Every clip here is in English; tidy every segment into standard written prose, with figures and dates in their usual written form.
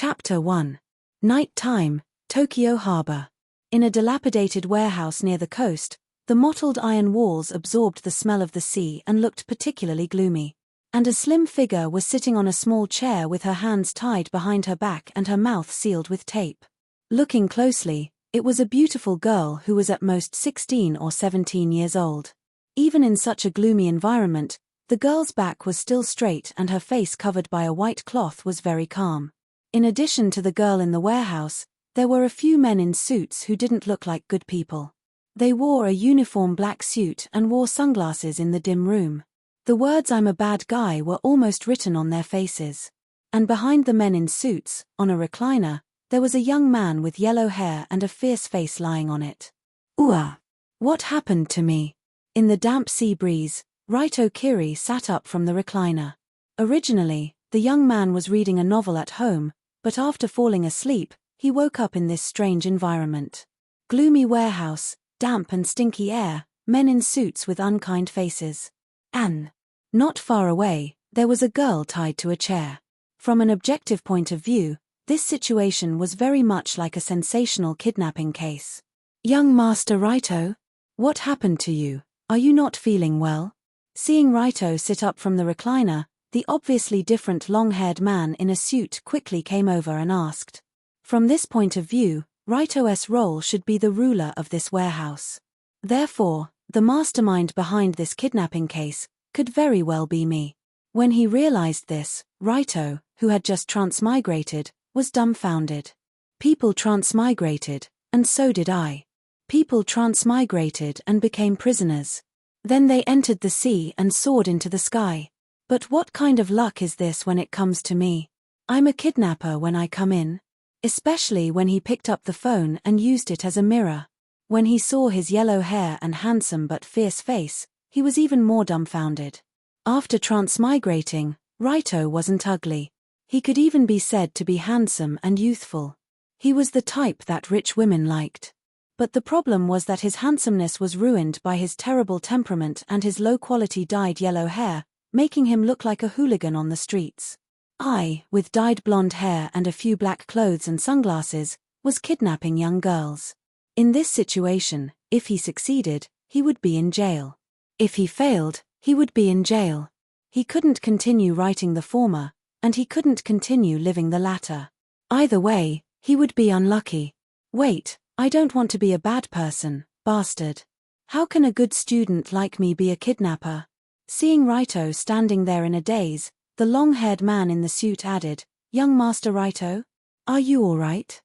Chapter 1. Night time, Tokyo Harbor. In a dilapidated warehouse near the coast, the mottled iron walls absorbed the smell of the sea and looked particularly gloomy. And a slim figure was sitting on a small chair with her hands tied behind her back and her mouth sealed with tape. Looking closely, it was a beautiful girl who was at most 16 or 17 years old. Even in such a gloomy environment, the girl's back was still straight and her face covered by a white cloth was very calm. In addition to the girl in the warehouse, there were a few men in suits who didn't look like good people. They wore a uniform black suit and wore sunglasses in the dim room. The words "I'm a bad guy" were almost written on their faces. And behind the men in suits, on a recliner, there was a young man with yellow hair and a fierce face lying on it. Ooh! What happened to me? In the damp sea breeze, Raito Kiri sat up from the recliner. Originally, the young man was reading a novel at home, but after falling asleep, he woke up in this strange environment. Gloomy warehouse, damp and stinky air, men in suits with unkind faces. And, not far away, there was a girl tied to a chair. From an objective point of view, this situation was very much like a sensational kidnapping case. Young Master Raito? What happened to you? Are you not feeling well? Seeing Raito sit up from the recliner, the obviously different long-haired man in a suit quickly came over and asked. From this point of view, Raito's role should be the ruler of this warehouse. Therefore, the mastermind behind this kidnapping case could very well be me. When he realized this, Raito, who had just transmigrated, was dumbfounded. People transmigrated, and so did I. People transmigrated and became prisoners. Then they entered the sea and soared into the sky. But what kind of luck is this when it comes to me? I'm a kidnapper when I come in. Especially when he picked up the phone and used it as a mirror. When he saw his yellow hair and handsome but fierce face, he was even more dumbfounded. After transmigrating, Raito wasn't ugly. He could even be said to be handsome and youthful. He was the type that rich women liked. But the problem was that his handsomeness was ruined by his terrible temperament and his low-quality dyed yellow hair, making him look like a hooligan on the streets. I, with dyed blonde hair and a few black clothes and sunglasses, was kidnapping young girls. In this situation, if he succeeded, he would be in jail. If he failed, he would be in jail. He couldn't continue writing the former, and he couldn't continue living the latter. Either way, he would be unlucky. Wait, I don't want to be a bad person, bastard. How can a good student like me be a kidnapper? Seeing Raito standing there in a daze, the long-haired man in the suit added, "Young Master Raito? Are you all right?"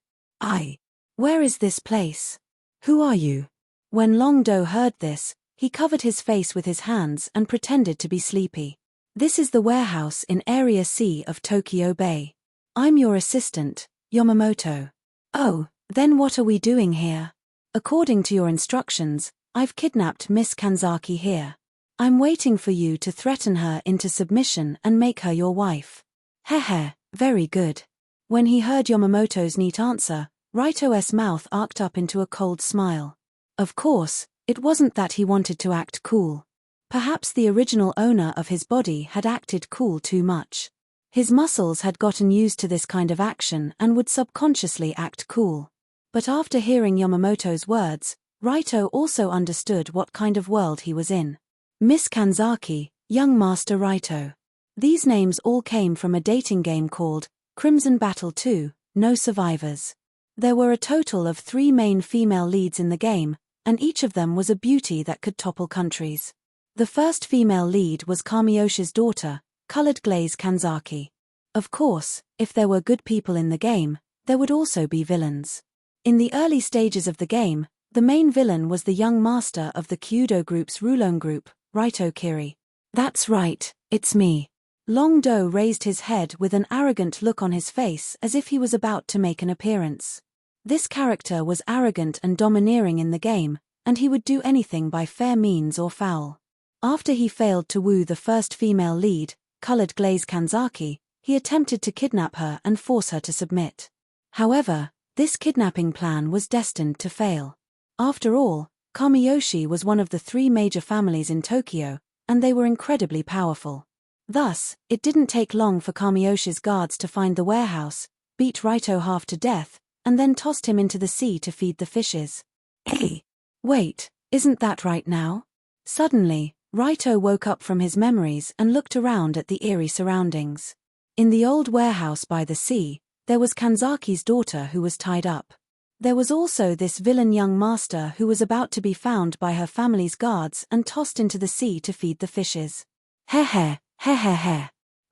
Where is this place? Who are you?" When Long Do heard this, he covered his face with his hands and pretended to be sleepy. "This is the warehouse in Area C of Tokyo Bay. I'm your assistant, Yamamoto." "Oh, then what are we doing here?" "According to your instructions, I've kidnapped Miss Kanzaki here. I'm waiting for you to threaten her into submission and make her your wife." "Heh, very good." When he heard Yamamoto's neat answer, Raito's mouth arced up into a cold smile. Of course, it wasn't that he wanted to act cool. Perhaps the original owner of his body had acted cool too much. His muscles had gotten used to this kind of action and would subconsciously act cool. But after hearing Yamamoto's words, Raito also understood what kind of world he was in. Miss Kanzaki, young Master Raito. These names all came from a dating game called Crimson Battle 2, No Survivors. There were a total of 3 main female leads in the game, and each of them was a beauty that could topple countries. The first female lead was Kamiyoshi's daughter, Colored Glaze Kanzaki. Of course, if there were good people in the game, there would also be villains. In the early stages of the game, the main villain was the young master of the Kyudo group's Rulon group, Raito Kiri. "That's right, it's me." Long Do raised his head with an arrogant look on his face as if he was about to make an appearance. This character was arrogant and domineering in the game, and he would do anything by fair means or foul. After he failed to woo the first female lead, Colored Glaze Kanzaki, he attempted to kidnap her and force her to submit. However, this kidnapping plan was destined to fail. After all, Kamiyoshi was one of the 3 major families in Tokyo, and they were incredibly powerful. Thus, it didn't take long for Kamiyoshi's guards to find the warehouse, beat Raito half to death, and then tossed him into the sea to feed the fishes. Hey! Wait, isn't that right now? Suddenly, Raito woke up from his memories and looked around at the eerie surroundings. In the old warehouse by the sea, there was Kanzaki's daughter who was tied up. There was also this villain young master who was about to be found by her family's guards and tossed into the sea to feed the fishes. Heh.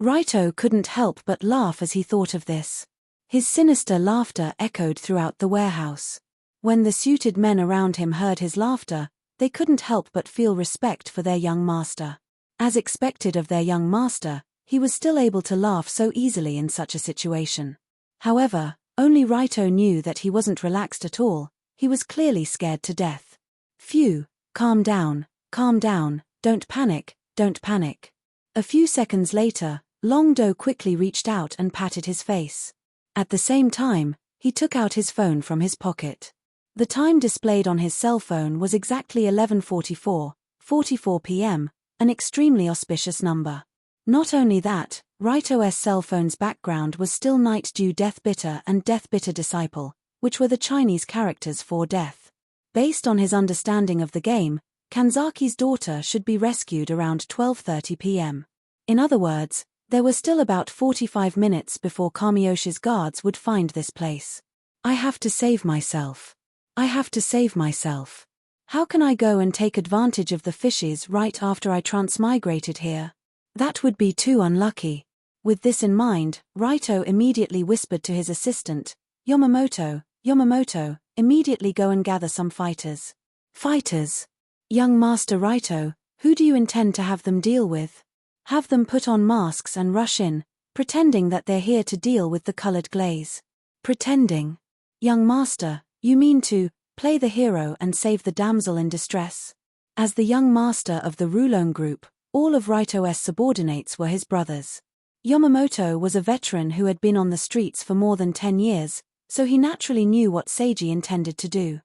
Raito couldn't help but laugh as he thought of this. His sinister laughter echoed throughout the warehouse. When the suited men around him heard his laughter, they couldn't help but feel respect for their young master. As expected of their young master, he was still able to laugh so easily in such a situation. However, only Raito knew that he wasn't relaxed at all. He was clearly scared to death. Phew, calm down, don't panic. A few seconds later, Longdo quickly reached out and patted his face. At the same time, he took out his phone from his pocket. The time displayed on his cell phone was exactly 11:44 p.m., an extremely auspicious number. Not only that, Raito's cell phone's background was still Night Dew Deathbitter and Deathbitter Disciple, which were the Chinese characters for death. Based on his understanding of the game, Kanzaki's daughter should be rescued around 12:30 p.m. In other words, there were still about 45 minutes before Kamiyoshi's guards would find this place. I have to save myself. How can I go and take advantage of the fishes right after I transmigrated here? That would be too unlucky. With this in mind, Raito immediately whispered to his assistant, Yamamoto, immediately go and gather some fighters. Fighters? Young Master Raito, who do you intend to have them deal with? Have them put on masks and rush in, pretending that they're here to deal with the colored glaze. Pretending? Young Master, you mean to play the hero and save the damsel in distress? As the young master of the Rulon group, all of Raito's subordinates were his brothers. Yamamoto was a veteran who had been on the streets for more than 10 years, so he naturally knew what Seiji intended to do.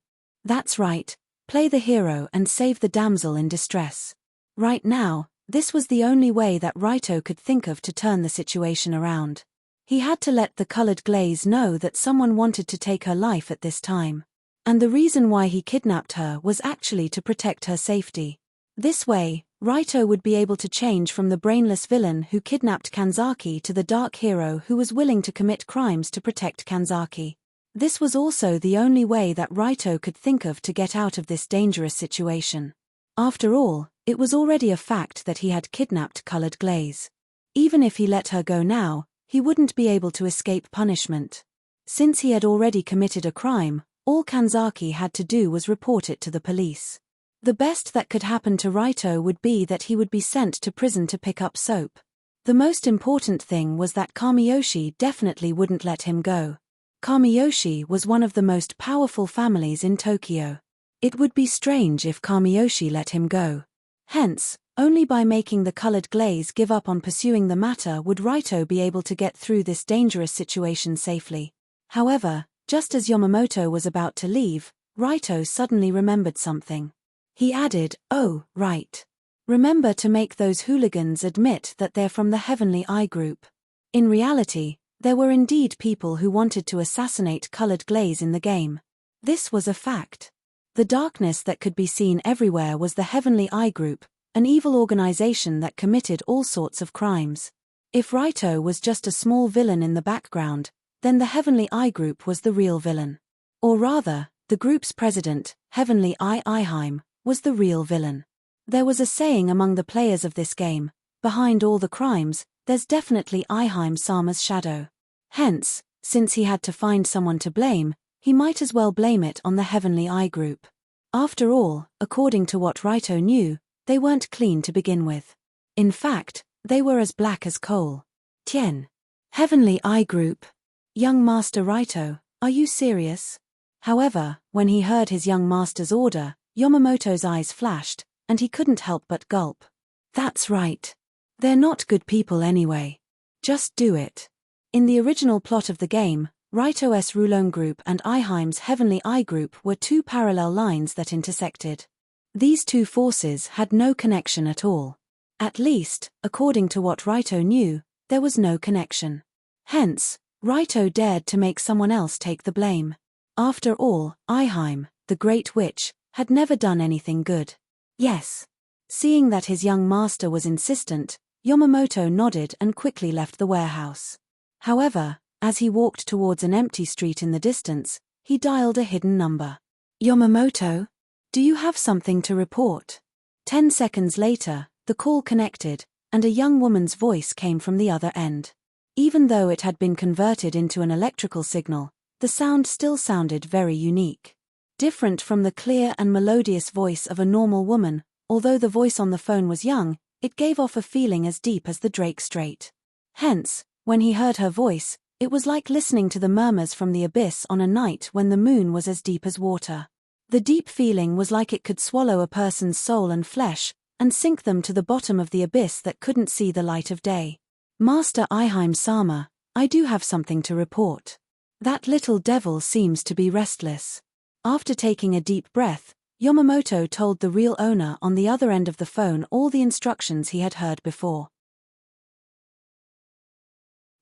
That's right, play the hero and save the damsel in distress. Right now, this was the only way that Raito could think of to turn the situation around. He had to let the colored glaze know that someone wanted to take her life at this time. And the reason why he kidnapped her was actually to protect her safety. This way, Raito would be able to change from the brainless villain who kidnapped Kanzaki to the dark hero who was willing to commit crimes to protect Kanzaki. This was also the only way that Raito could think of to get out of this dangerous situation. After all, it was already a fact that he had kidnapped Colored Glaze. Even if he let her go now, he wouldn't be able to escape punishment. Since he had already committed a crime, all Kanzaki had to do was report it to the police. The best that could happen to Raito would be that he would be sent to prison to pick up soap. The most important thing was that Kamiyoshi definitely wouldn't let him go. Kamiyoshi was one of the most powerful families in Tokyo. It would be strange if Kamiyoshi let him go. Hence, only by making the colored glaze give up on pursuing the matter would Raito be able to get through this dangerous situation safely. However, just as Yamamoto was about to leave, Raito suddenly remembered something. He added, "Oh, right. Remember to make those hooligans admit that they're from the Heavenly Eye group." In reality, there were indeed people who wanted to assassinate Colored Glaze in the game. This was a fact. The darkness that could be seen everywhere was the Heavenly Eye group, an evil organization that committed all sorts of crimes. If Raito was just a small villain in the background, then the Heavenly Eye group was the real villain. Or rather, the group's president, Heavenly Eye Eyeheim, was the real villain. There was a saying among the players of this game, behind all the crimes, there's definitely Eyeheim-sama's shadow. Hence, since he had to find someone to blame, he might as well blame it on the Heavenly Eye group. After all, according to what Raito knew, they weren't clean to begin with. In fact, they were as black as coal. Tien. Heavenly Eye group. Young Master Raito, are you serious? However, when he heard his young master's order, Yamamoto's eyes flashed, and he couldn't help but gulp. That's right. They're not good people anyway. Just do it. In the original plot of the game, Raito's Rulon group and Eyeheim's Heavenly Eye group were two parallel lines that intersected. These two forces had no connection at all. At least, according to what Raito knew, there was no connection. Hence, Raito dared to make someone else take the blame. After all, Eihime, the Great Witch, had never done anything good. Yes. Seeing that his young master was insistent, Yamamoto nodded and quickly left the warehouse. However, as he walked towards an empty street in the distance, he dialed a hidden number. Yamamoto? Do you have something to report? 10 seconds later, the call connected, and a young woman's voice came from the other end. Even though it had been converted into an electrical signal, the sound still sounded very unique. Different from the clear and melodious voice of a normal woman, although the voice on the phone was young, it gave off a feeling as deep as the Drake Strait. Hence, when he heard her voice, it was like listening to the murmurs from the abyss on a night when the moon was as deep as water. The deep feeling was like it could swallow a person's soul and flesh, and sink them to the bottom of the abyss that couldn't see the light of day. Master Eihime-sama, I do have something to report. That little devil seems to be restless. After taking a deep breath, Yamamoto told the real owner on the other end of the phone all the instructions he had heard before.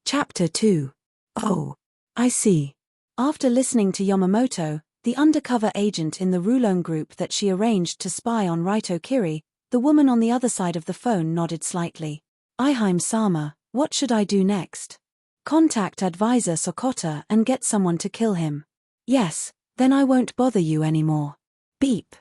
Chapter 2. Oh, I see. After listening to Yamamoto, the undercover agent in the Rulon group that she arranged to spy on Raito Kiri, the woman on the other side of the phone nodded slightly. Eihime-sama, what should I do next? Contact Advisor Sokota and get someone to kill him. Yes, then I won't bother you anymore. Beep.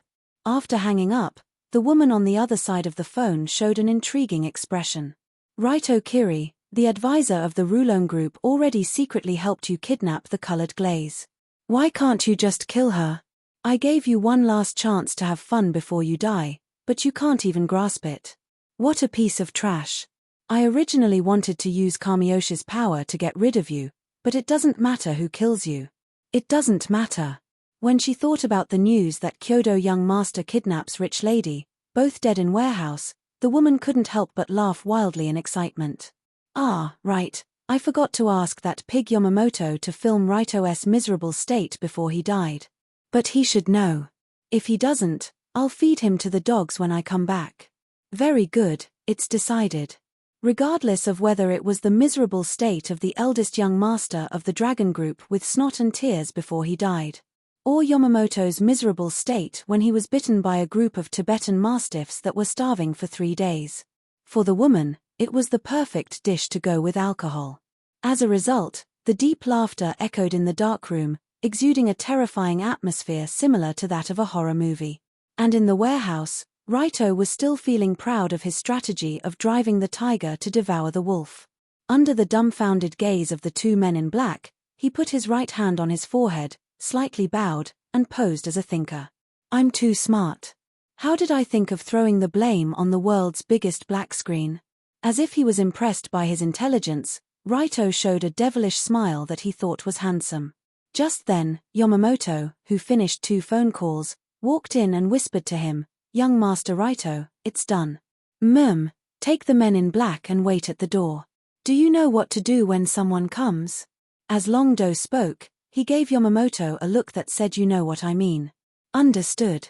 After hanging up, the woman on the other side of the phone showed an intriguing expression. Raito Kiri, the advisor of the Rulon group, already secretly helped you kidnap the colored glaze. Why can't you just kill her? I gave you one last chance to have fun before you die, but you can't even grasp it. What a piece of trash. I originally wanted to use Kamiyoshi's power to get rid of you, but it doesn't matter who kills you. It doesn't matter. When she thought about the news that Kyoto young master kidnaps rich lady, both dead in warehouse, the woman couldn't help but laugh wildly in excitement. Ah, right, I forgot to ask that pig Yamamoto to film Raito's miserable state before he died. But he should know. If he doesn't, I'll feed him to the dogs when I come back. Very good, it's decided. Regardless of whether it was the miserable state of the eldest young master of the dragon group with snot and tears before he died, or Yamamoto's miserable state when he was bitten by a group of Tibetan mastiffs that were starving for 3 days. For the woman, it was the perfect dish to go with alcohol. As a result, the deep laughter echoed in the dark room, exuding a terrifying atmosphere similar to that of a horror movie. And in the warehouse, Raito was still feeling proud of his strategy of driving the tiger to devour the wolf. Under the dumbfounded gaze of the two men in black, he put his right hand on his forehead, slightly bowed, and posed as a thinker. I'm too smart. How did I think of throwing the blame on the world's biggest black screen? As if he was impressed by his intelligence, Raito showed a devilish smile that he thought was handsome. Just then, Yamamoto, who finished 2 phone calls, walked in and whispered to him, Young Master Raito, it's done. Take the men in black and wait at the door. Do you know what to do when someone comes? As Longdo spoke, he gave Yamamoto a look that said you know what I mean. Understood.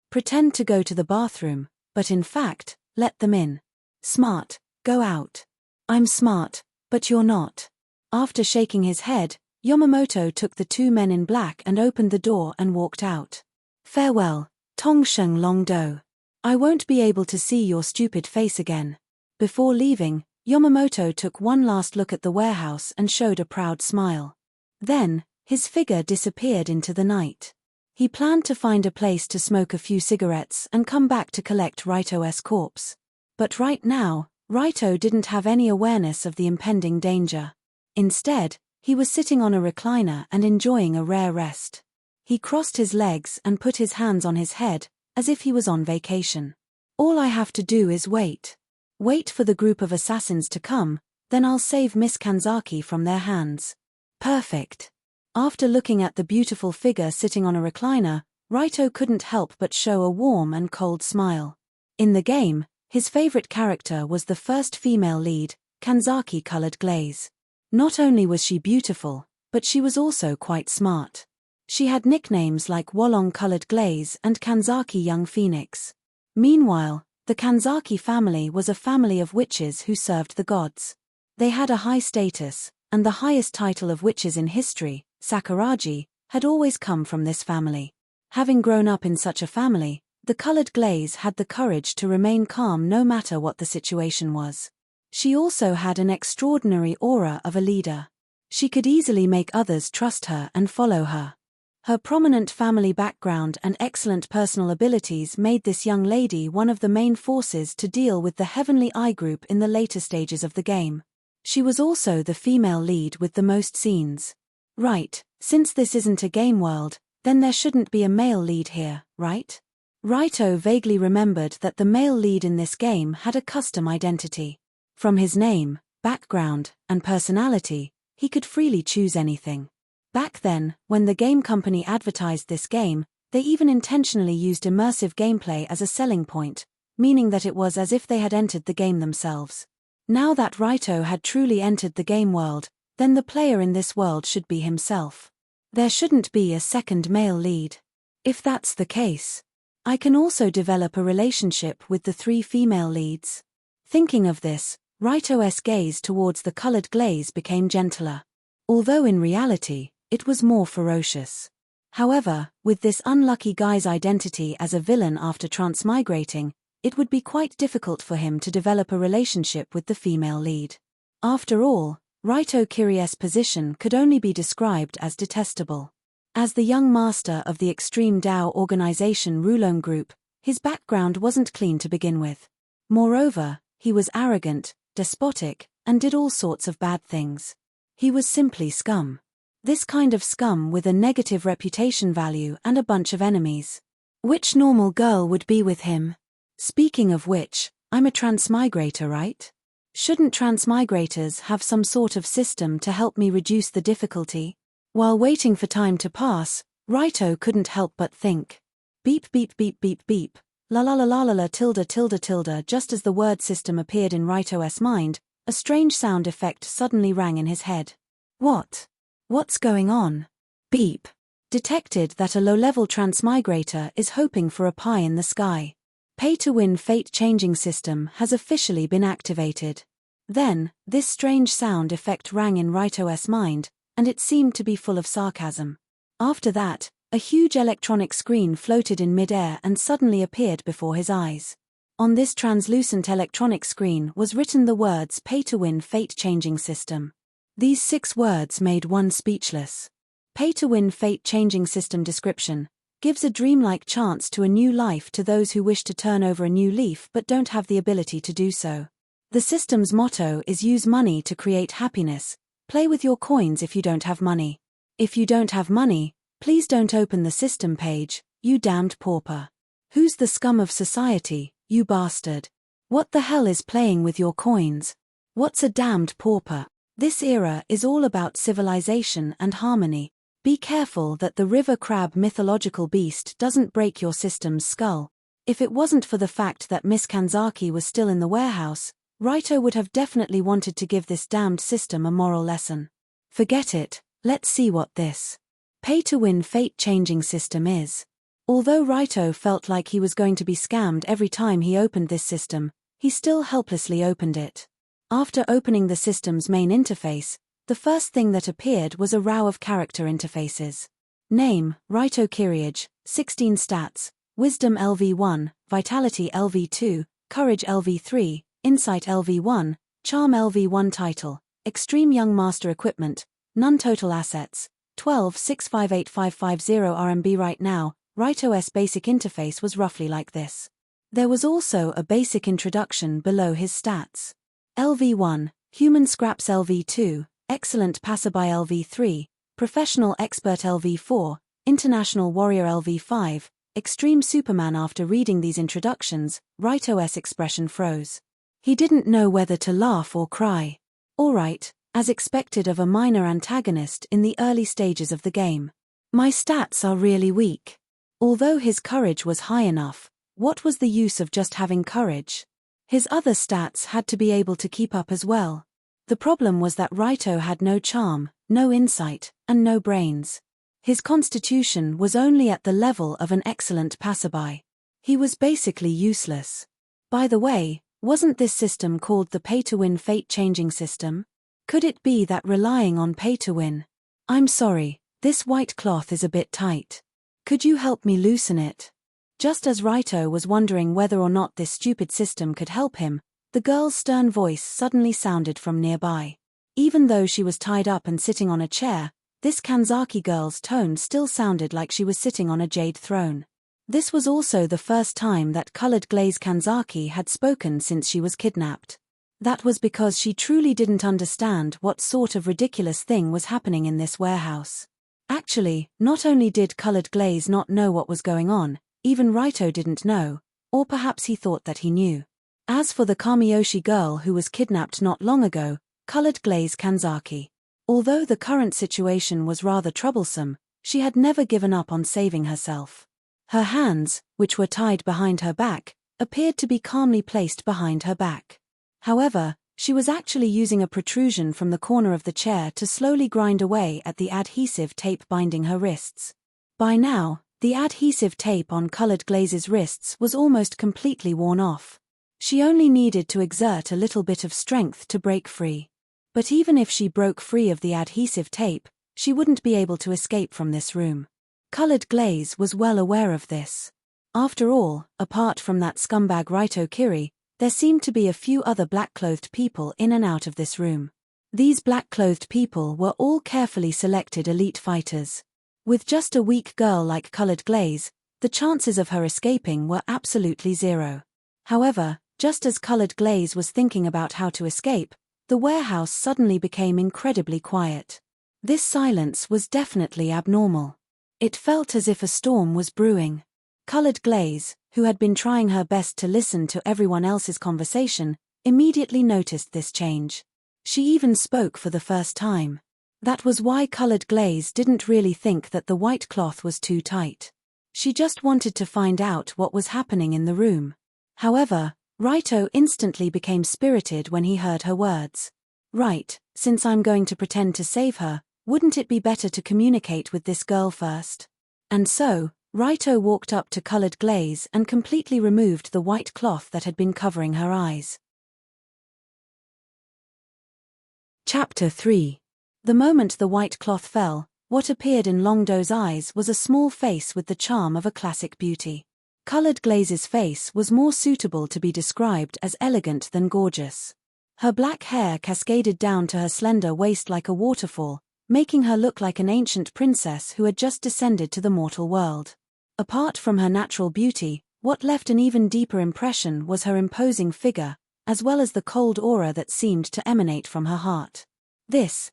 Pretend to go to the bathroom, but in fact, let them in. Smart, go out. I'm smart, but you're not. After shaking his head, Yamamoto took the 2 men in black and opened the door and walked out. Farewell, Tongsheng Longdo. I won't be able to see your stupid face again. Before leaving, Yamamoto took one last look at the warehouse and showed a proud smile. Then, his figure disappeared into the night. He planned to find a place to smoke a few cigarettes and come back to collect Raito's corpse. But right now, Raito didn't have any awareness of the impending danger. Instead, he was sitting on a recliner and enjoying a rare rest. He crossed his legs and put his hands on his head, as if he was on vacation. All I have to do is wait. Wait for the group of assassins to come, then I'll save Miss Kanzaki from their hands. Perfect. After looking at the beautiful figure sitting on a recliner, Raito couldn't help but show a warm and cold smile. In the game, his favorite character was the first female lead, Kanzaki Colored Glaze. Not only was she beautiful, but she was also quite smart. She had nicknames like Wolong Colored Glaze and Kanzaki Young Phoenix. Meanwhile, the Kanzaki family was a family of witches who served the gods. They had a high status, and the highest title of witches in history, Sakuragi, had always come from this family. Having grown up in such a family, the colored glaze had the courage to remain calm no matter what the situation was. She also had an extraordinary aura of a leader. She could easily make others trust her and follow her. Her prominent family background and excellent personal abilities made this young lady one of the main forces to deal with the Heavenly Eye group in the later stages of the game. She was also the female lead with the most scenes. Right, since this isn't a game world, then there shouldn't be a male lead here, right? Raito vaguely remembered that the male lead in this game had a custom identity. From his name, background, and personality, he could freely choose anything. Back then, when the game company advertised this game, they even intentionally used immersive gameplay as a selling point, meaning that it was as if they had entered the game themselves. Now that Raito had truly entered the game world, then the player in this world should be himself. There shouldn't be a second male lead. If that's the case, I can also develop a relationship with the 3 female leads. Thinking of this, Raito's gaze towards the colored glaze became gentler. Although in reality, it was more ferocious. However, with this unlucky guy's identity as a villain after transmigrating, it would be quite difficult for him to develop a relationship with the female lead. After all, Raito Kirie's position could only be described as detestable. As the young master of the extreme Dao organization Rulong Group, his background wasn't clean to begin with. Moreover, he was arrogant, despotic, and did all sorts of bad things. He was simply scum. This kind of scum with a negative reputation value and a bunch of enemies. Which normal girl would be with him? Speaking of which, I'm a transmigrator, right? Shouldn't transmigrators have some sort of system to help me reduce the difficulty? While waiting for time to pass, Raito couldn't help but think. Beep beep beep beep beep, la la la la la la tilde tilde tilde. Just as the word system appeared in Raito's mind, a strange sound effect suddenly rang in his head. What? What's going on? Beep. Detected that a low-level transmigrator is hoping for a pie in the sky. Pay-to-win fate-changing system has officially been activated. Then, this strange sound effect rang in Raito's mind, and it seemed to be full of sarcasm. After that, a huge electronic screen floated in mid-air and suddenly appeared before his eyes. On this translucent electronic screen was written the words Pay-to-win fate-changing system. These 6 words made one speechless. Pay-to-win fate-changing system description gives a dreamlike chance to a new life to those who wish to turn over a new leaf but don't have the ability to do so. The system's motto is use money to create happiness. Play with your coins if you don't have money. If you don't have money, please don't open the system page, you damned pauper. Who's the scum of society, you bastard? What the hell is playing with your coins? What's a damned pauper? This era is all about civilization and harmony. Be careful that the river crab mythological beast doesn't break your system's skull. If it wasn't for the fact that Miss Kanzaki was still in the warehouse, Raito would have definitely wanted to give this damned system a moral lesson. Forget it, let's see what this pay-to-win fate-changing system is. Although Raito felt like he was going to be scammed every time he opened this system, he still helplessly opened it. After opening the system's main interface, the first thing that appeared was a row of character interfaces. Name, Raito Kirie, 16 stats, Wisdom LV1, Vitality LV2, Courage LV3, Insight LV1, Charm LV1. Title, Extreme Young Master Equipment, None. Total Assets, 12,658,550 RMB. Right now, Raito's basic interface was roughly like this. There was also a basic introduction below his stats. LV1, Human Scraps LV2, Excellent Passerby LV3, Professional Expert LV4, International Warrior LV5, Extreme Superman. After reading these introductions, Raito's expression froze. He didn't know whether to laugh or cry. Alright, as expected of a minor antagonist in the early stages of the game. My stats are really weak. Although his courage was high enough, what was the use of just having courage? His other stats had to be able to keep up as well. The problem was that Raito had no charm, no insight, and no brains. His constitution was only at the level of an excellent passerby. He was basically useless. By the way, wasn't this system called the pay-to-win fate-changing system? Could it be that relying on pay to win? I'm sorry, this white cloth is a bit tight. Could you help me loosen it? Just as Raito was wondering whether or not this stupid system could help him, the girl's stern voice suddenly sounded from nearby. Even though she was tied up and sitting on a chair, this Kanzaki girl's tone still sounded like she was sitting on a jade throne. This was also the first time that colored glaze Kanzaki had spoken since she was kidnapped. That was because she truly didn't understand what sort of ridiculous thing was happening in this warehouse. Actually, not only did colored glaze not know what was going on, even Raito didn't know, or perhaps he thought that he knew. As for the Kamiyoshi girl who was kidnapped not long ago, colored glaze Kanzaki. Although the current situation was rather troublesome, she had never given up on saving herself. Her hands, which were tied behind her back, appeared to be calmly placed behind her back. However, she was actually using a protrusion from the corner of the chair to slowly grind away at the adhesive tape binding her wrists. By now, the adhesive tape on colored glaze's wrists was almost completely worn off. She only needed to exert a little bit of strength to break free. But even if she broke free of the adhesive tape, she wouldn't be able to escape from this room. Colored glaze was well aware of this. After all, apart from that scumbag Raito Kiri, there seemed to be a few other black-clothed people in and out of this room. These black-clothed people were all carefully selected elite fighters. With just a weak girl like colored glaze, the chances of her escaping were absolutely zero. However, just as colored glaze was thinking about how to escape, the warehouse suddenly became incredibly quiet. This silence was definitely abnormal. It felt as if a storm was brewing. Colored glaze, who had been trying her best to listen to everyone else's conversation, immediately noticed this change. She even spoke for the first time. That was why colored glaze didn't really think that the white cloth was too tight. She just wanted to find out what was happening in the room. However, Raito instantly became spirited when he heard her words. Right, since I'm going to pretend to save her, wouldn't it be better to communicate with this girl first? And so, Raito walked up to colored glaze and completely removed the white cloth that had been covering her eyes. Chapter 3. The moment the white cloth fell, what appeared in Longdo's eyes was a small face with the charm of a classic beauty. Colored glaze's face was more suitable to be described as elegant than gorgeous. Her black hair cascaded down to her slender waist like a waterfall, making her look like an ancient princess who had just descended to the mortal world. Apart from her natural beauty, what left an even deeper impression was her imposing figure, as well as the cold aura that seemed to emanate from her heart. This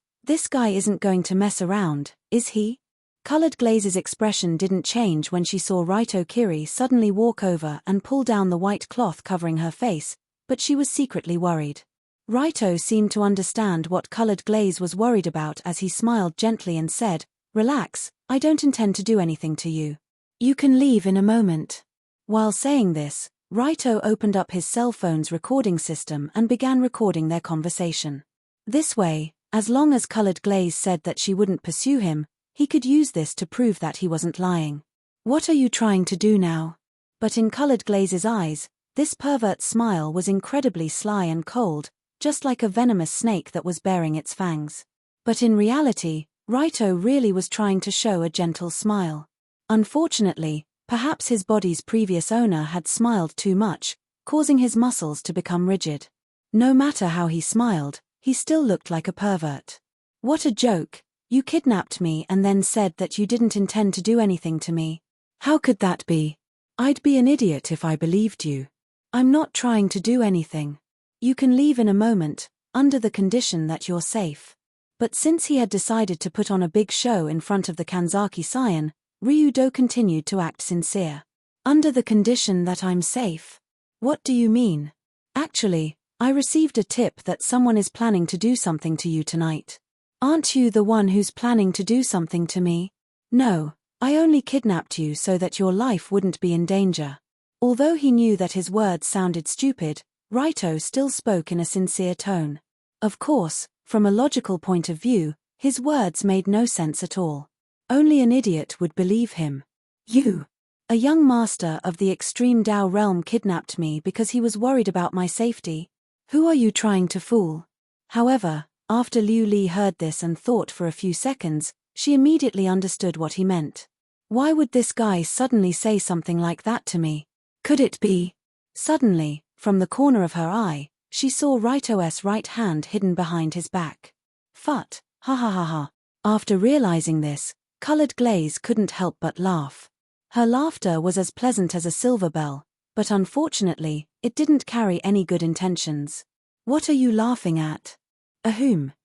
guy isn't going to mess around, is he? Colored glaze's expression didn't change when she saw Raito Kiri suddenly walk over and pull down the white cloth covering her face, but she was secretly worried. Raito seemed to understand what colored glaze was worried about as he smiled gently and said, "Relax, I don't intend to do anything to you. You can leave in a moment." While saying this, Raito opened up his cell phone's recording system and began recording their conversation. This way, as long as colored glaze said that she wouldn't pursue him, he could use this to prove that he wasn't lying. "What are you trying to do now?" But in colored glaze's eyes, this pervert smile was incredibly sly and cold, just like a venomous snake that was baring its fangs. But in reality, Raito really was trying to show a gentle smile. Unfortunately, perhaps his body's previous owner had smiled too much, causing his muscles to become rigid. No matter how he smiled, he still looked like a pervert. "What a joke, you kidnapped me and then said that you didn't intend to do anything to me. How could that be? I'd be an idiot if I believed you. I'm not trying to do anything. You can leave in a moment, under the condition that you're safe." But since he had decided to put on a big show in front of the Kanzaki scion, Ryudo continued to act sincere. "Under the condition that I'm safe? What do you mean? Actually, I received a tip that someone is planning to do something to you tonight. Aren't you the one who's planning to do something to me?" "No, I only kidnapped you so that your life wouldn't be in danger." Although he knew that his words sounded stupid, Raito still spoke in a sincere tone. Of course, from a logical point of view, his words made no sense at all. Only an idiot would believe him. "You, a young master of the extreme Dao realm, kidnapped me because he was worried about my safety? Who are you trying to fool?" However, After Liu Li heard this and thought for a few seconds, she immediately understood what he meant. Why would this guy suddenly say something like that to me? Could it be? Suddenly, from the corner of her eye, she saw Raito's right hand hidden behind his back. Phut, ha ha ha ha. After realizing this, Colored Glaze couldn't help but laugh. Her laughter was as pleasant as a silver bell, but unfortunately, it didn't carry any good intentions. What are you laughing at?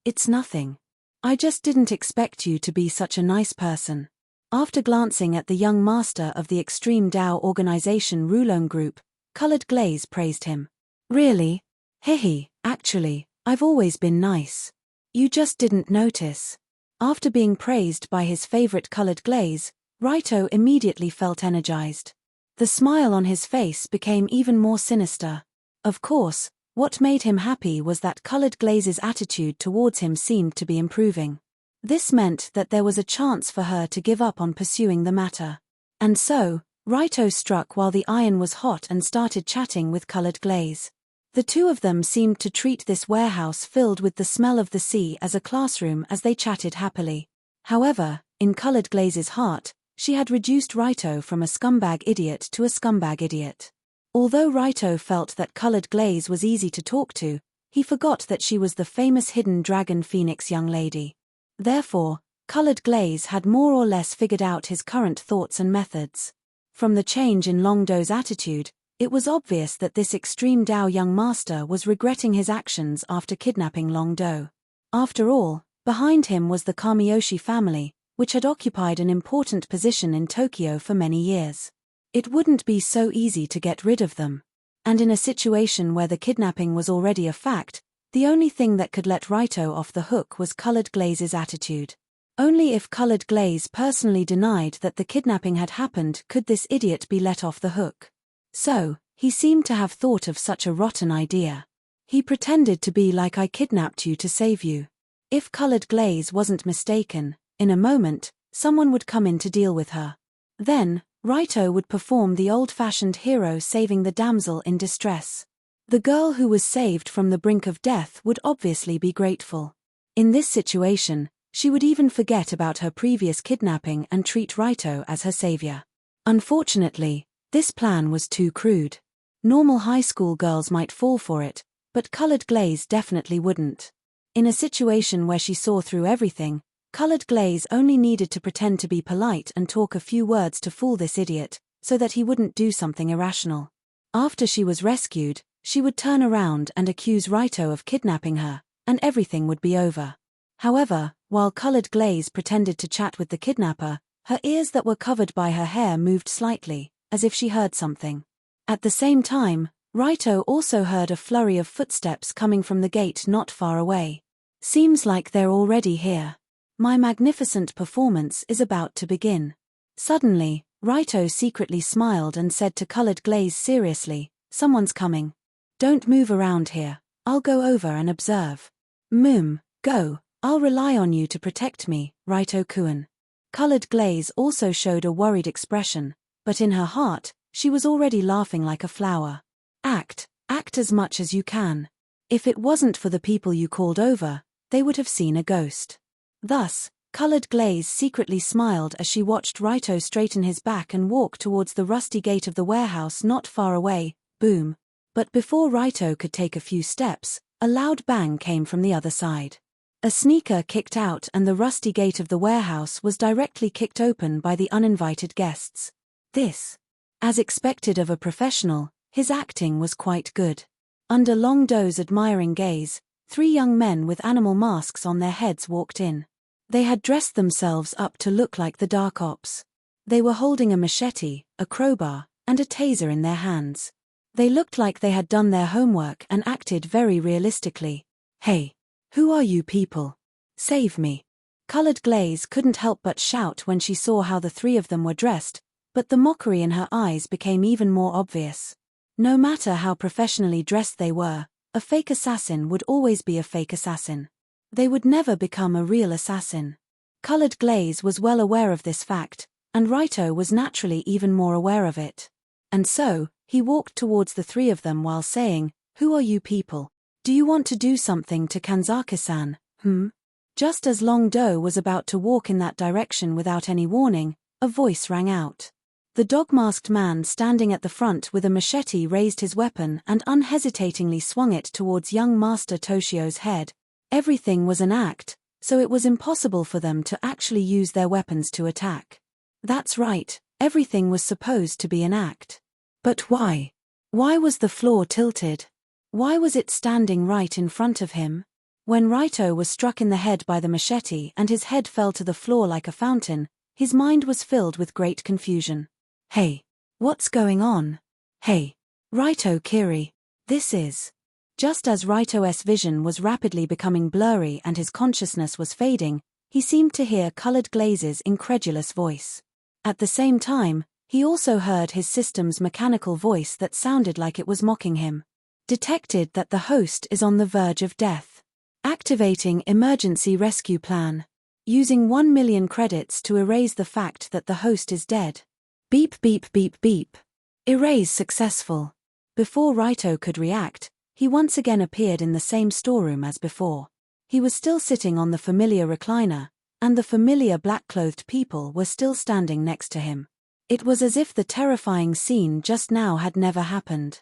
It's nothing. I just didn't expect you to be such a nice person. After glancing at the young master of the Extreme Dao organization Rulong Group, Colored Glaze praised him. Really? Hehe, actually, I've always been nice. You just didn't notice. After being praised by his favorite Colored Glaze, Raito immediately felt energized. The smile on his face became even more sinister. Of course, what made him happy was that Colored Glaze's attitude towards him seemed to be improving. This meant that there was a chance for her to give up on pursuing the matter. And so, Raito struck while the iron was hot and started chatting with Colored Glaze. The two of them seemed to treat this warehouse filled with the smell of the sea as a classroom as they chatted happily. However, in Colored Glaze's heart, she had reduced Raito from a scumbag idiot to a scumbag idiot. Although Raito felt that Colored Glaze was easy to talk to, he forgot that she was the famous hidden dragon phoenix young lady. Therefore, Colored Glaze had more or less figured out his current thoughts and methods. From the change in Long Do's attitude, it was obvious that this extreme Dao young master was regretting his actions after kidnapping Long Do. After all, behind him was the Kamiyoshi family, which had occupied an important position in Tokyo for many years. It wouldn't be so easy to get rid of them. And in a situation where the kidnapping was already a fact, the only thing that could let Raito off the hook was Colored Glaze's attitude. Only if Colored Glaze personally denied that the kidnapping had happened could this idiot be let off the hook. So, he seemed to have thought of such a rotten idea. He pretended to be like I kidnapped you to save you. If Colored Glaze wasn't mistaken, in a moment, someone would come in to deal with her. Then, Raito would perform the old-fashioned hero saving the damsel in distress. The girl who was saved from the brink of death would obviously be grateful. In this situation, she would even forget about her previous kidnapping and treat Raito as her savior. Unfortunately, this plan was too crude. Normal high school girls might fall for it, but Colored Glaze definitely wouldn't. In a situation where she saw through everything, Colored Glaze only needed to pretend to be polite and talk a few words to fool this idiot, so that he wouldn't do something irrational. After she was rescued, she would turn around and accuse Raito of kidnapping her, and everything would be over. However, while Colored Glaze pretended to chat with the kidnapper, her ears that were covered by her hair moved slightly, as if she heard something. At the same time, Raito also heard a flurry of footsteps coming from the gate not far away. Seems like they're already here. My magnificent performance is about to begin. Suddenly, Raito secretly smiled and said to Colored Glaze seriously, "Someone's coming. Don't move around here, I'll go over and observe." Go, I'll rely on you to protect me, Raito-kun. Colored Glaze also showed a worried expression, but in her heart, she was already laughing like a flower. Act as much as you can. If it wasn't for the people you called over, they would have seen a ghost. Thus, Colored Glaze secretly smiled as she watched Raito straighten his back and walk towards the rusty gate of the warehouse not far away. Boom. But before Raito could take a few steps, a loud bang came from the other side. A sneaker kicked out and the rusty gate of the warehouse was directly kicked open by the uninvited guests. This. As expected of a professional, his acting was quite good. Under Long Do's admiring gaze, 3 young men with animal masks on their heads walked in. They had dressed themselves up to look like the Dark Ops. They were holding a machete, a crowbar, and a taser in their hands. They looked like they had done their homework and acted very realistically. "Hey! Who are you people? Save me." Colored Glaze couldn't help but shout when she saw how the 3 of them were dressed, but the mockery in her eyes became even more obvious. No matter how professionally dressed they were, a fake assassin would always be a fake assassin. They would never become a real assassin. Colored Glaze was well aware of this fact, and Raito was naturally even more aware of it. And so, he walked towards the 3 of them while saying, "Who are you people? Do you want to do something to Kanzaki-san, Just as Long Do was about to walk in that direction without any warning, a voice rang out. The dog-masked man standing at the front with a machete raised his weapon and unhesitatingly swung it towards young Master Toshio's head. Everything was an act, so it was impossible for them to actually use their weapons to attack. That's right, everything was supposed to be an act. But why? Why was the floor tilted? Why was it standing right in front of him? When Raito was struck in the head by the machete and his head fell to the floor like a fountain, his mind was filled with great confusion. Hey, what's going on? Hey, Raito Kiri, this is... Just as Raito's vision was rapidly becoming blurry and his consciousness was fading, he seemed to hear Colored Glaze's incredulous voice. At the same time, he also heard his system's mechanical voice that sounded like it was mocking him. Detected that the host is on the verge of death. Activating emergency rescue plan. Using 1 million credits to erase the fact that the host is dead. Beep beep beep beep. Erase successful. Before Raito could react, he once again appeared in the same storeroom as before. He was still sitting on the familiar recliner, and the familiar black-clothed people were still standing next to him. It was as if the terrifying scene just now had never happened.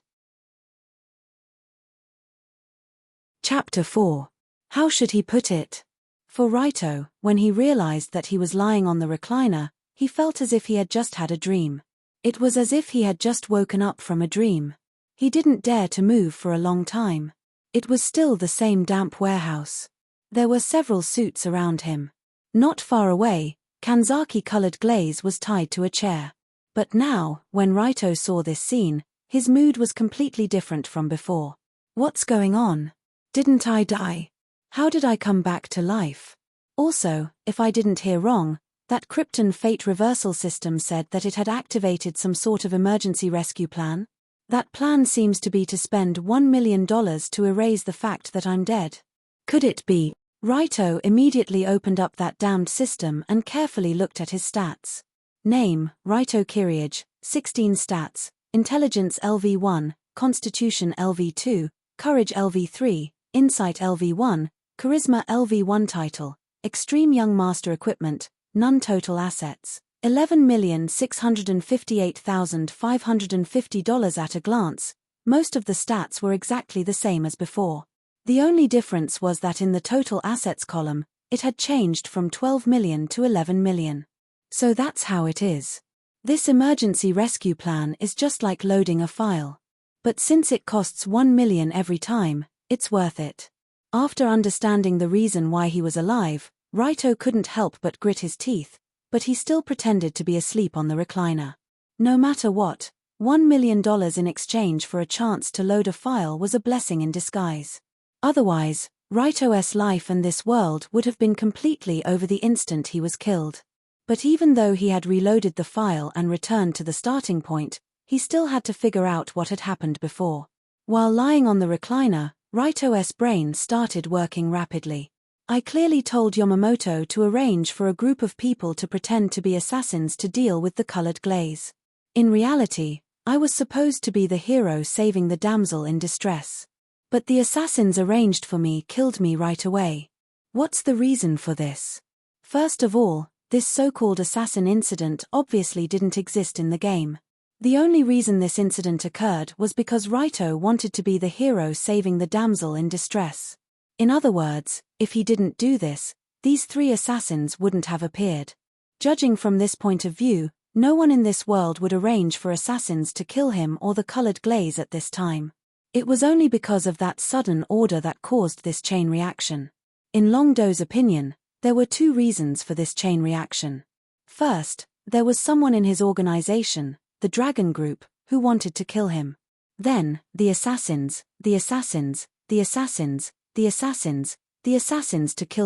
Chapter 4. How should he put it? For Raito, when he realized that he was lying on the recliner, he felt as if he had just had a dream. It was as if he had just woken up from a dream. He didn't dare to move for a long time. It was still the same damp warehouse. There were several suits around him. Not far away, Kanzaki Colored Glaze was tied to a chair. But now, when Raito saw this scene, his mood was completely different from before. What's going on? Didn't I die? How did I come back to life? Also, if I didn't hear wrong, that Krypton Fate Reversal system said that it had activated some sort of emergency rescue plan. That plan seems to be to spend $1 million to erase the fact that I'm dead. Could it be? Raito immediately opened up that damned system and carefully looked at his stats. Name, Raito Kiryuge, 16 stats, Intelligence LV1, Constitution LV2, Courage LV3, Insight LV1, Charisma LV1 title, Extreme Young Master Equipment, none total assets, $11,658,550 at a glance. Most of the stats were exactly the same as before. The only difference was that in the total assets column, it had changed from 12 million to 11 million. So that's how it is. This emergency rescue plan is just like loading a file. But since it costs 1 million every time, it's worth it. After understanding the reason why he was alive, Raito couldn't help but grit his teeth, but he still pretended to be asleep on the recliner. No matter what, $1 million in exchange for a chance to load a file was a blessing in disguise. Otherwise, Raito's life and this world would have been completely over the instant he was killed. But even though he had reloaded the file and returned to the starting point, he still had to figure out what had happened before. While lying on the recliner, Raito's brain started working rapidly. I clearly told Yamamoto to arrange for a group of people to pretend to be assassins to deal with the Colored Glaze. In reality, I was supposed to be the hero saving the damsel in distress. But the assassins arranged for me killed me right away. What's the reason for this? First of all, this so-called assassin incident obviously didn't exist in the game. The only reason this incident occurred was because Raito wanted to be the hero saving the damsel in distress. In other words, if he didn't do this, these 3 assassins wouldn't have appeared. Judging from this point of view, no one in this world would arrange for assassins to kill him or the Colored Glaze at this time. It was only because of that sudden order that caused this chain reaction. In Long Do's opinion, there were 2 reasons for this chain reaction. First, there was someone in his organization, the Dragon Group, who wanted to kill him. Then, the assassins to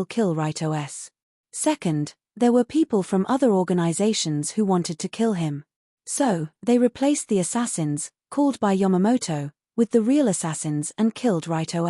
kill Raito. Second, there were people from other organizations who wanted to kill him. So, they replaced the assassins, called by Yamamoto, with the real assassins and killed Raito.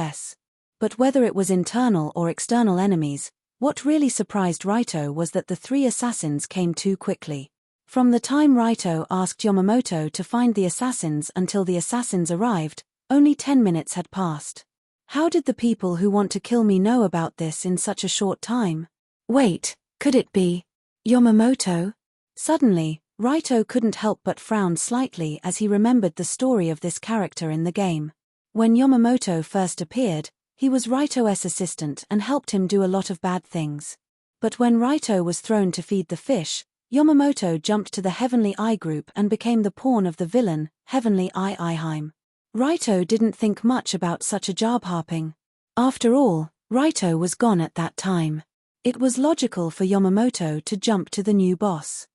But whether it was internal or external enemies, what really surprised Raito was that the 3 assassins came too quickly. From the time Raito asked Yamamoto to find the assassins until the assassins arrived, only 10 minutes had passed. How did the people who want to kill me know about this in such a short time? Wait, could it be Yamamoto? Suddenly, Raito couldn't help but frown slightly as he remembered the story of this character in the game. When Yamamoto first appeared, he was Raito's assistant and helped him do a lot of bad things. But when Raito was thrown to feed the fish, Yamamoto jumped to the Heavenly Eye group and became the pawn of the villain, Heavenly Eye Eyeheim. Raito didn't think much about such a job hopping. After all, Raito was gone at that time. It was logical for Yamamoto to jump to the new boss.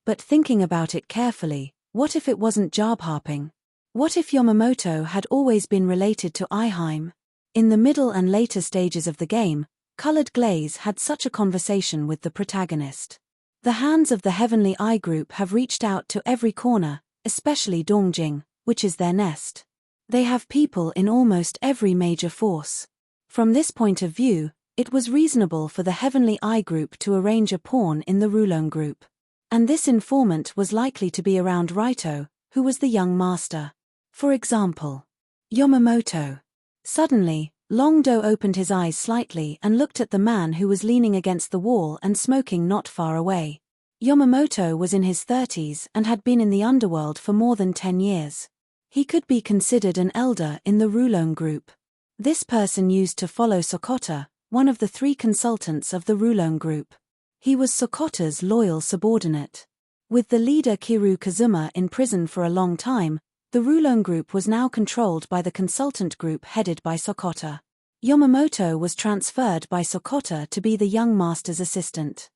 But thinking about it carefully, what if it wasn't job hopping? What if Yamamoto had always been related to Eyeheim? In the middle and later stages of the game, Colored Glaze had such a conversation with the protagonist. The hands of the Heavenly Eye group have reached out to every corner, especially Dongjing, which is their nest. They have people in almost every major force. From this point of view, it was reasonable for the Heavenly Eye group to arrange a pawn in the Rulong group. And this informant was likely to be around Raito, who was the young master. For example, Yamamoto. Suddenly, Longdo opened his eyes slightly and looked at the man who was leaning against the wall and smoking not far away. Yamamoto was in his 30s and had been in the underworld for more than 10 years. He could be considered an elder in the Rulong group. This person used to follow Sokota, one of the 3 consultants of the Rulong group. He was Sokota's loyal subordinate. With the leader Kiru Kazuma in prison for a long time, the Rulong group was now controlled by the consultant group headed by Sokota. Yamamoto was transferred by Sokota to be the young master's assistant.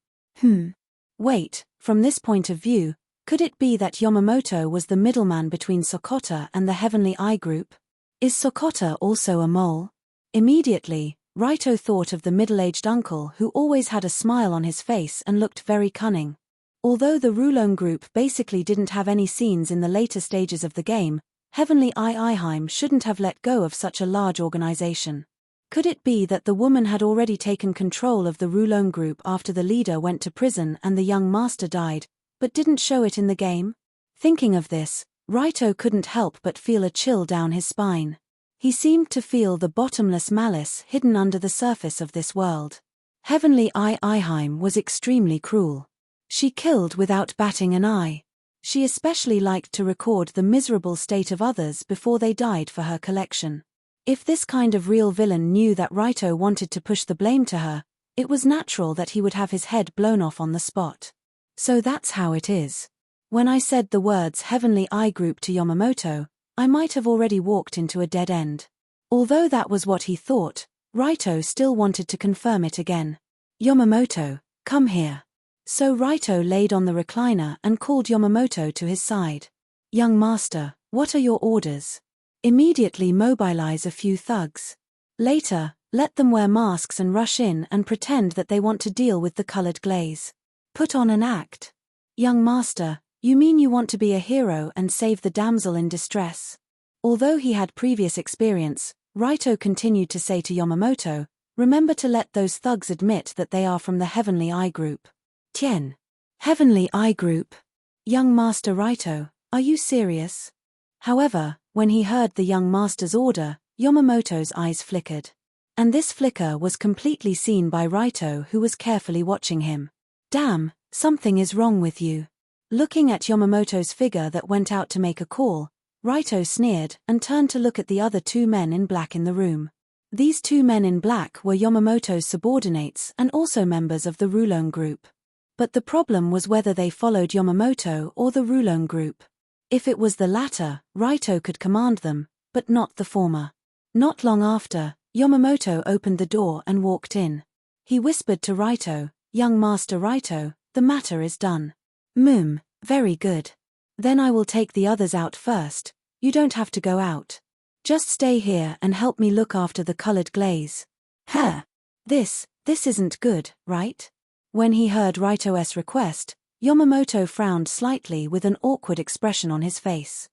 Wait, from this point of view, could it be that Yamamoto was the middleman between Sokota and the Heavenly Eye group? Is Sokota also a mole? Immediately, Raito thought of the middle-aged uncle who always had a smile on his face and looked very cunning. Although the Rulong group basically didn't have any scenes in the later stages of the game, Heavenly Eye Eyeheim shouldn't have let go of such a large organization. Could it be that the woman had already taken control of the Rulong group after the leader went to prison and the young master died, but didn't show it in the game? Thinking of this, Raito couldn't help but feel a chill down his spine. He seemed to feel the bottomless malice hidden under the surface of this world. Heavenly Eye Eyeheim was extremely cruel. She killed without batting an eye. She especially liked to record the miserable state of others before they died for her collection. If this kind of real villain knew that Raito wanted to push the blame to her, it was natural that he would have his head blown off on the spot. So that's how it is. When I said the words Heavenly Eye Group to Yamamoto, I might have already walked into a dead end. Although that was what he thought, Raito still wanted to confirm it again. Yamamoto, come here. So Raito laid on the recliner and called Yamamoto to his side. Young master, what are your orders? Immediately mobilize a few thugs. Later, let them wear masks and rush in and pretend that they want to deal with the Colored Glaze. Put on an act. Young master, you mean you want to be a hero and save the damsel in distress? Although he had previous experience, Raito continued to say to Yamamoto, remember to let those thugs admit that they are from the Heavenly Eye group. Tien. Heavenly Eye group? Young master Raito, are you serious? However, when he heard the young master's order, Yamamoto's eyes flickered. And this flicker was completely seen by Raito, who was carefully watching him. Damn, something is wrong with you. Looking at Yamamoto's figure that went out to make a call, Raito sneered and turned to look at the other 2 men in black in the room. These 2 men in black were Yamamoto's subordinates and also members of the Rulong group. But the problem was whether they followed Yamamoto or the Rulong group. If it was the latter, Raito could command them, but not the former. Not long after, Yamamoto opened the door and walked in. He whispered to Raito, young master Raito, the matter is done. Very good. Then I will take the others out first. You don't have to go out. Just stay here and help me look after the Colored Glaze. This isn't good, right? When he heard Raito's request, Yamamoto frowned slightly with an awkward expression on his face.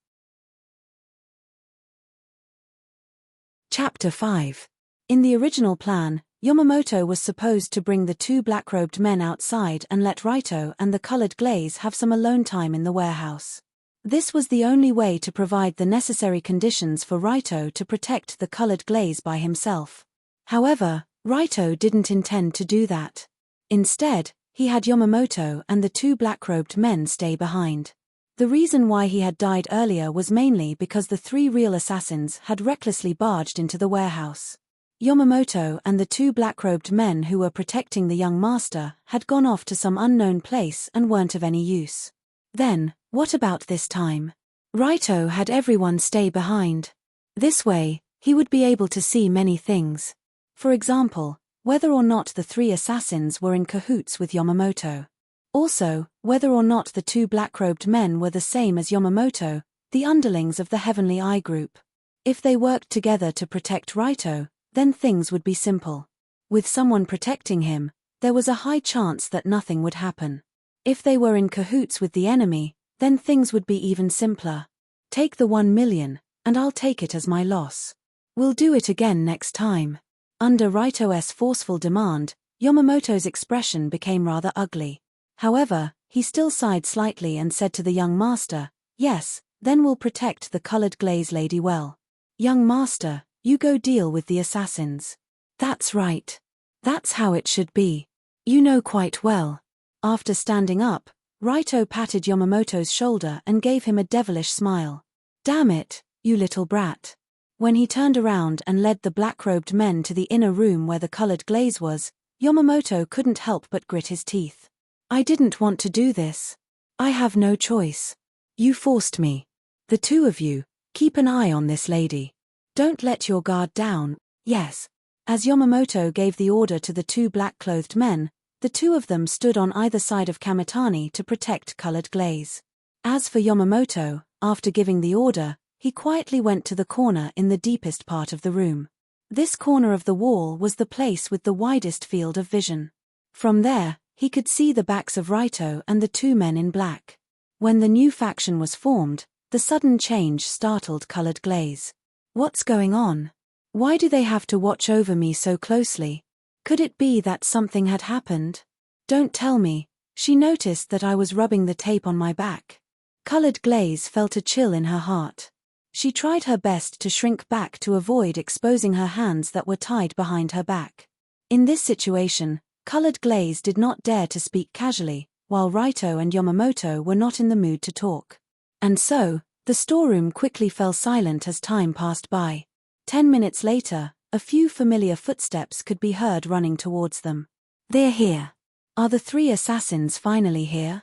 Chapter 5. In the original plan, Yamamoto was supposed to bring the 2 black-robed men outside and let Raito and the Colored Glaze have some alone time in the warehouse. This was the only way to provide the necessary conditions for Raito to protect the colored glaze by himself. However, Raito didn't intend to do that. Instead, he had Yamamoto and the two black-robed men stay behind. The reason why he had died earlier was mainly because the three real assassins had recklessly barged into the warehouse. Yamamoto and the two black-robed men who were protecting the young master had gone off to some unknown place and weren't of any use. Then, what about this time? Raito had everyone stay behind. This way, he would be able to see many things. For example, whether or not the three assassins were in cahoots with Yamamoto. Also, whether or not the two black-robed men were the same as Yamamoto, the underlings of the Heavenly Eye group. If they worked together to protect Raito, then things would be simple. With someone protecting him, there was a high chance that nothing would happen. If they were in cahoots with the enemy, then things would be even simpler. Take the 1 million, and I'll take it as my loss. We'll do it again next time. Under Raito's forceful demand, Yamamoto's expression became rather ugly. However, he still sighed slightly and said to the young master, "Yes, then we'll protect the colored glaze lady well. Young master, you go deal with the assassins." "That's right. That's how it should be. You know quite well." After standing up, Raito patted Yamamoto's shoulder and gave him a devilish smile. "Damn it, you little brat." When he turned around and led the black-robed men to the inner room where the colored glaze was, Yamamoto couldn't help but grit his teeth. "I didn't want to do this. I have no choice. You forced me. The two of you, keep an eye on this lady. Don't let your guard down." "Yes." As Yamamoto gave the order to the two black-clothed men, the two of them stood on either side of Kamitani to protect colored glaze. As for Yamamoto, after giving the order, he quietly went to the corner in the deepest part of the room. This corner of the wall was the place with the widest field of vision. From there, he could see the backs of Raito and the two men in black. When the new faction was formed, the sudden change startled colored glaze. "What's going on? Why do they have to watch over me so closely? Could it be that something had happened? Don't tell me." She noticed that I was rubbing the tape on my back. Colored glaze felt a chill in her heart. She tried her best to shrink back to avoid exposing her hands that were tied behind her back. In this situation, colored glaze did not dare to speak casually, while Raito and Yamamoto were not in the mood to talk. And so, the storeroom quickly fell silent as time passed by. 10 minutes later, a few familiar footsteps could be heard running towards them. "They're here. Are the three assassins finally here?"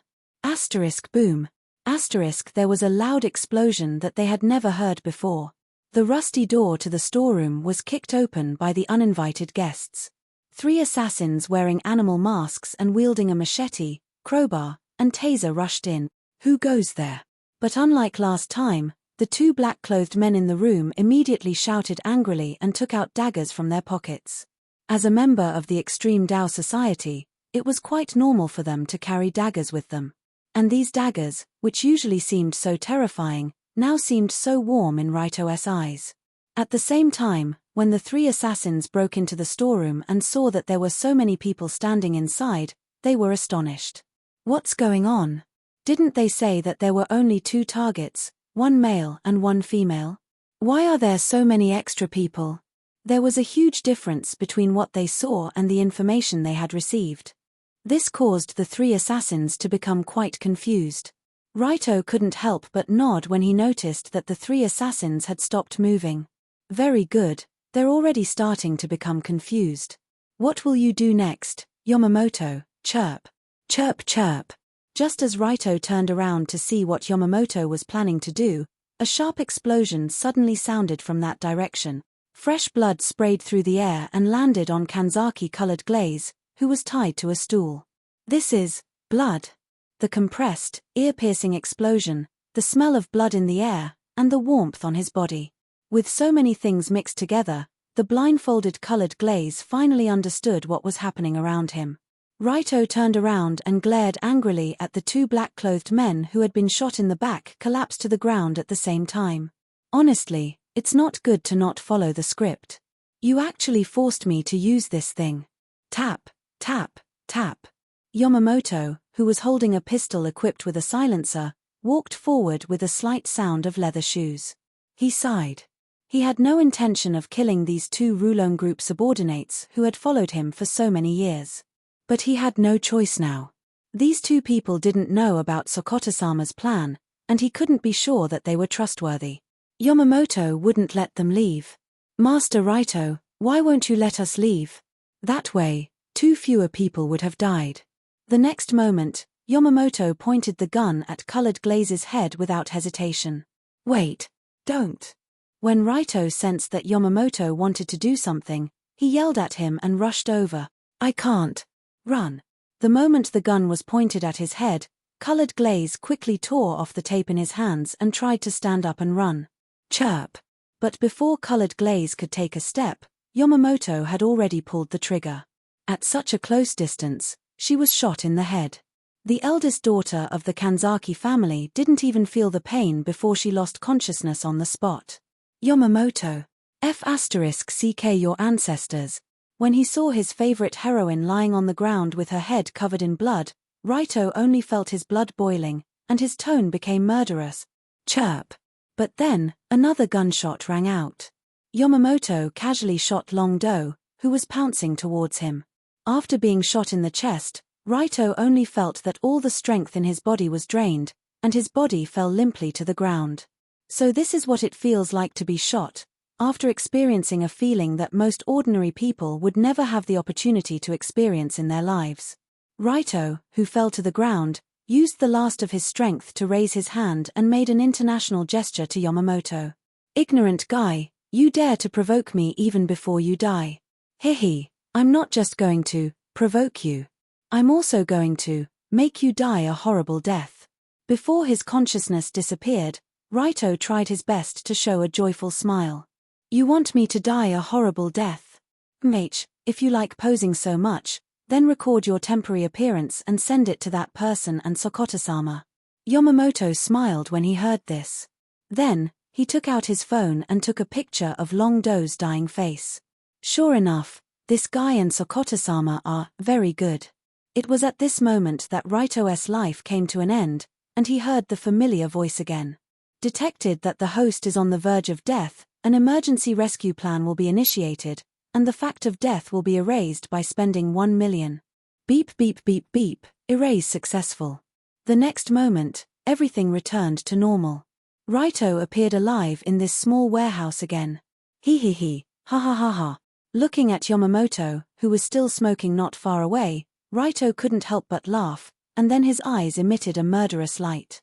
Boom. There was a loud explosion that they had never heard before. The rusty door to the storeroom was kicked open by the uninvited guests. 3 assassins wearing animal masks and wielding a machete, crowbar, and taser rushed in. "Who goes there?" But unlike last time, the 2 black-clothed men in the room immediately shouted angrily and took out daggers from their pockets. As a member of the extreme Dao society, it was quite normal for them to carry daggers with them. And these daggers, which usually seemed so terrifying, now seemed so warm in Raito's eyes. At the same time, when the 3 assassins broke into the storeroom and saw that there were so many people standing inside, they were astonished. "What's going on? Didn't they say that there were only 2 targets, 1 male and 1 female? Why are there so many extra people?" There was a huge difference between what they saw and the information they had received. This caused the 3 assassins to become quite confused. Raito couldn't help but nod when he noticed that the 3 assassins had stopped moving. "Very good, they're already starting to become confused. What will you do next, Yamamoto?" Chirp. Chirp chirp. Just as Raito turned around to see what Yamamoto was planning to do, a sharp explosion suddenly sounded from that direction. Fresh blood sprayed through the air and landed on Kanzaki-colored glaze, who was tied to a stool. "This is blood." The compressed, ear-piercing explosion, the smell of blood in the air, and the warmth on his body. With so many things mixed together, the blindfolded colored glaze finally understood what was happening around him. Raito turned around and glared angrily at the 2 black-clothed men who had been shot in the back collapse to the ground at the same time. "Honestly, it's not good to not follow the script. You actually forced me to use this thing." Tap. Tap, tap. Yamamoto, who was holding a pistol equipped with a silencer, walked forward with a slight sound of leather shoes. He sighed. He had no intention of killing these two Rulon Group subordinates who had followed him for so many years. But he had no choice now. These two people didn't know about Sokoto-sama's plan, and he couldn't be sure that they were trustworthy. Yamamoto wouldn't let them leave. "Master Raito, why won't you let us leave? That way, 2 fewer people would have died." The next moment, Yamamoto pointed the gun at Colored Glaze's head without hesitation. "Wait. Don't." When Raito sensed that Yamamoto wanted to do something, he yelled at him and rushed over. "I can't. Run." The moment the gun was pointed at his head, Colored Glaze quickly tore off the tape in his hands and tried to stand up and run. Chirp. But before Colored Glaze could take a step, Yamamoto had already pulled the trigger. At such a close distance, she was shot in the head. The eldest daughter of the Kanzaki family didn't even feel the pain before she lost consciousness on the spot. Yamamoto. *CK your ancestors. When he saw his favorite heroine lying on the ground with her head covered in blood, Raito only felt his blood boiling, and his tone became murderous. Chirp. But then, another gunshot rang out. Yamamoto casually shot Long Do, who was pouncing towards him. After being shot in the chest, Raito only felt that all the strength in his body was drained, and his body fell limply to the ground. So this is what it feels like to be shot, after experiencing a feeling that most ordinary people would never have the opportunity to experience in their lives. Raito, who fell to the ground, used the last of his strength to raise his hand and made an international gesture to Yamamoto. "Ignorant guy, you dare to provoke me even before you die. Hehe, I'm not just going to provoke you. I'm also going to make you die a horrible death." Before his consciousness disappeared, Raito tried his best to show a joyful smile. "You want me to die a horrible death? Mate, if you like posing so much, then record your temporary appearance and send it to that person and Sokoto-sama." Yamamoto smiled when he heard this. Then, he took out his phone and took a picture of Long Do's dying face. Sure enough, this guy and Sokoto-sama are very good. It was at this moment that Raito's life came to an end, and he heard the familiar voice again. Detected that the host is on the verge of death, an emergency rescue plan will be initiated, and the fact of death will be erased by spending 1 million. Beep beep beep beep, erase successful. The next moment, everything returned to normal. Raito appeared alive in this small warehouse again. He, ha ha ha ha. Looking at Yamamoto, who was still smoking not far away, Raito couldn't help but laugh, and then his eyes emitted a murderous light.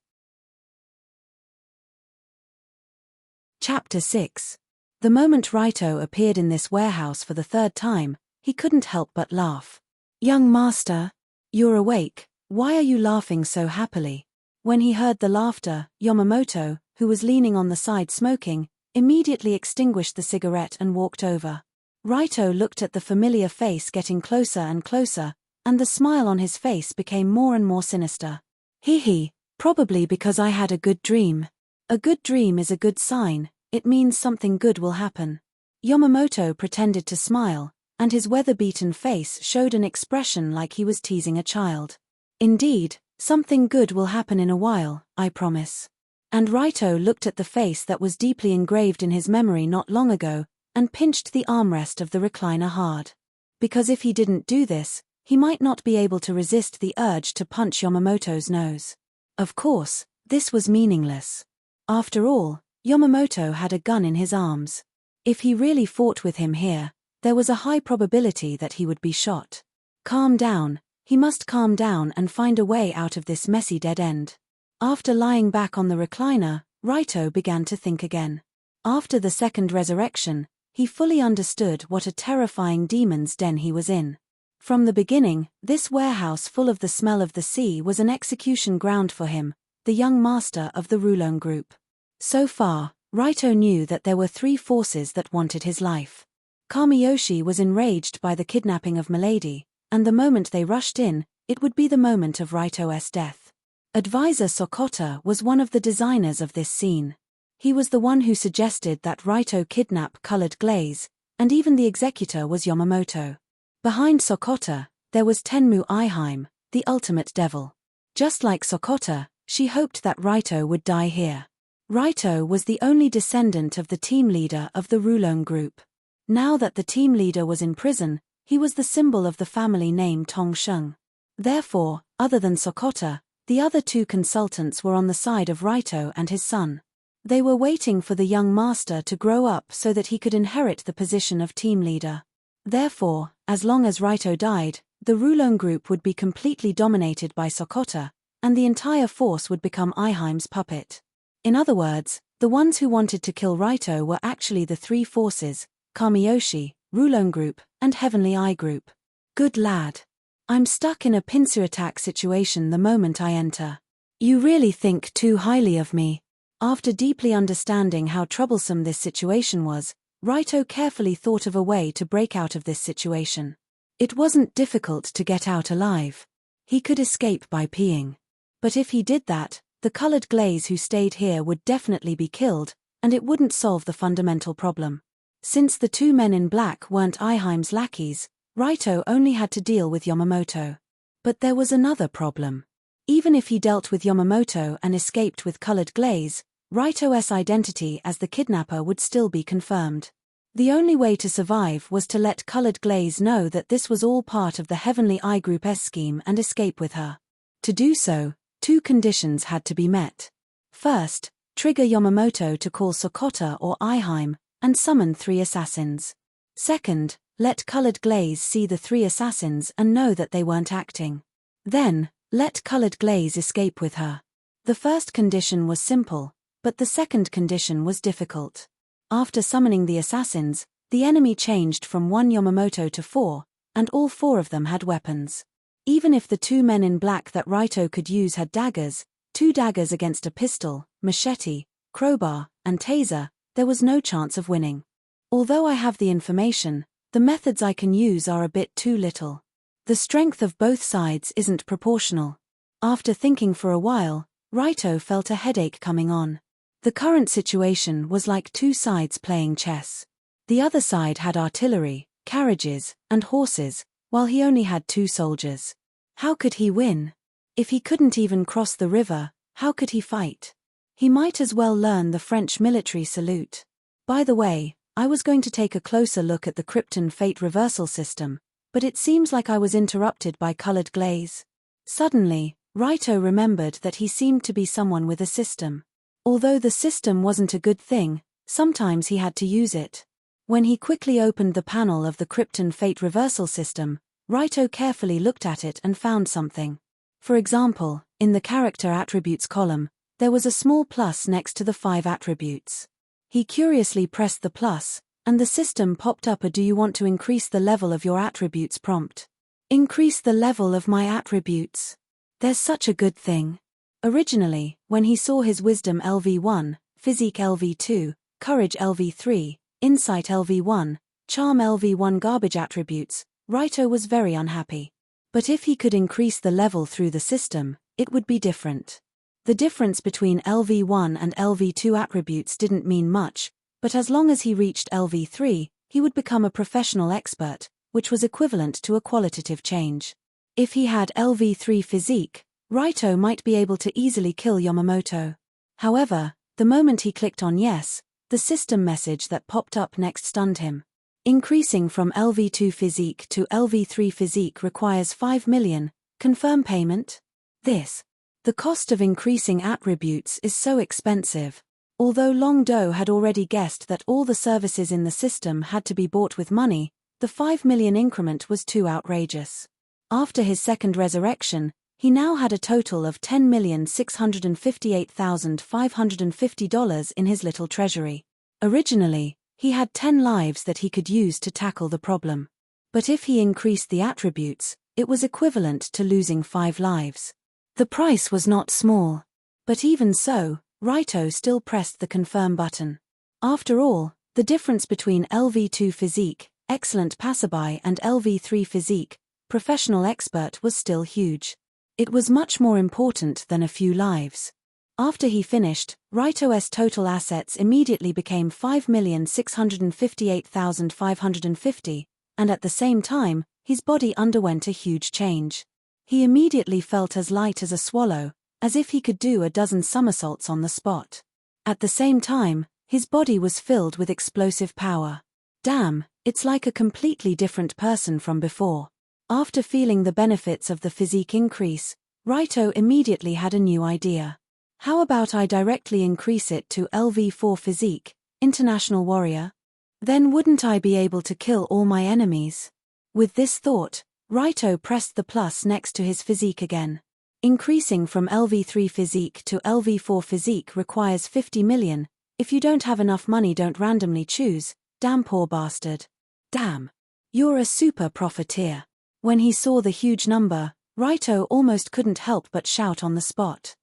Chapter 6. The moment Raito appeared in this warehouse for the 3rd time, he couldn't help but laugh. "Young master, you're awake, why are you laughing so happily?" When he heard the laughter, Yamamoto, who was leaning on the side smoking, immediately extinguished the cigarette and walked over. Raito looked at the familiar face getting closer and closer, and the smile on his face became more and more sinister. "He, probably because I had a good dream. A good dream is a good sign. It means something good will happen." Yamamoto pretended to smile, and his weather-beaten face showed an expression like he was teasing a child. "Indeed, something good will happen in a while, I promise." And Raito looked at the face that was deeply engraved in his memory not long ago, and pinched the armrest of the recliner hard. Because if he didn't do this, he might not be able to resist the urge to punch Yamamoto's nose. Of course, this was meaningless. After all, Yamamoto had a gun in his arms. If he really fought with him here, there was a high probability that he would be shot. Calm down, he must calm down and find a way out of this messy dead end. After lying back on the recliner, Raito began to think again. After the second resurrection, he fully understood what a terrifying demon's den he was in. From the beginning, this warehouse full of the smell of the sea was an execution ground for him, the young master of the Rulon Group. So far, Raito knew that there were 3 forces that wanted his life. Kamiyoshi was enraged by the kidnapping of Milady, and the moment they rushed in, it would be the moment of Raito's death. Advisor Sokoto was one of the designers of this scene. He was the one who suggested that Raito kidnap Colored Glaze, and even the executor was Yamamoto. Behind Sokoto, there was Tenmu Eihime, the ultimate devil. Just like Sokoto, She hoped that Raito would die here. Raito was the only descendant of the team leader of the Rulong group. Now that the team leader was in prison, he was the symbol of the family name Tongsheng. Therefore, other than Sokota, the other two consultants were on the side of Raito and his son. They were waiting for the young master to grow up so that he could inherit the position of team leader. Therefore, as long as Raito died, the Rulong group would be completely dominated by Sokota, and the entire force would become Aiheim's puppet. In other words, the ones who wanted to kill Raito were actually the three forces: Kamiyoshi, Rulong group, and Heavenly Eye group. Good lad. I'm stuck in a pincer attack situation the moment I enter. You really think too highly of me. After deeply understanding how troublesome this situation was, Raito carefully thought of a way to break out of this situation. It wasn't difficult to get out alive. He could escape by peeing. But if he did that, the colored glaze who stayed here would definitely be killed, and it wouldn't solve the fundamental problem. Since the two men in black weren't Aiheim's lackeys, Raito only had to deal with Yamamoto. But there was another problem. Even if he dealt with Yamamoto and escaped with colored glaze, Raito's identity as the kidnapper would still be confirmed. The only way to survive was to let colored glaze know that this was all part of the Heavenly Eye Group's scheme and escape with her. To do so, two conditions had to be met. First, trigger Yamamoto to call Sokota or Aiheim, and summon three assassins. Second, let colored glaze see the three assassins and know that they weren't acting. Then, let colored glaze escape with her. The first condition was simple, but the second condition was difficult. After summoning the assassins, the enemy changed from one Yamamoto to four, and all four of them had weapons. Even if the two men in black that Raito could use had daggers, 2 daggers against a pistol, machete, crowbar, and taser, there was no chance of winning. Although I have the information, the methods I can use are a bit too little. The strength of both sides isn't proportional. After thinking for a while, Raito felt a headache coming on. The current situation was like two sides playing chess. The other side had artillery, carriages, and horses, while he only had 2 soldiers. How could he win? If he couldn't even cross the river, how could he fight? He might as well learn the French military salute. By the way, I was going to take a closer look at the Krypton fate reversal system, but it seems like I was interrupted by colored glaze. Suddenly, Raito remembered that he seemed to be someone with a system. Although the system wasn't a good thing, sometimes he had to use it. When he quickly opened the panel of the Krypton fate reversal system, Raito carefully looked at it and found something. For example, in the character attributes column, there was a small plus next to the 5 attributes. He curiously pressed the plus, and the system popped up a "Do you want to increase the level of your attributes" prompt. Increase the level of my attributes. There's such a good thing. Originally, when he saw his Wisdom LV1, Physique LV2, Courage LV3, Insight LV1, Charm LV1 garbage attributes, Raito was very unhappy. But if he could increase the level through the system, it would be different. The difference between LV1 and LV2 attributes didn't mean much, but as long as he reached LV3, he would become a professional expert, which was equivalent to a qualitative change. If he had LV3 physique, Raito might be able to easily kill Yamamoto. However, the moment he clicked on yes, the system message that popped up next stunned him. Increasing from LV2 physique to LV3 physique requires 5 million, confirm payment? The cost of increasing attributes is so expensive. Although Long Do had already guessed that all the services in the system had to be bought with money, the 5 million increment was too outrageous. After his second resurrection, he now had a total of $10,658,550 in his little treasury. Originally, he had 10 lives that he could use to tackle the problem. But if he increased the attributes, it was equivalent to losing 5 lives. The price was not small. But even so, Raito still pressed the confirm button. After all, the difference between LV2 physique, excellent passerby, and LV3 physique, professional expert, was still huge. It was much more important than a few lives. After he finished, Raito's total assets immediately became 5,658,550, and at the same time, his body underwent a huge change. He immediately felt as light as a swallow, as if he could do a dozen somersaults on the spot. At the same time, his body was filled with explosive power. Damn, it's like a completely different person from before. After feeling the benefits of the physique increase, Raito immediately had a new idea. How about I directly increase it to LV4 physique, International Warrior? Then wouldn't I be able to kill all my enemies? With this thought, Raito pressed the plus next to his physique again. Increasing from LV3 physique to LV4 physique requires 50 million. If you don't have enough money, don't randomly choose. Damn poor bastard. Damn. You're a super profiteer. When he saw the huge number, Raito almost couldn't help but shout on the spot.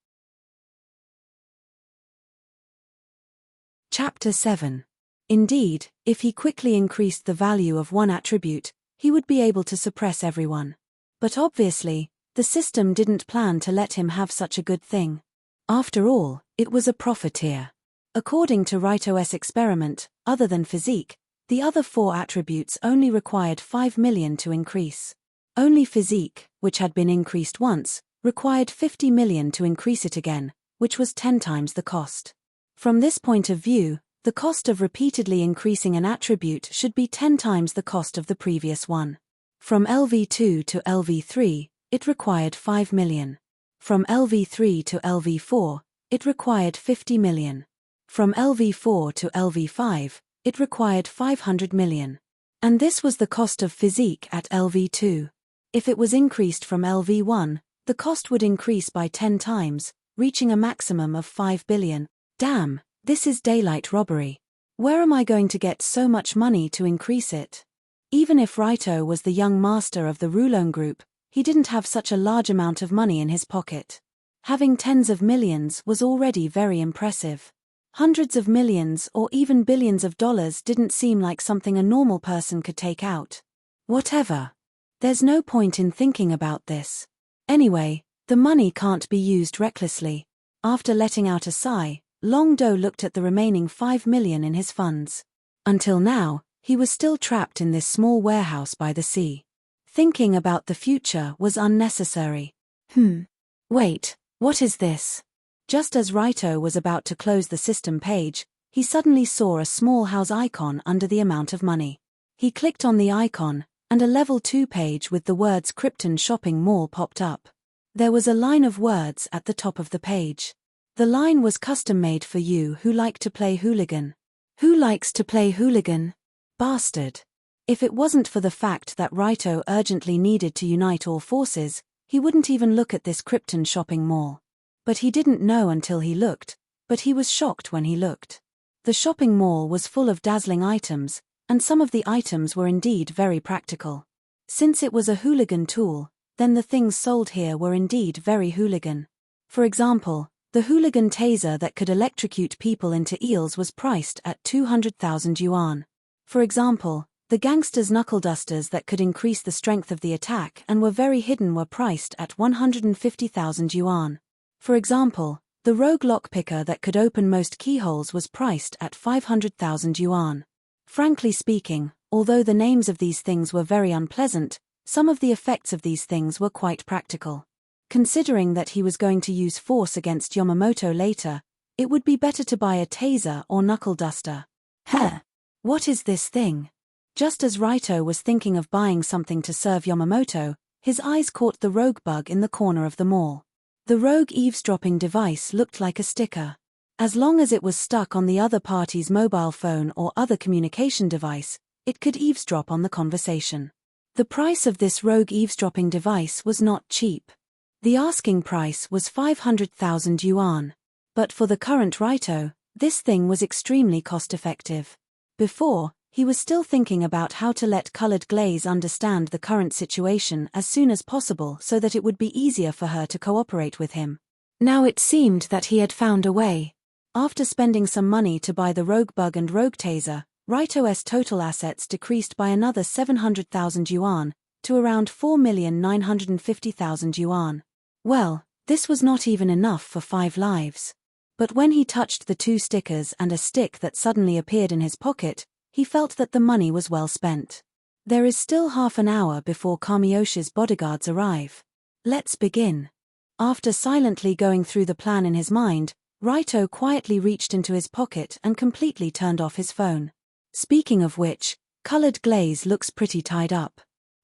Chapter 7. Indeed, if he quickly increased the value of one attribute, he would be able to suppress everyone. But obviously, the system didn't plan to let him have such a good thing. After all, it was a profiteer. According to Raito's experiment, other than physique, the other 4 attributes only required 5 million to increase. Only physique, which had been increased once, required 50 million to increase it again, which was 10 times the cost. From this point of view, the cost of repeatedly increasing an attribute should be 10 times the cost of the previous one. From LV2 to LV3, it required 5 million. From LV3 to LV4, it required 50 million. From LV4 to LV5, it required 500 million. And this was the cost of physique at LV2. If it was increased from LV1, the cost would increase by 10 times, reaching a maximum of 5 billion. Damn, this is daylight robbery. Where am I going to get so much money to increase it? Even if Raito was the young master of the Rulone Group, he didn't have such a large amount of money in his pocket. Having tens of millions was already very impressive. Hundreds of millions or even billions of dollars didn't seem like something a normal person could take out. Whatever. There's no point in thinking about this. Anyway, the money can't be used recklessly. After letting out a sigh, Long Do looked at the remaining 5 million in his funds. Until now, he was still trapped in this small warehouse by the sea. Thinking about the future was unnecessary. Wait, what is this? Just as Raito was about to close the system page, he suddenly saw a small house icon under the amount of money. He clicked on the icon, and a level 2 page with the words Krypton Shopping Mall popped up. There was a line of words at the top of the page. The line was custom-made for you who like to play hooligan. Who likes to play hooligan? Bastard. If it wasn't for the fact that Raito urgently needed to unite all forces, he wouldn't even look at this Krypton Shopping Mall. But he didn't know until he looked, but he was shocked when he looked. The shopping mall was full of dazzling items, and some of the items were indeed very practical. Since it was a hooligan tool, then the things sold here were indeed very hooligan. For example, the hooligan taser that could electrocute people into eels was priced at 200,000 yuan. For example, the gangsters' knuckle dusters that could increase the strength of the attack and were very hidden were priced at 150,000 yuan. For example, the rogue lockpicker that could open most keyholes was priced at 500,000 yuan. Frankly speaking, although the names of these things were very unpleasant, some of the effects of these things were quite practical. Considering that he was going to use force against Yamamoto later, it would be better to buy a taser or knuckle duster. What is this thing? Just as Raito was thinking of buying something to serve Yamamoto, his eyes caught the rogue bug in the corner of the mall. The rogue eavesdropping device looked like a sticker. As long as it was stuck on the other party's mobile phone or other communication device, it could eavesdrop on the conversation. The price of this rogue eavesdropping device was not cheap. The asking price was 500,000 yuan. But for the current Raito, this thing was extremely cost-effective. Before, he was still thinking about how to let Colored Glaze understand the current situation as soon as possible so that it would be easier for her to cooperate with him. Now it seemed that he had found a way. After spending some money to buy the rogue bug and rogue taser, Raito's total assets decreased by another 700,000 yuan, to around 4,950,000 yuan. Well, this was not even enough for 5 lives. But when he touched the 2 stickers and a stick that suddenly appeared in his pocket, he felt that the money was well spent. There is still half an hour before Kamiyoshi's bodyguards arrive. Let's begin. After silently going through the plan in his mind, Raito quietly reached into his pocket and completely turned off his phone. Speaking of which, Colored Glaze looks pretty tied up.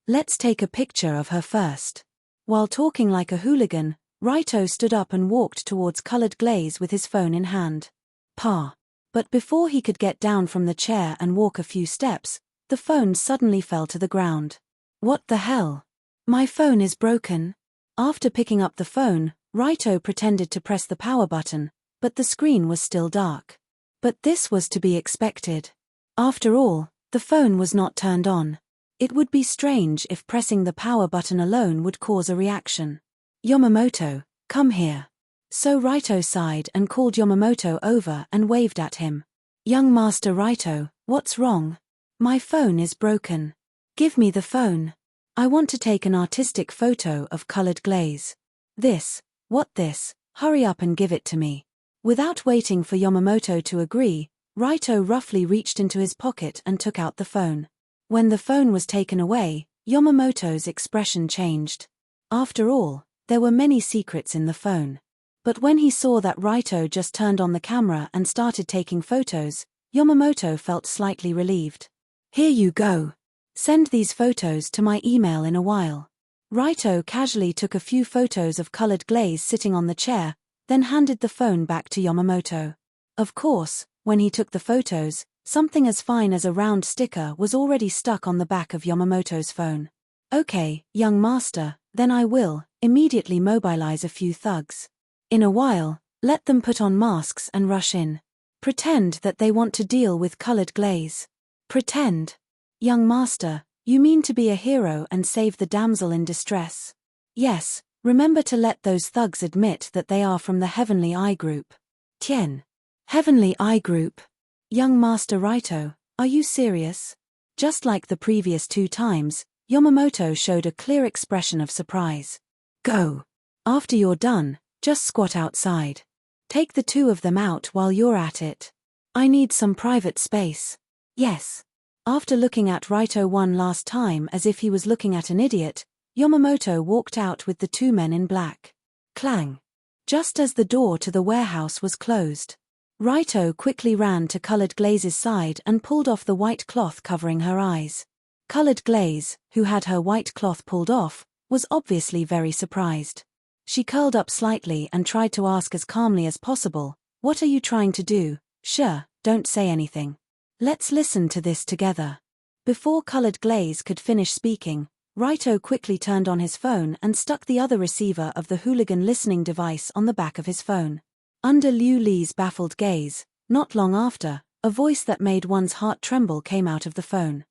Let's take a picture of her first. While talking like a hooligan, Raito stood up and walked towards Colored Glaze with his phone in hand. Pa. But before he could get down from the chair and walk a few steps, the phone suddenly fell to the ground. What the hell? My phone is broken. After picking up the phone, Raito pretended to press the power button, but the screen was still dark. But this was to be expected. After all, the phone was not turned on. It would be strange if pressing the power button alone would cause a reaction. Yamamoto, come here. So Raito sighed and called Yamamoto over and waved at him. Young Master Raito, what's wrong? My phone is broken. Give me the phone. I want to take an artistic photo of Colored Glaze. This? What this? Hurry up and give it to me. Without waiting for Yamamoto to agree, Raito roughly reached into his pocket and took out the phone. When the phone was taken away, Yamamoto's expression changed. After all, there were many secrets in the phone. But when he saw that Raito just turned on the camera and started taking photos, Yamamoto felt slightly relieved. Here you go. Send these photos to my email in a while. Raito casually took a few photos of Colored Glaze sitting on the chair, then handed the phone back to Yamamoto. Of course, when he took the photos, something as fine as a round sticker was already stuck on the back of Yamamoto's phone. Okay, young master, then I will immediately mobilize a few thugs. In a while, let them put on masks and rush in. Pretend that they want to deal with Colored Glaze. Pretend. Young master, you mean to be a hero and save the damsel in distress? Yes, remember to let those thugs admit that they are from the Heavenly Eye Group. Tien. Heavenly Eye Group? Young Master Raito, are you serious? Just like the previous 2 times, Yamamoto showed a clear expression of surprise. Go. After you're done, just squat outside. Take the 2 of them out while you're at it. I need some private space. Yes. After looking at Raito one last time as if he was looking at an idiot, Yamamoto walked out with the 2 men in black. Clang. Just as the door to the warehouse was closed, Raito quickly ran to Colored Glaze's side and pulled off the white cloth covering her eyes. Colored Glaze, who had her white cloth pulled off, was obviously very surprised. She curled up slightly and tried to ask as calmly as possible, "What are you trying to do? Sure, don't say anything. Let's listen to this together." Before Colored Glaze could finish speaking, Raito quickly turned on his phone and stuck the other receiver of the hooligan listening device on the back of his phone. Under Liu Li's baffled gaze, not long after, a voice that made one's heart tremble came out of the phone.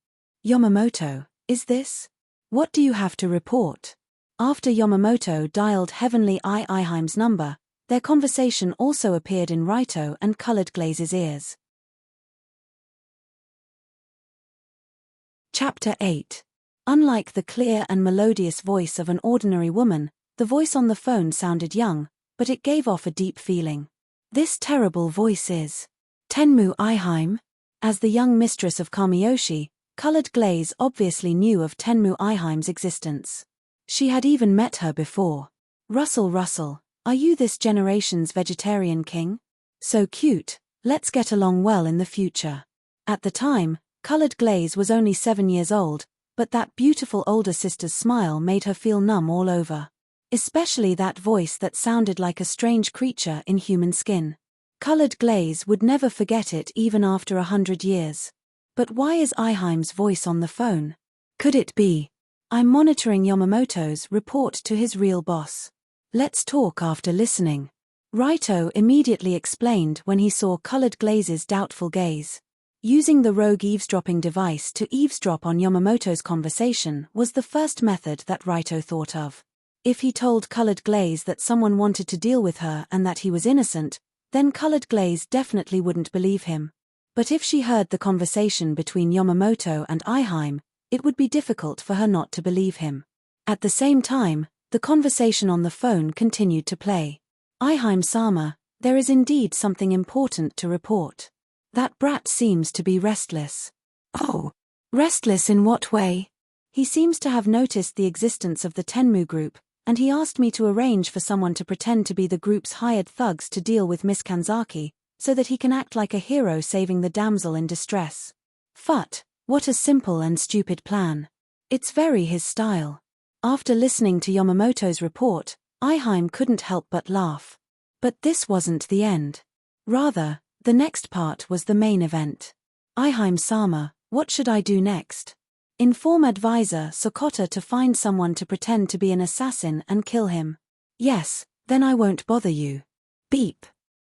Yamamoto, is this? What do you have to report? After Yamamoto dialed Heavenly Eye Eyeheim's number, their conversation also appeared in Raito and Colored Glaze's ears. Chapter 8. Unlike the clear and melodious voice of an ordinary woman, the voice on the phone sounded young, but it gave off a deep feeling. This terrible voice is Tenmu Eyeheim? As the young mistress of Kamiyoshi, Colored Glaze obviously knew of Tenmu Eyeheim's existence. She had even met her before. Russell, are you this generation's vegetarian king? So cute, let's get along well in the future. At the time, Colored Glaze was only 7 years old, but that beautiful older sister's smile made her feel numb all over. Especially that voice that sounded like a strange creature in human skin. Colored Glaze would never forget it even after 100 years. But why is Eyeheim's voice on the phone? Could it be? I'm monitoring Yamamoto's report to his real boss. Let's talk after listening. Raito immediately explained when he saw Colored Glaze's doubtful gaze. Using the rogue eavesdropping device to eavesdrop on Yamamoto's conversation was the first method that Raito thought of. If he told Colored Glaze that someone wanted to deal with her and that he was innocent, then Colored Glaze definitely wouldn't believe him. But if she heard the conversation between Yamamoto and Eyeheim, it would be difficult for her not to believe him. At the same time, the conversation on the phone continued to play. Eyeheim-sama, there is indeed something important to report. That brat seems to be restless. Oh, restless in what way? He seems to have noticed the existence of the Tenmu group, and he asked me to arrange for someone to pretend to be the group's hired thugs to deal with Miss Kanzaki, so that he can act like a hero saving the damsel in distress. Phut, what a simple and stupid plan. It's very his style. After listening to Yamamoto's report, Aiheim couldn't help but laugh. But this wasn't the end. Rather, the next part was the main event. Aiheim-sama, what should I do next? Inform advisor Sokota to find someone to pretend to be an assassin and kill him. Yes, then I won't bother you. Beep.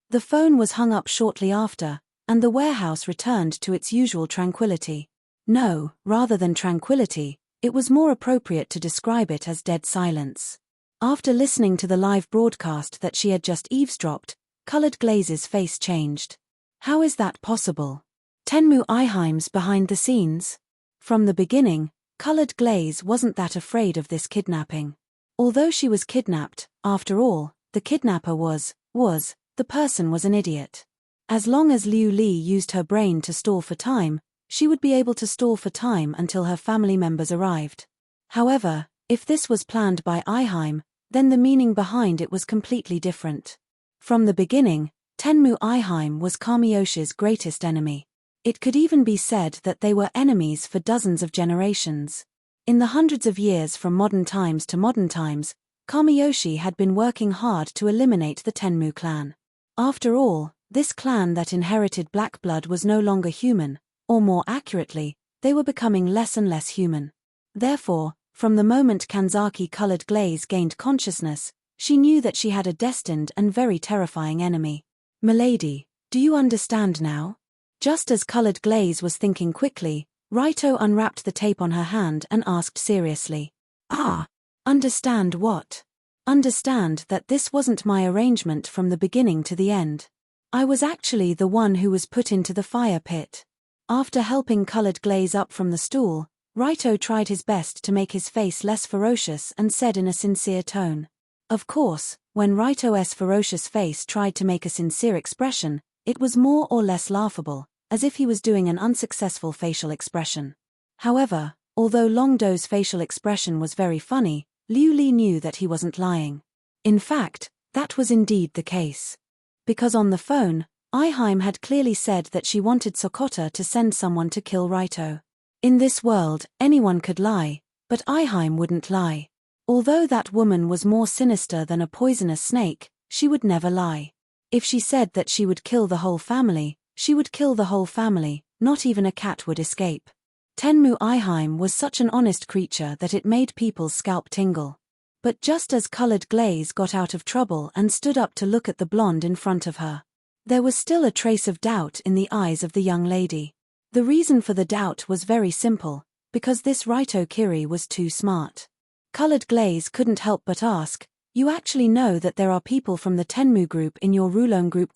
The phone was hung up shortly after, and the warehouse returned to its usual tranquility. No, rather than tranquility, it was more appropriate to describe it as dead silence. After listening to the live broadcast that she had just eavesdropped, Colored Glaze's face changed. How is that possible? Tenmu Aiheim's behind the scenes? From the beginning, Colored Glaze wasn't that afraid of this kidnapping. Although she was kidnapped, after all, the kidnapper the person was an idiot. As long as Liu Li used her brain to stall for time, she would be able to stall for time until her family members arrived. However, if this was planned by Aiheim, then the meaning behind it was completely different. From the beginning, Tenmu Aiheim was Kamiyoshi's greatest enemy. It could even be said that they were enemies for dozens of generations. In the hundreds of years from modern times to modern times, Kamiyoshi had been working hard to eliminate the Tenmu clan. After all, this clan that inherited black blood was no longer human, or more accurately, they were becoming less and less human. Therefore, from the moment Kanzaki Colored Glaze gained consciousness, she knew that she had a destined and very terrifying enemy. Milady, do you understand now? Just as Colored Glaze was thinking quickly, Raito unwrapped the tape on her hand and asked seriously. Understand what? Understand that this wasn't my arrangement from the beginning to the end. I was actually the one who was put into the fire pit. After helping Colored Glaze up from the stool, Raito tried his best to make his face less ferocious and said in a sincere tone. Of course, when Raito's ferocious face tried to make a sincere expression, it was more or less laughable, as if he was doing an unsuccessful facial expression. However, although Longdo's facial expression was very funny, Liu Li knew that he wasn't lying. In fact, that was indeed the case. Because on the phone, Aiheim had clearly said that she wanted Sokota to send someone to kill Raito. In this world, anyone could lie, but Aiheim wouldn't lie. Although that woman was more sinister than a poisonous snake, she would never lie. If she said that she would kill the whole family, she would kill the whole family, not even a cat would escape. Tenmu Aiheim was such an honest creature that it made people's scalp tingle. But just as Colored Glaze got out of trouble and stood up to look at the blonde in front of her, there was still a trace of doubt in the eyes of the young lady. The reason for the doubt was very simple, because this Raito Kiri was too smart. Colored Glaze couldn't help but ask, "You actually know that there are people from the Tenmu group in your Rulon group ?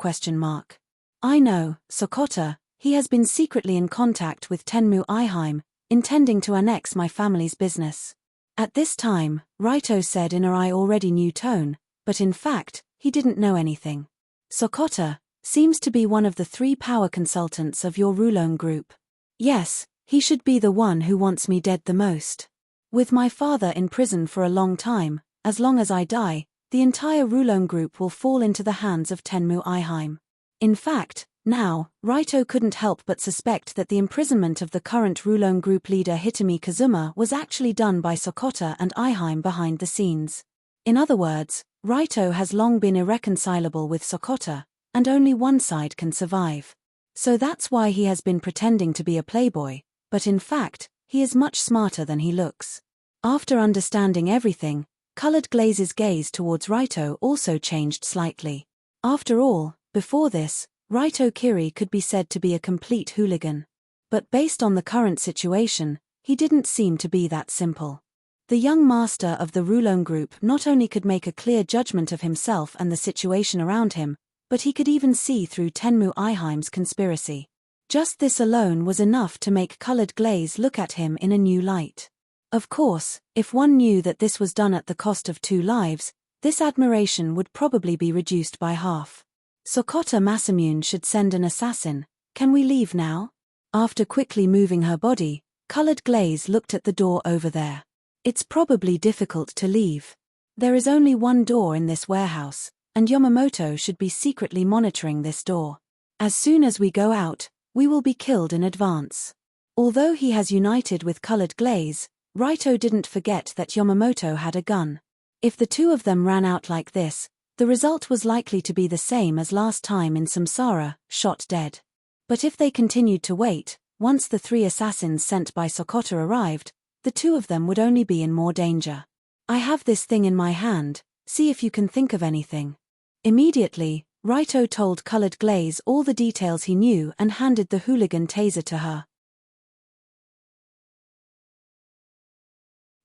I know, Sokota, he has been secretly in contact with Tenmu Aiheim, intending to annex my family's business." At this time, Raito said in a I already knew tone, but in fact, he didn't know anything. Sokota seems to be one of the 3 power consultants of your Rulon group. Yes, he should be the one who wants me dead the most. With my father in prison for a long time, as long as I die, the entire Rulon group will fall into the hands of Tenmu Aiheim. In fact, now, Raito couldn't help but suspect that the imprisonment of the current Rulon group leader Hitomi Kazuma was actually done by Sokota and Aiheim behind the scenes. In other words, Raito has long been irreconcilable with Sokota, and only one side can survive. So that's why he has been pretending to be a playboy, but in fact, he is much smarter than he looks. After understanding everything, Colored Glaze's gaze towards Raito also changed slightly. After all, before this, Raito Kiri could be said to be a complete hooligan. But based on the current situation, he didn't seem to be that simple. The young master of the Rulon group not only could make a clear judgment of himself and the situation around him, but he could even see through Tenmu Aiheim's conspiracy. Just this alone was enough to make Colored Glaze look at him in a new light. Of course, if one knew that this was done at the cost of 2 lives, this admiration would probably be reduced by half. Sokota Masamune should send an assassin. Can we leave now? After quickly moving her body, Colored Glaze looked at the door over there. It's probably difficult to leave. There is only one door in this warehouse, and Yamamoto should be secretly monitoring this door. As soon as we go out, we will be killed in advance. Although he has united with Colored Glaze, Raito didn't forget that Yamamoto had a gun. If the two of them ran out like this, the result was likely to be the same as last time in Samsara, shot dead. But if they continued to wait, once the 3 assassins sent by Sokoto arrived, the two of them would only be in more danger. I have this thing in my hand, see if you can think of anything. Immediately, Raito told Colored Glaze all the details he knew and handed the hooligan taser to her.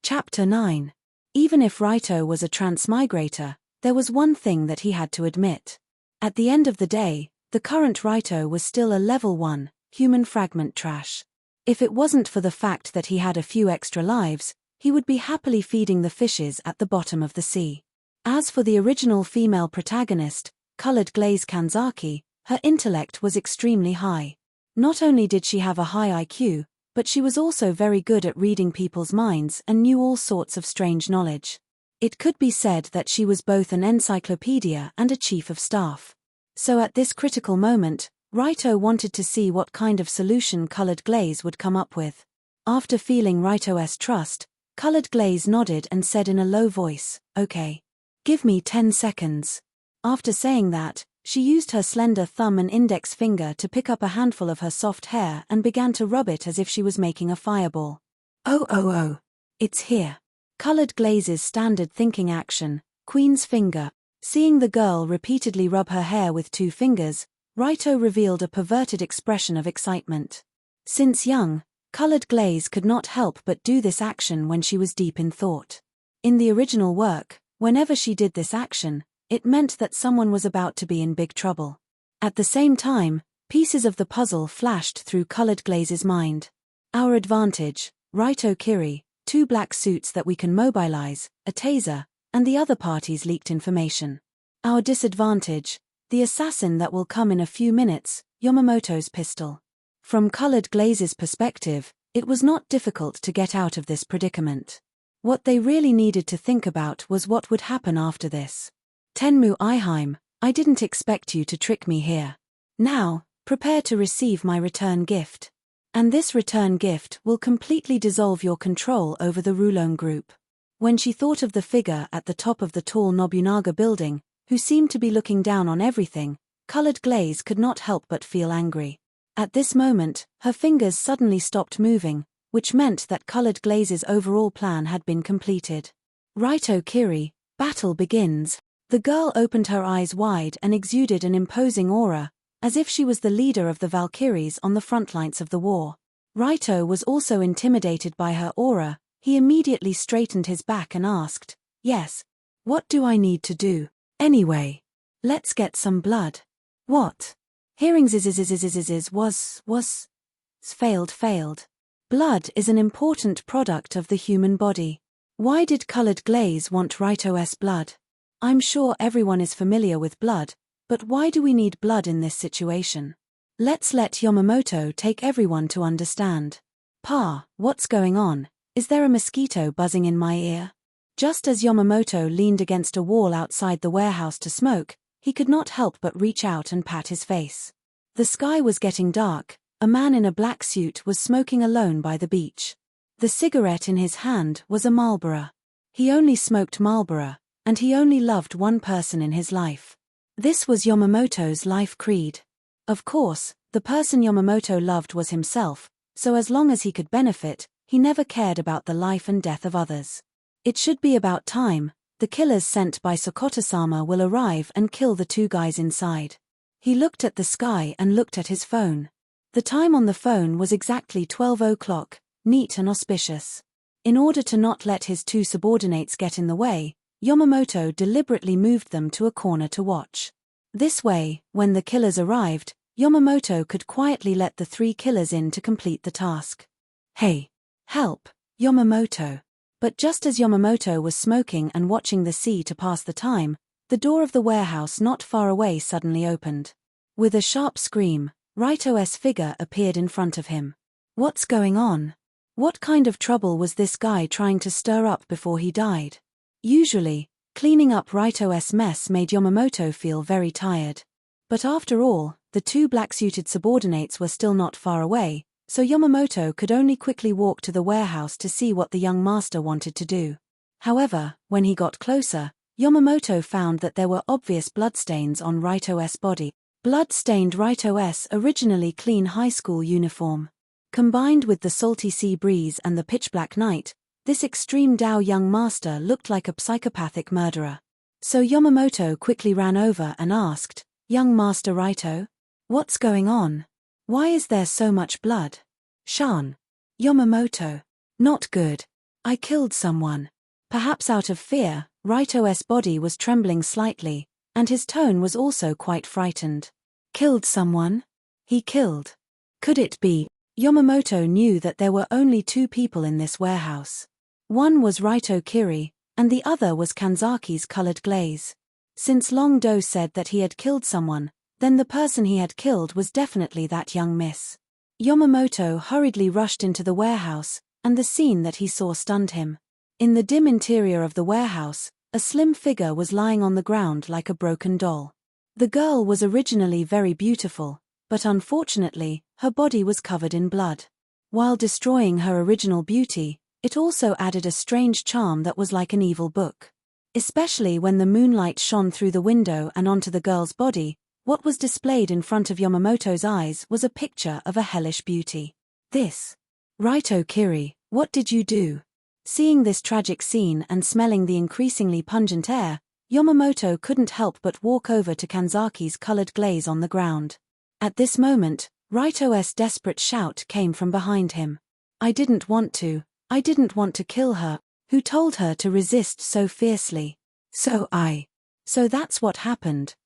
Chapter 9. Even if Raito was a transmigrator, there was one thing that he had to admit. At the end of the day, the current Raito was still a level 1, human fragment trash. If it wasn't for the fact that he had a few extra lives, he would be happily feeding the fishes at the bottom of the sea. As for the original female protagonist, Colored Glaze Kanzaki, her intellect was extremely high. Not only did she have a high IQ, but she was also very good at reading people's minds and knew all sorts of strange knowledge. It could be said that she was both an encyclopedia and a chief of staff. So at this critical moment, Raito wanted to see what kind of solution Colored Glaze would come up with. After feeling Raito's trust, Colored Glaze nodded and said in a low voice, "Okay. Give me 10 seconds. After saying that, she used her slender thumb and index finger to pick up a handful of her soft hair and began to rub it as if she was making a fireball. Oh. It's here. Colored Glaze's standard thinking action, Queen's finger. Seeing the girl repeatedly rub her hair with 2 fingers, Raito revealed a perverted expression of excitement. Since young, Colored Glaze could not help but do this action when she was deep in thought. In the original work, whenever she did this action, it meant that someone was about to be in big trouble. At the same time, pieces of the puzzle flashed through Colored Glaze's mind. Our advantage, Raito Kiri, 2 black suits that we can mobilize, a taser, and the other party's leaked information. Our disadvantage, the assassin that will come in a few minutes, Yamamoto's pistol. From Colored Glaze's perspective, it was not difficult to get out of this predicament. What they really needed to think about was what would happen after this. Tenmu Iheim, I didn't expect you to trick me here. Now, prepare to receive my return gift. And this return gift will completely dissolve your control over the Rulone group. When she thought of the figure at the top of the tall Nobunaga building, who seemed to be looking down on everything, Colored Glaze could not help but feel angry. At this moment, her fingers suddenly stopped moving, which meant that Colored Glaze's overall plan had been completed. Raito Kiri, battle begins. The girl opened her eyes wide and exuded an imposing aura, as if she was the leader of the Valkyries on the front lines of the war. Raito was also intimidated by her aura. He immediately straightened his back and asked, "Yes. What do I need to do? Anyway, let's get some blood." What? Hearing was failed. Blood is an important product of the human body. Why did Colored Glaze want Raito's blood? I'm sure everyone is familiar with blood, but why do we need blood in this situation? Let's let Yamamoto take everyone to understand. Pa, what's going on? Is there a mosquito buzzing in my ear? Just as Yamamoto leaned against a wall outside the warehouse to smoke, he could not help but reach out and pat his face. The sky was getting dark. A man in a black suit was smoking alone by the beach. The cigarette in his hand was a Marlboro. He only smoked Marlboro, and he only loved one person in his life. This was Yamamoto's life creed. Of course, the person Yamamoto loved was himself, so as long as he could benefit, he never cared about the life and death of others. It should be about time. The killers sent by Sokoto-sama will arrive and kill the 2 guys inside. He looked at the sky and looked at his phone. The time on the phone was exactly 12 o'clock, neat and auspicious. In order to not let his 2 subordinates get in the way, Yamamoto deliberately moved them to a corner to watch. This way, when the killers arrived, Yamamoto could quietly let the 3 killers in to complete the task. Hey! Help, Yamamoto! But just as Yamamoto was smoking and watching the sea to pass the time, the door of the warehouse not far away suddenly opened. With a sharp scream, Raito's figure appeared in front of him. What's going on? What kind of trouble was this guy trying to stir up before he died? Usually, Cleaning up Raito's mess made Yamamoto feel very tired. But after all, the two black-suited subordinates were still not far away, so Yamamoto could only quickly walk to the warehouse to see what the young master wanted to do. However, when he got closer, Yamamoto found that there were obvious bloodstains on Raito's body. Blood stained Raito's originally clean high school uniform. Combined with the salty sea breeze and the pitch-black night, this extreme Dao young master looked like a psychopathic murderer. So Yamamoto quickly ran over and asked, "Young Master Raito? What's going on? Why is there so much blood?" "Shan." "Yamamoto. Not good. I killed someone." Perhaps out of fear, Raito's body was trembling slightly, and his tone was also quite frightened. "Killed someone? He killed? Could it be?" Yamamoto knew that there were only two people in this warehouse. One was Raito Kiri, and the other was Kanzaki's colored glaze. Since Long Do said that he had killed someone, then the person he had killed was definitely that young miss. Yamamoto hurriedly rushed into the warehouse, and the scene that he saw stunned him. In the dim interior of the warehouse, a slim figure was lying on the ground like a broken doll. The girl was originally very beautiful, but unfortunately, her body was covered in blood. While destroying her original beauty, it also added a strange charm that was like an evil book. Especially when the moonlight shone through the window and onto the girl's body, what was displayed in front of Yamamoto's eyes was a picture of a hellish beauty. "This. Raito Kiri, what did you do?" Seeing this tragic scene and smelling the increasingly pungent air, Yamamoto couldn't help but walk over to Kanzaki's colored glaze on the ground. At this moment, Raito's desperate shout came from behind him. I didn't want to kill her. Who told her to resist so fiercely?" So that's what happened.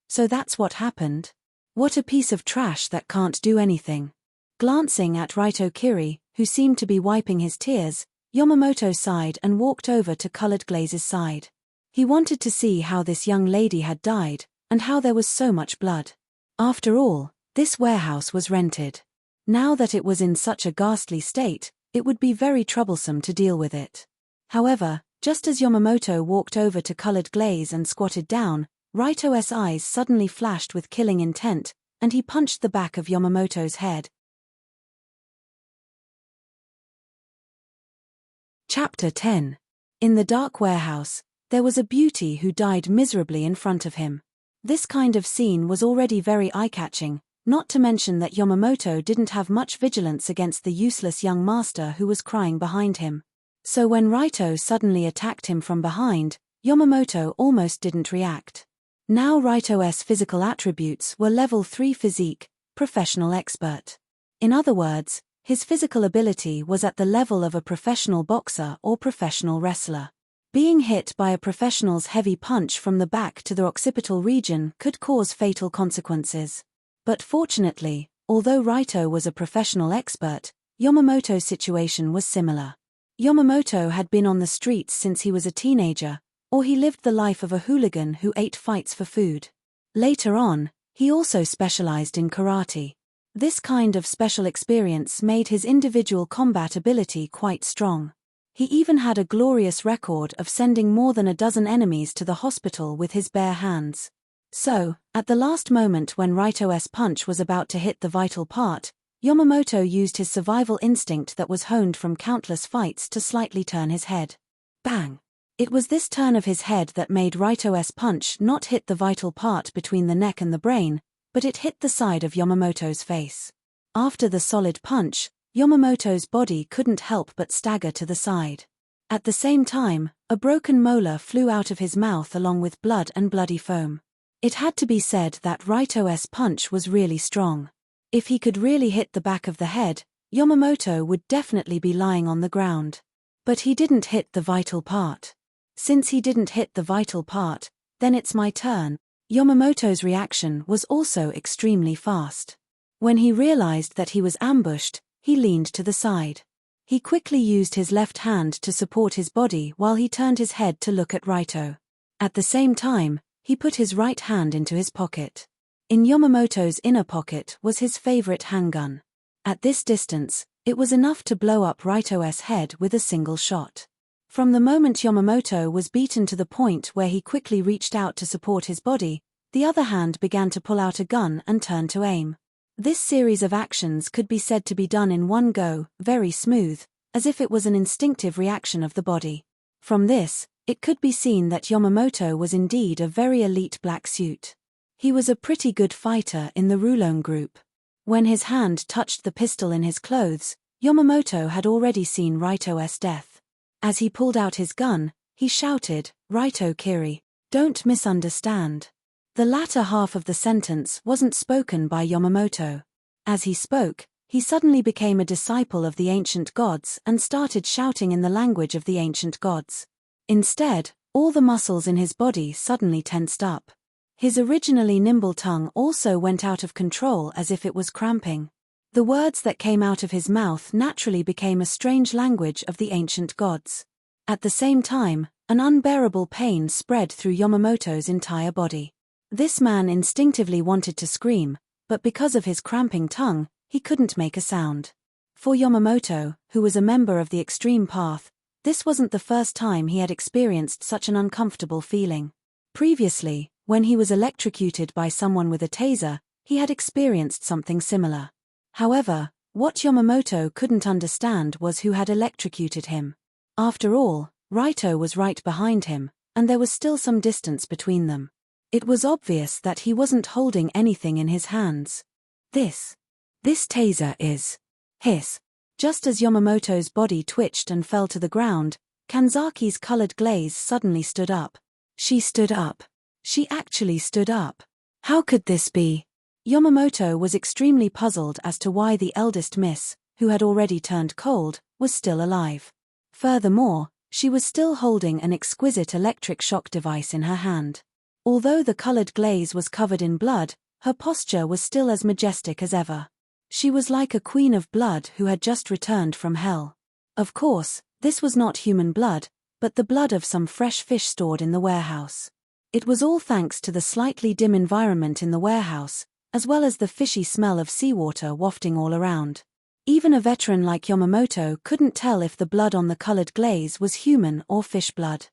What a piece of trash that can't do anything." Glancing at Raito Kiri, who seemed to be wiping his tears, Yamamoto sighed and walked over to Colored Glaze's side. He wanted to see how this young lady had died, and how there was so much blood. After all, this warehouse was rented. Now that it was in such a ghastly state, it would be very troublesome to deal with it. However, just as Yamamoto walked over to Colored Glaze and squatted down, Raito's eyes suddenly flashed with killing intent, and he punched the back of Yamamoto's head. Chapter 10. In the dark warehouse, there was a beauty who died miserably in front of him. This kind of scene was already very eye-catching, not to mention that Yamamoto didn't have much vigilance against the useless young master who was crying behind him. So when Raito suddenly attacked him from behind, Yamamoto almost didn't react. Now Raito's physical attributes were level 3 physique, professional expert. In other words, his physical ability was at the level of a professional boxer or professional wrestler. Being hit by a professional's heavy punch from the back to the occipital region could cause fatal consequences. But fortunately, although Raito was a professional expert, Yamamoto's situation was similar. Yamamoto had been on the streets since he was a teenager, or he lived the life of a hooligan who ate fights for food. Later on, he also specialized in karate. This kind of special experience made his individual combat ability quite strong. He even had a glorious record of sending more than a dozen enemies to the hospital with his bare hands. So, at the last moment when Raito's punch was about to hit the vital part, Yamamoto used his survival instinct that was honed from countless fights to slightly turn his head. Bang! It was this turn of his head that made Raito's punch not hit the vital part between the neck and the brain, but it hit the side of Yamamoto's face. After the solid punch, Yamamoto's body couldn't help but stagger to the side. At the same time, a broken molar flew out of his mouth along with blood and bloody foam. It had to be said that Raito's punch was really strong. If he could really hit the back of the head, Yamamoto would definitely be lying on the ground. But he didn't hit the vital part. Since he didn't hit the vital part, then it's my turn. Yamamoto's reaction was also extremely fast. When he realized that he was ambushed, he leaned to the side. He quickly used his left hand to support his body while he turned his head to look at Raito. At the same time, he put his right hand into his pocket. In Yamamoto's inner pocket was his favorite handgun. At this distance, it was enough to blow up Raito's head with a single shot. From the moment Yamamoto was beaten to the point where he quickly reached out to support his body, the other hand began to pull out a gun and turn to aim. This series of actions could be said to be done in one go, very smooth, as if it was an instinctive reaction of the body. From this, it could be seen that Yamamoto was indeed a very elite black suit. He was a pretty good fighter in the Rulone group. When his hand touched the pistol in his clothes, Yamamoto had already seen Raito's death. As he pulled out his gun, he shouted, "Raito Kiri, don't misunderstand." The latter half of the sentence wasn't spoken by Yamamoto. As he spoke, he suddenly became a disciple of the ancient gods and started shouting in the language of the ancient gods. Instead, all the muscles in his body suddenly tensed up. His originally nimble tongue also went out of control as if it was cramping. The words that came out of his mouth naturally became a strange language of the ancient gods. At the same time, an unbearable pain spread through Yamamoto's entire body. This man instinctively wanted to scream, but because of his cramping tongue, he couldn't make a sound. For Yamamoto, who was a member of the extreme path, this wasn't the first time he had experienced such an uncomfortable feeling. Previously, when he was electrocuted by someone with a taser, he had experienced something similar. However, what Yamamoto couldn't understand was who had electrocuted him. After all, Raito was right behind him, and there was still some distance between them. It was obvious that he wasn't holding anything in his hands. This taser is his. Just as Yamamoto's body twitched and fell to the ground, Kanzaki's colored glaze suddenly stood up. She stood up. She actually stood up. How could this be? Yamamoto was extremely puzzled as to why the eldest miss, who had already turned cold, was still alive. Furthermore, she was still holding an exquisite electric shock device in her hand. Although the colored glaze was covered in blood, her posture was still as majestic as ever. She was like a queen of blood who had just returned from hell. Of course, this was not human blood, but the blood of some fresh fish stored in the warehouse. It was all thanks to the slightly dim environment in the warehouse, as well as the fishy smell of seawater wafting all around. Even a veteran like Yamamoto couldn't tell if the blood on the colored glaze was human or fish blood.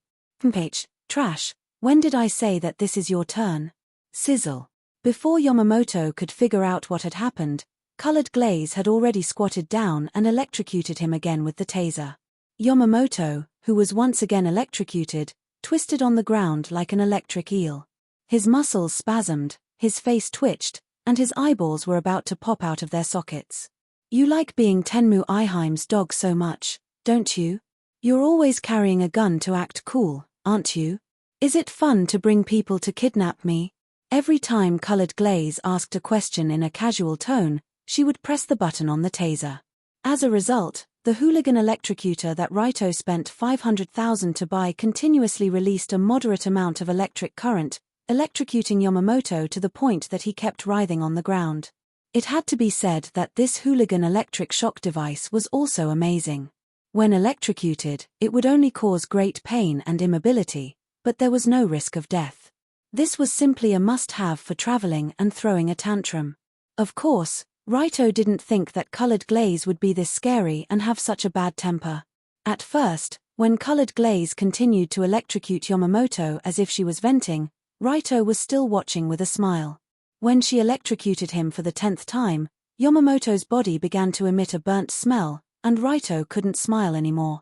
Trash, when did I say that this is your turn? Sizzle. Before Yamamoto could figure out what had happened, colored glaze had already squatted down and electrocuted him again with the taser. Yamamoto, who was once again electrocuted, twisted on the ground like an electric eel. His muscles spasmed, his face twitched, and his eyeballs were about to pop out of their sockets. You like being Tenmu Iheim's dog so much, don't you? You're always carrying a gun to act cool, aren't you? Is it fun to bring people to kidnap me? Every time Colored Glaze asked a question in a casual tone, she would press the button on the taser. As a result, the hooligan electrocutor that Raito spent 500,000 to buy continuously released a moderate amount of electric current, electrocuting Yamamoto to the point that he kept writhing on the ground. It had to be said that this hooligan electric shock device was also amazing. When electrocuted, it would only cause great pain and immobility, but there was no risk of death. This was simply a must-have for traveling and throwing a tantrum. Of course, Raito didn't think that Colored Glaze would be this scary and have such a bad temper. At first, when Colored Glaze continued to electrocute Yamamoto as if she was venting, Raito was still watching with a smile. When she electrocuted him for the 10th time, Yamamoto's body began to emit a burnt smell, and Raito couldn't smile anymore.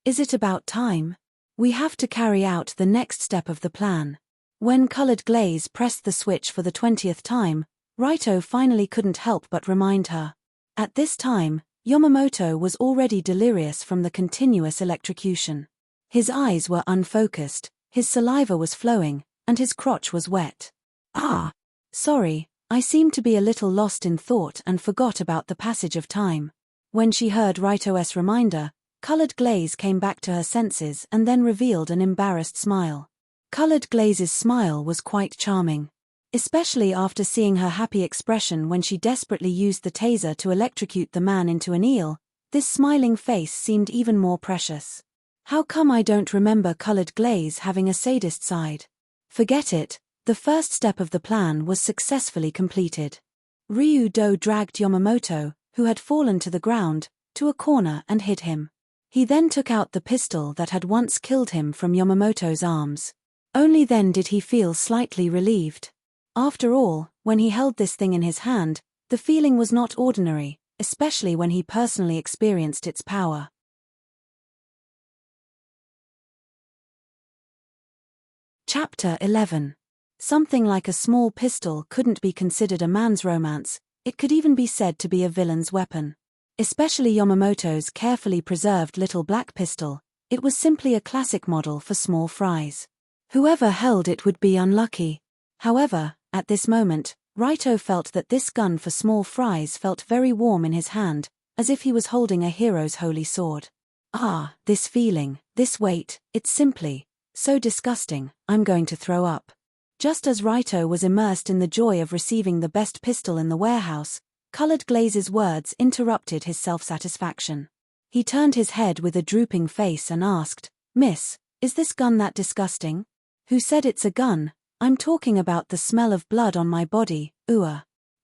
Is it about time? We have to carry out the next step of the plan. When Colored Glaze pressed the switch for the 20th time, Raito finally couldn't help but remind her. At this time, Yamamoto was already delirious from the continuous electrocution. His eyes were unfocused, his saliva was flowing, and his crotch was wet. Sorry, I seemed to be a little lost in thought and forgot about the passage of time. When she heard Raito's reminder, Colored Glaze came back to her senses and then revealed an embarrassed smile. Colored Glaze's smile was quite charming. Especially after seeing her happy expression when she desperately used the taser to electrocute the man into an eel, this smiling face seemed even more precious. How come I don't remember Colored Glaze having a sadist side? Forget it, the first step of the plan was successfully completed. Ryu-Do dragged Yamamoto, who had fallen to the ground, to a corner and hid him. He then took out the pistol that had once killed him from Yamamoto's arms. Only then did he feel slightly relieved. After all, when he held this thing in his hand, the feeling was not ordinary, especially when he personally experienced its power. Chapter 11. Something like a small pistol couldn't be considered a man's romance, it could even be said to be a villain's weapon. Especially Yamamoto's carefully preserved little black pistol, it was simply a classic model for small fries. Whoever held it would be unlucky. However, at this moment, Raito felt that this gun for small fries felt very warm in his hand, as if he was holding a hero's holy sword. Ah, this feeling, this weight, it's simply so disgusting, I'm going to throw up. Just as Raito was immersed in the joy of receiving the best pistol in the warehouse, Colored Glaze's words interrupted his self-satisfaction. He turned his head with a drooping face and asked, "Miss, is this gun that disgusting?" "Who said it's a gun? I'm talking about the smell of blood on my body,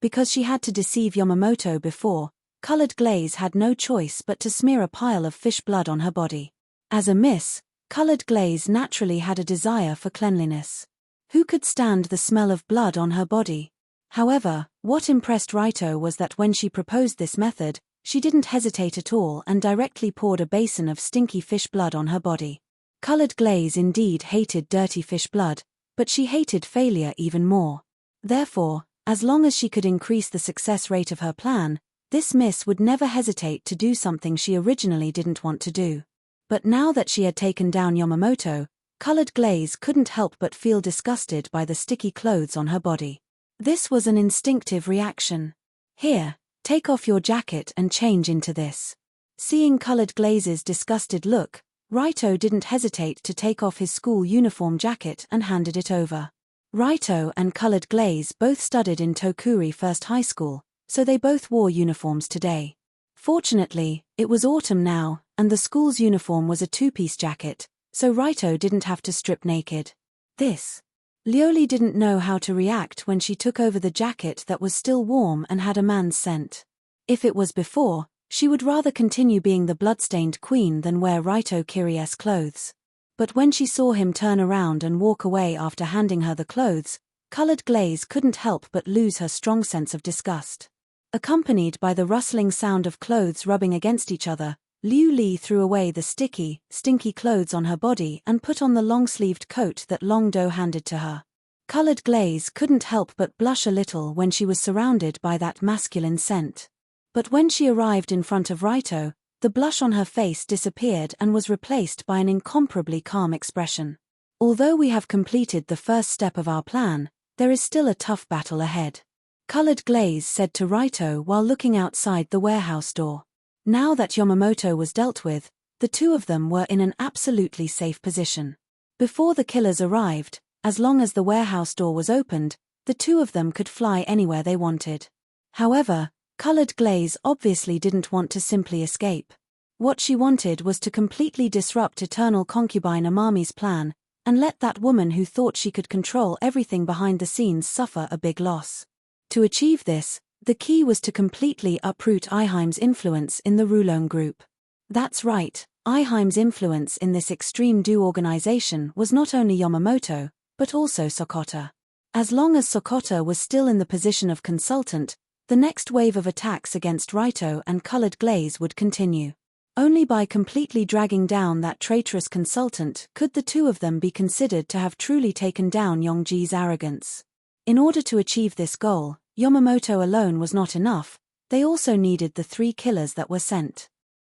Because she had to deceive Yamamoto before, Colored Glaze had no choice but to smear a pile of fish blood on her body. As a miss, Colored Glaze naturally had a desire for cleanliness. Who could stand the smell of blood on her body? However, what impressed Raito was that when she proposed this method, she didn't hesitate at all and directly poured a basin of stinky fish blood on her body. Colored Glaze indeed hated dirty fish blood, but she hated failure even more. Therefore, as long as she could increase the success rate of her plan, this miss would never hesitate to do something she originally didn't want to do. But now that she had taken down Yamamoto, Colored Glaze couldn't help but feel disgusted by the sticky clothes on her body. This was an instinctive reaction. "Here, take off your jacket and change into this." Seeing Colored Glaze's disgusted look, Raito didn't hesitate to take off his school uniform jacket and handed it over. Raito and Colored Glaze both studied in Tokuri First High School, so they both wore uniforms today. Fortunately, it was autumn now, and the school's uniform was a two-piece jacket, so Raito didn't have to strip naked. Lioli didn't know how to react when she took over the jacket that was still warm and had a man's scent. If it was before, she would rather continue being the bloodstained queen than wear Raito Kirie's clothes. But when she saw him turn around and walk away after handing her the clothes, Colored Glaze couldn't help but lose her strong sense of disgust. Accompanied by the rustling sound of clothes rubbing against each other, Liu Li threw away the sticky, stinky clothes on her body and put on the long-sleeved coat that Long Do handed to her. Colored Glaze couldn't help but blush a little when she was surrounded by that masculine scent. But when she arrived in front of Raito, the blush on her face disappeared and was replaced by an incomparably calm expression. "Although we have completed the first step of our plan, there is still a tough battle ahead," Colored Glaze said to Raito while looking outside the warehouse door. Now that Yamamoto was dealt with, the two of them were in an absolutely safe position. Before the killers arrived, as long as the warehouse door was opened, the two of them could fly anywhere they wanted. However, Colored Glaze obviously didn't want to simply escape. What she wanted was to completely disrupt Eternal Concubine Amami's plan, and let that woman who thought she could control everything behind the scenes suffer a big loss. To achieve this, the key was to completely uproot Eiheim's influence in the Rulone group. That's right, Eiheim's influence in this extreme do organization was not only Yamamoto, but also Sokota. As long as Sokota was still in the position of consultant, the next wave of attacks against Raito and Colored Glaze would continue. Only by completely dragging down that traitorous consultant could the two of them be considered to have truly taken down Yongji's arrogance. In order to achieve this goal, Yamamoto alone was not enough, they also needed the three killers that were sent.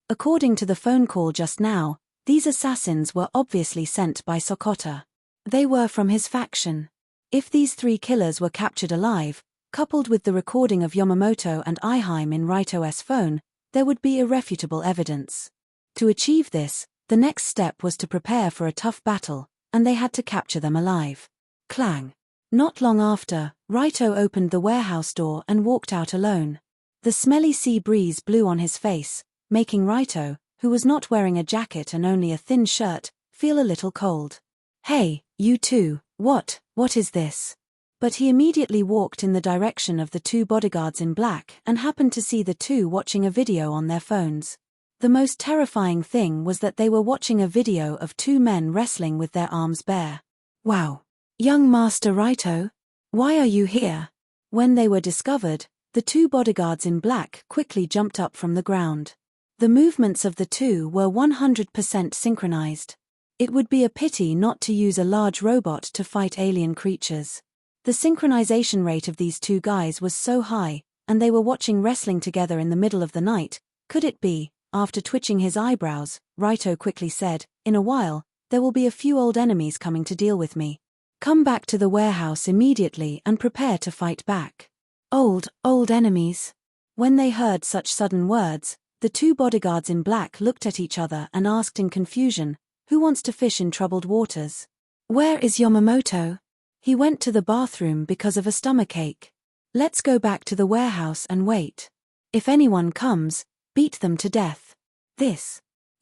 According to the phone call just now, these assassins were obviously sent by Sokota. They were from his faction. If these three killers were captured alive, coupled with the recording of Yamamoto and Eiheim in Raito's phone, there would be irrefutable evidence. To achieve this, the next step was to prepare for a tough battle, and they had to capture them alive. Clang! Not long after, Raito opened the warehouse door and walked out alone. The smelly sea breeze blew on his face, making Raito, who was not wearing a jacket and only a thin shirt, feel a little cold. "Hey, you two, what is this?" But he immediately walked in the direction of the two bodyguards in black and happened to see the two watching a video on their phones. The most terrifying thing was that they were watching a video of two men wrestling with their arms bare. Wow! Young Master Raito? Why are you here? When they were discovered, the two bodyguards in black quickly jumped up from the ground. The movements of the two were 100% synchronized. It would be a pity not to use a large robot to fight alien creatures. The synchronization rate of these two guys was so high, and they were watching wrestling together in the middle of the night. Could it be? After twitching his eyebrows, Raito quickly said, "In a while, there will be a few old enemies coming to deal with me. Come back to the warehouse immediately and prepare to fight back." Old enemies? When they heard such sudden words, the two bodyguards in black looked at each other and asked in confusion, "Who wants to fish in troubled waters? Where is Yamamoto? He went to the bathroom because of a stomachache. Let's go back to the warehouse and wait. If anyone comes, beat them to death."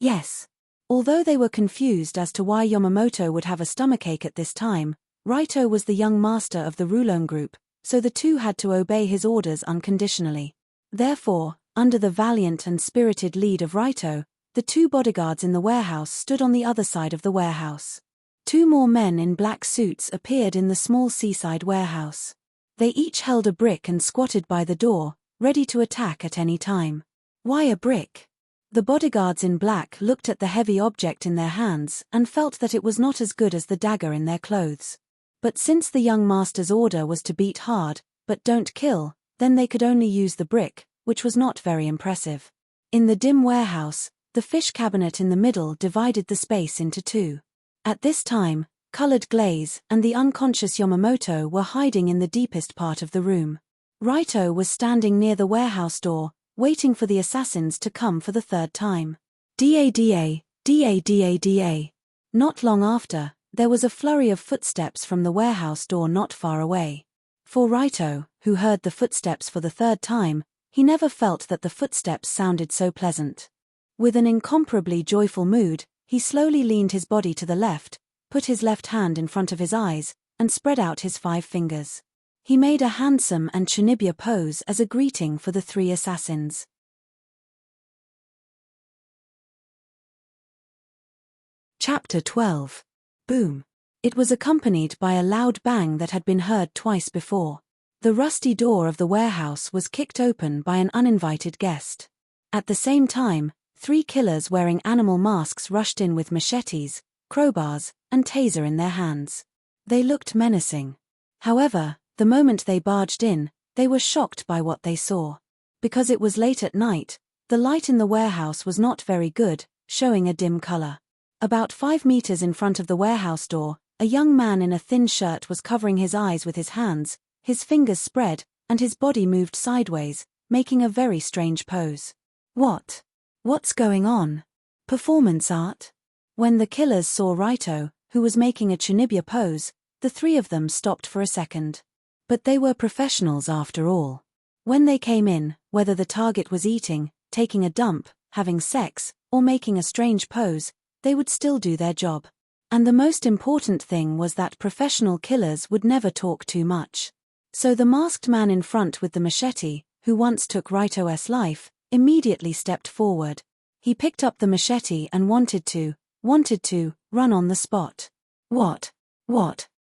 Yes. Although they were confused as to why Yamamoto would have a stomachache at this time, Raito was the young master of the Rulon group, so the two had to obey his orders unconditionally. Therefore, under the valiant and spirited lead of Raito, the two bodyguards in the warehouse stood on the other side of the warehouse. Two more men in black suits appeared in the small seaside warehouse. They each held a brick and squatted by the door, ready to attack at any time. Why a brick? The bodyguards in black looked at the heavy object in their hands and felt that it was not as good as the dagger in their clothes. But since the young master's order was to beat hard, but don't kill, then they could only use the brick, which was not very impressive. In the dim warehouse, the fish cabinet in the middle divided the space into two. At this time, Colored Glaze and the unconscious Yamamoto were hiding in the deepest part of the room. Raito was standing near the warehouse door, waiting for the assassins to come for the third time. Da. Not long after, there was a flurry of footsteps from the warehouse door not far away. For Raito, who heard the footsteps for the third time, he never felt that the footsteps sounded so pleasant. With an incomparably joyful mood, he slowly leaned his body to the left, put his left hand in front of his eyes, and spread out his 5 fingers. He made a handsome and Chunibyo pose as a greeting for the 3 assassins. Chapter 12. Boom. It was accompanied by a loud bang that had been heard twice before. The rusty door of the warehouse was kicked open by an uninvited guest. At the same time, 3 killers wearing animal masks rushed in with machetes, crowbars, and taser in their hands. They looked menacing. However, the moment they barged in, they were shocked by what they saw. Because it was late at night, the light in the warehouse was not very good, showing a dim color. About 5 meters in front of the warehouse door, a young man in a thin shirt was covering his eyes with his hands, his fingers spread, and his body moved sideways, making a very strange pose. What's going on? Performance art? When the killers saw Raito, who was making a Chunibyo pose, the 3 of them stopped for a second. But they were professionals after all. When they came in, whether the target was eating, taking a dump, having sex, or making a strange pose, they would still do their job. And the most important thing was that professional killers would never talk too much. So the masked man in front with the machete, who once took Raito's life, immediately stepped forward. He picked up the machete and wanted to run on the spot. What?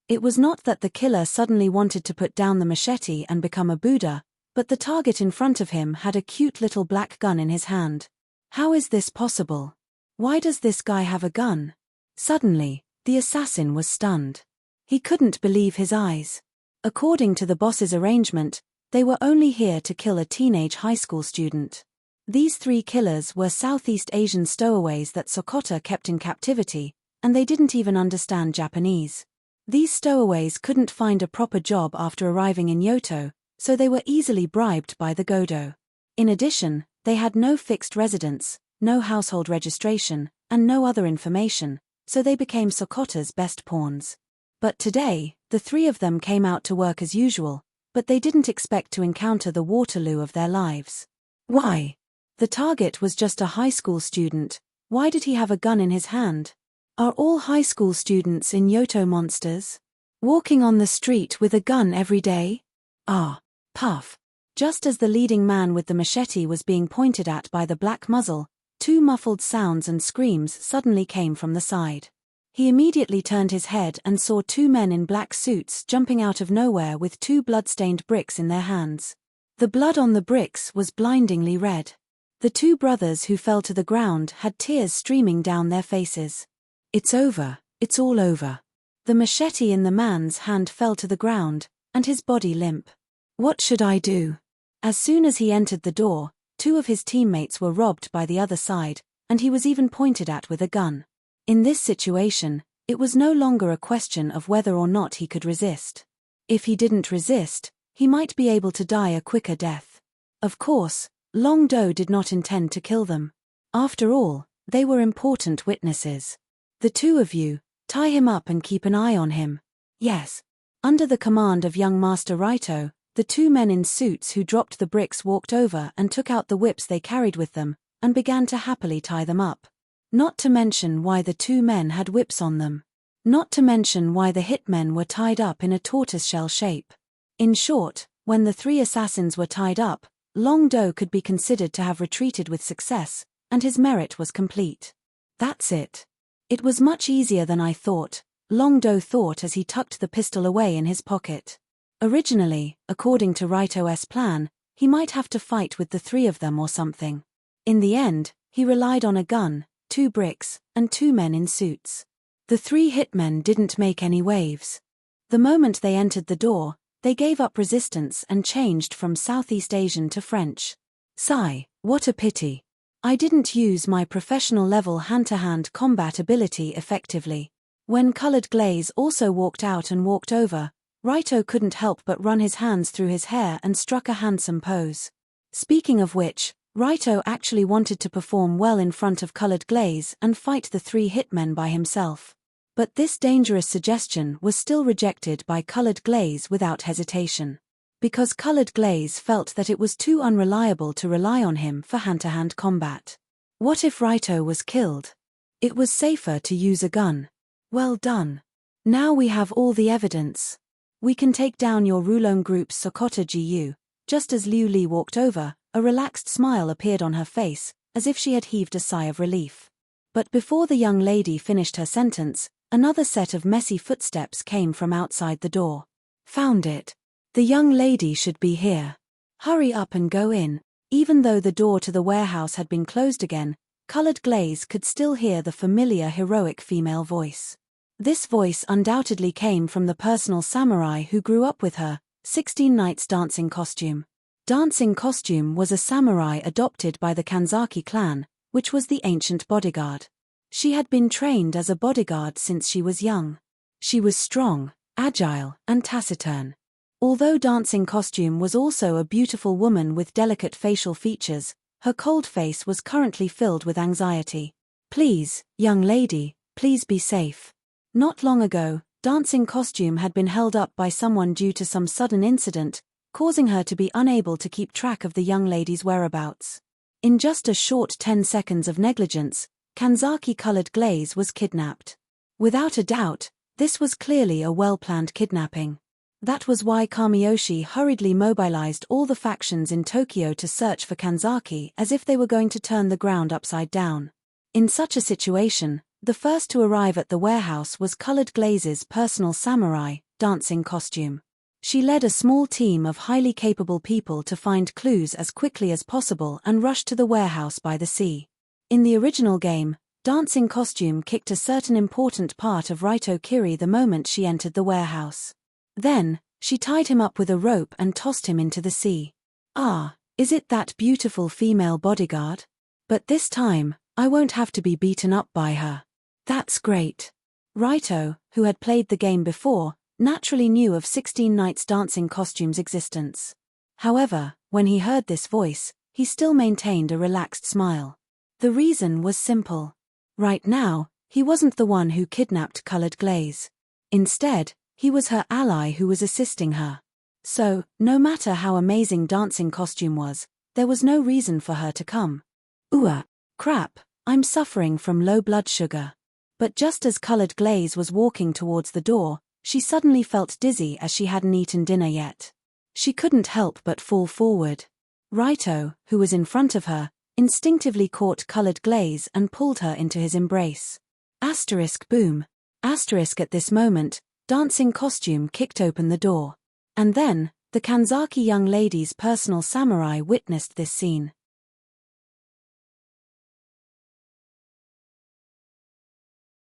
It was not that the killer suddenly wanted to put down the machete and become a Buddha, but the target in front of him had a cute little black gun in his hand. How is this possible? Why does this guy have a gun? Suddenly, the assassin was stunned. He couldn't believe his eyes. According to the boss's arrangement, they were only here to kill a teenage high school student. These 3 killers were Southeast Asian stowaways that Sokota kept in captivity, and they didn't even understand Japanese. These stowaways couldn't find a proper job after arriving in Yoto, so they were easily bribed by the Godo. In addition, they had no fixed residence, no household registration, and no other information, so they became Sokota's best pawns. But today, the 3 of them came out to work as usual, but they didn't expect to encounter the Waterloo of their lives. Why? The target was just a high school student. Why did he have a gun in his hand? Are all high school students in Yoto monsters? Walking on the street with a gun every day? Puff. Just as the leading man with the machete was being pointed at by the black muzzle, two muffled sounds and screams suddenly came from the side. He immediately turned his head and saw two men in black suits jumping out of nowhere with two blood-stained bricks in their hands. The blood on the bricks was blindingly red. The two brothers who fell to the ground had tears streaming down their faces. "It's over, it's all over." The machete in the man's hand fell to the ground, and his body limp. "What should I do?" As soon as he entered the door, two of his teammates were robbed by the other side, and he was even pointed at with a gun. In this situation, it was no longer a question of whether or not he could resist. If he didn't resist, he might be able to die a quicker death. Of course, Long Do did not intend to kill them. After all, they were important witnesses. "The two of you, tie him up and keep an eye on him." "Yes." Under the command of young Master Raito, the two men in suits who dropped the bricks walked over and took out the whips they carried with them, and began to happily tie them up. Not to mention why the two men had whips on them. Not to mention why the hitmen were tied up in a tortoiseshell shape. In short, when the three assassins were tied up, Long Do could be considered to have retreated with success, and his merit was complete. "That's it. It was much easier than I thought," Long Do thought as he tucked the pistol away in his pocket. Originally, according to Raito's plan, he might have to fight with the three of them or something. In the end, he relied on a gun, 2 bricks, and 2 men in suits. The 3 hitmen didn't make any waves. The moment they entered the door, they gave up resistance and changed from Southeast Asian to French. "Sigh, what a pity. I didn't use my professional level hand-to-hand combat ability effectively." When Colored Glaze also walked out and walked over, Raito couldn't help but run his hands through his hair and struck a handsome pose. Speaking of which, Raito actually wanted to perform well in front of Colored Glaze and fight the 3 hitmen by himself. But this dangerous suggestion was still rejected by Colored Glaze without hesitation. Because Colored Glaze felt that it was too unreliable to rely on him for hand-to-hand combat. What if Raito was killed? It was safer to use a gun. "Well done. Now we have all the evidence. We can take down your Rulong Group's Sokota GU." Just as Liu Li walked over, a relaxed smile appeared on her face, as if she had heaved a sigh of relief. But before the young lady finished her sentence, another set of messy footsteps came from outside the door. "Found it. The young lady should be here. Hurry up and go in." Even though the door to the warehouse had been closed again, Colored Glaze could still hear the familiar heroic female voice. This voice undoubtedly came from the personal samurai who grew up with her, 16 Nights Dancing Costume. Dancing Costume was a samurai adopted by the Kanzaki clan, which was the ancient bodyguard. She had been trained as a bodyguard since she was young. She was strong, agile, and taciturn. Although Dancing Costume was also a beautiful woman with delicate facial features, her cold face was currently filled with anxiety. "Please, young lady, please be safe." Not long ago, Dancing Costume had been held up by someone due to some sudden incident, causing her to be unable to keep track of the young lady's whereabouts. In just a short 10 seconds of negligence, Kanzaki Colored Glaze was kidnapped. Without a doubt, this was clearly a well-planned kidnapping. That was why Kamiyoshi hurriedly mobilized all the factions in Tokyo to search for Kanzaki as if they were going to turn the ground upside down. In such a situation, the first to arrive at the warehouse was Colored Glaze's personal samurai, Dancing Costume. She led a small team of highly capable people to find clues as quickly as possible and rush to the warehouse by the sea. In the original game, Dancing Costume kicked a certain important part of Raito Kiri the moment she entered the warehouse. Then, she tied him up with a rope and tossed him into the sea. "Ah, is it that beautiful female bodyguard? But this time, I won't have to be beaten up by her. That's great." Raito, who had played the game before, naturally knew of 16 Nights Dancing Costume's existence. However, when he heard this voice, he still maintained a relaxed smile. The reason was simple. Right now, he wasn't the one who kidnapped Colored Glaze. Instead, he was her ally who was assisting her. So, no matter how amazing Dancing Costume was, there was no reason for her to come. Crap, I'm suffering from low blood sugar." But just as Colored Glaze was walking towards the door, she suddenly felt dizzy as she hadn't eaten dinner yet. She couldn't help but fall forward. Raito, who was in front of her, instinctively caught colored glaze and pulled her into his embrace. Boom. At this moment, Dancing Costume kicked open the door. And then, the Kanzaki young lady's personal samurai witnessed this scene.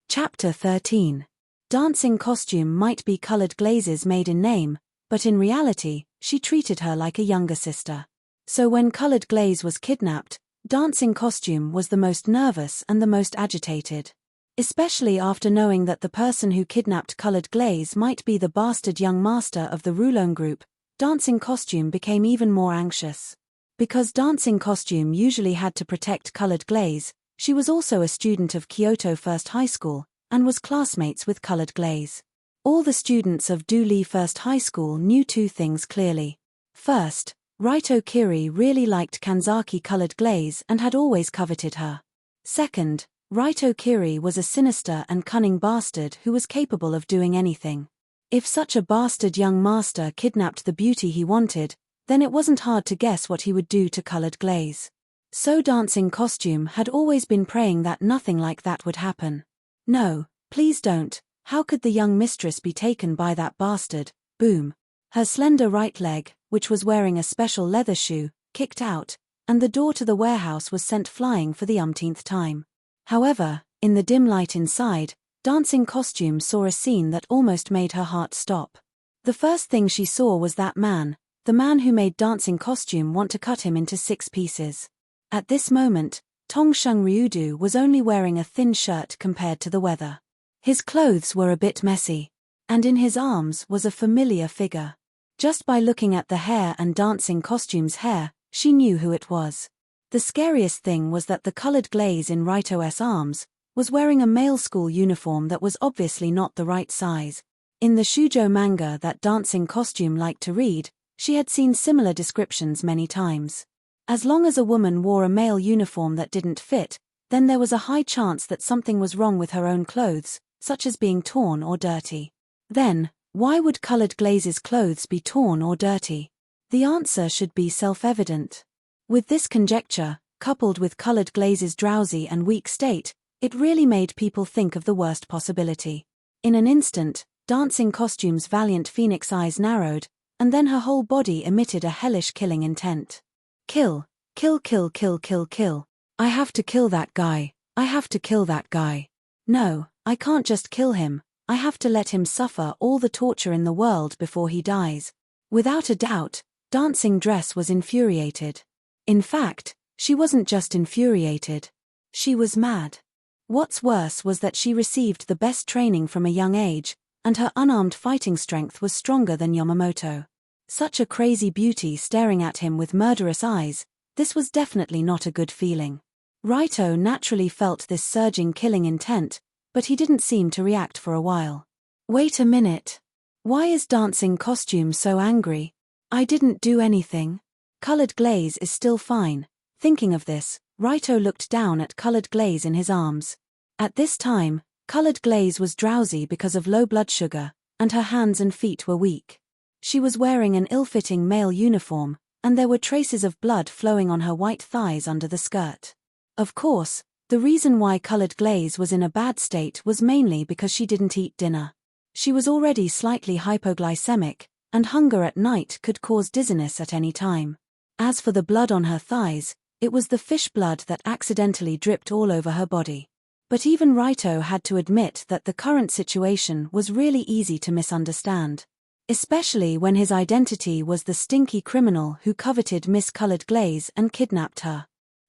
Chapter 13. Dancing Costume might be colored glaze's maiden name, but in reality, she treated her like a younger sister. So when colored glaze was kidnapped, Dancing Costume was the most nervous and the most agitated. Especially after knowing that the person who kidnapped colored glaze might be the bastard young master of the Rulon group, Dancing Costume became even more anxious. Because Dancing Costume usually had to protect colored glaze, she was also a student of Kyoto First High School, and was classmates with colored glaze. All the students of Duli First High School knew two things clearly. First, Raito Kiri really liked Kanzaki colored glaze and had always coveted her. Second, Raito Kiri was a sinister and cunning bastard who was capable of doing anything. If such a bastard young master kidnapped the beauty he wanted, then it wasn't hard to guess what he would do to colored glaze. So Dancing Costume had always been praying that nothing like that would happen. No, please don't, how could the young mistress be taken by that bastard? Boom. Her slender right leg, which was wearing a special leather shoe, kicked out, and the door to the warehouse was sent flying for the umpteenth time. However, in the dim light inside, Dancing Costume saw a scene that almost made her heart stop. The first thing she saw was that man, the man who made Dancing Costume want to cut him into 6 pieces. At this moment, Tongsheng Ryudu was only wearing a thin shirt compared to the weather. His clothes were a bit messy, and in his arms was a familiar figure. Just by looking at the hair and Dancing Costume's hair, she knew who it was. The scariest thing was that the colored glaze in Raito's arms was wearing a male school uniform that was obviously not the right size. In the shoujo manga that Dancing Costume liked to read, she had seen similar descriptions many times. As long as a woman wore a male uniform that didn't fit, then there was a high chance that something was wrong with her own clothes, such as being torn or dirty. Then, why would colored glaze's clothes be torn or dirty? The answer should be self-evident. With this conjecture, coupled with colored glaze's drowsy and weak state, it really made people think of the worst possibility. In an instant, Dancing Costume's valiant phoenix eyes narrowed, and then her whole body emitted a hellish killing intent. Kill, kill, kill, kill, kill, kill. I have to kill that guy. I have to kill that guy. No, I can't just kill him. I have to let him suffer all the torture in the world before he dies. Without a doubt, Dancing Dress was infuriated. In fact, she wasn't just infuriated. She was mad. What's worse was that she received the best training from a young age, and her unarmed fighting strength was stronger than Yamamoto. Such a crazy beauty staring at him with murderous eyes, this was definitely not a good feeling. Raito naturally felt this surging killing intent, but he didn't seem to react for a while. Wait a minute. Why is Dancing Costume so angry? I didn't do anything. Colored glaze is still fine. Thinking of this, Raito looked down at colored glaze in his arms. At this time, colored glaze was drowsy because of low blood sugar, and her hands and feet were weak. She was wearing an ill-fitting male uniform, and there were traces of blood flowing on her white thighs under the skirt. Of course, the reason why colored glaze was in a bad state was mainly because she didn't eat dinner. She was already slightly hypoglycemic, and hunger at night could cause dizziness at any time. As for the blood on her thighs, it was the fish blood that accidentally dripped all over her body. But even Raito had to admit that the current situation was really easy to misunderstand. Especially when his identity was the stinky criminal who coveted Miss Colored Glaze and kidnapped her.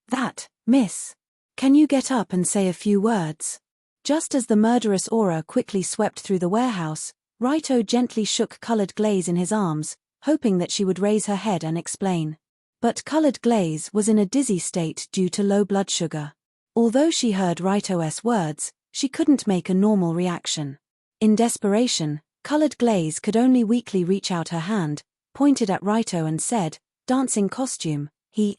That, miss. Can you get up and say a few words? Just as the murderous aura quickly swept through the warehouse, Raito gently shook Colored Glaze in his arms, hoping that she would raise her head and explain. But Colored Glaze was in a dizzy state due to low blood sugar. Although she heard Raito's words, she couldn't make a normal reaction. In desperation, Colored Glaze could only weakly reach out her hand, pointed at Raito and said, "Dancing Costume, he's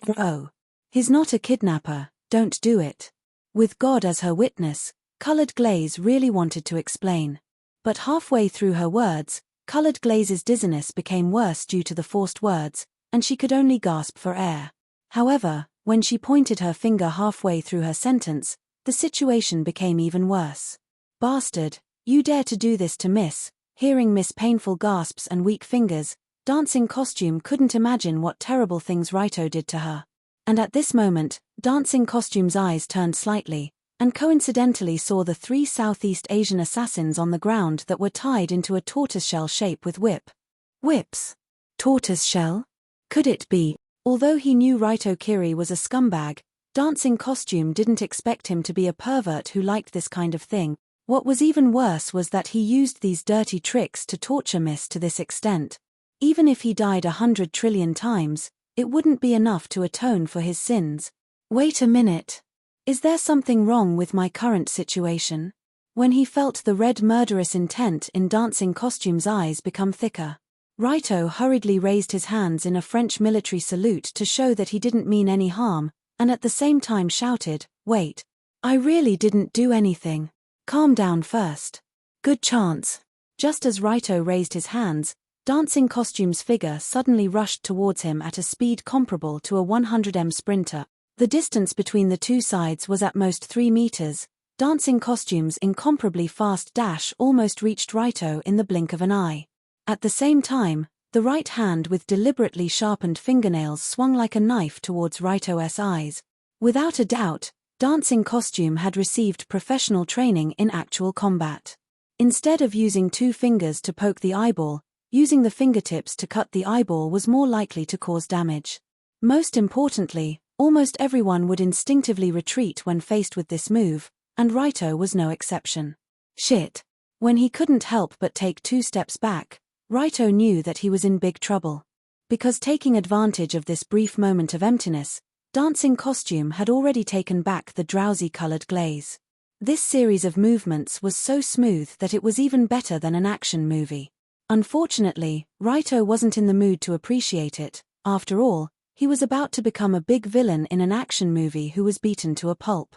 not a kidnapper, don't do it." With God as her witness, Colored Glaze really wanted to explain. But halfway through her words, Colored Glaze's dizziness became worse due to the forced words, and she could only gasp for air. However, When she pointed her finger halfway through her sentence, the situation became even worse. "Bastard, you dare to do this to Miss?" Hearing Miss' painful gasps and weak fingers, Dancing Costume couldn't imagine what terrible things Raito did to her. And at this moment, Dancing Costume's eyes turned slightly, and coincidentally saw the 3 Southeast Asian assassins on the ground that were tied into a tortoiseshell shape with whips. Tortoiseshell? Could it be? Although he knew Raito Kiri was a scumbag, Dancing Costume didn't expect him to be a pervert who liked this kind of thing. What was even worse was that he used these dirty tricks to torture Miss to this extent. Even if he died 100 trillion times, it wouldn't be enough to atone for his sins. Wait a minute. Is there something wrong with my current situation? When he felt the red murderous intent in Dancing Costume's eyes become thicker, Raito hurriedly raised his hands in a French military salute to show that he didn't mean any harm, and at the same time shouted, "Wait. I really didn't do anything. Calm down first. Good chance." Just as Raito raised his hands, Dancing Costume's figure suddenly rushed towards him at a speed comparable to a 100m sprinter. The distance between the two sides was at most 3 meters. Dancing Costume's incomparably fast dash almost reached Raito in the blink of an eye. At the same time, the right hand with deliberately sharpened fingernails swung like a knife towards Raito's eyes. Without a doubt, Dancing Costume had received professional training in actual combat. Instead of using 2 fingers to poke the eyeball, using the fingertips to cut the eyeball was more likely to cause damage. Most importantly, almost everyone would instinctively retreat when faced with this move, and Raito was no exception. Shit. When he couldn't help but take 2 steps back, Raito knew that he was in big trouble. Because taking advantage of this brief moment of emptiness, Dancing Costume had already taken back the drowsy-colored glaze. This series of movements was so smooth that it was even better than an action movie. Unfortunately, Raito wasn't in the mood to appreciate it. After all, he was about to become a big villain in an action movie who was beaten to a pulp.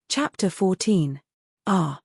Chapter 14. Ah.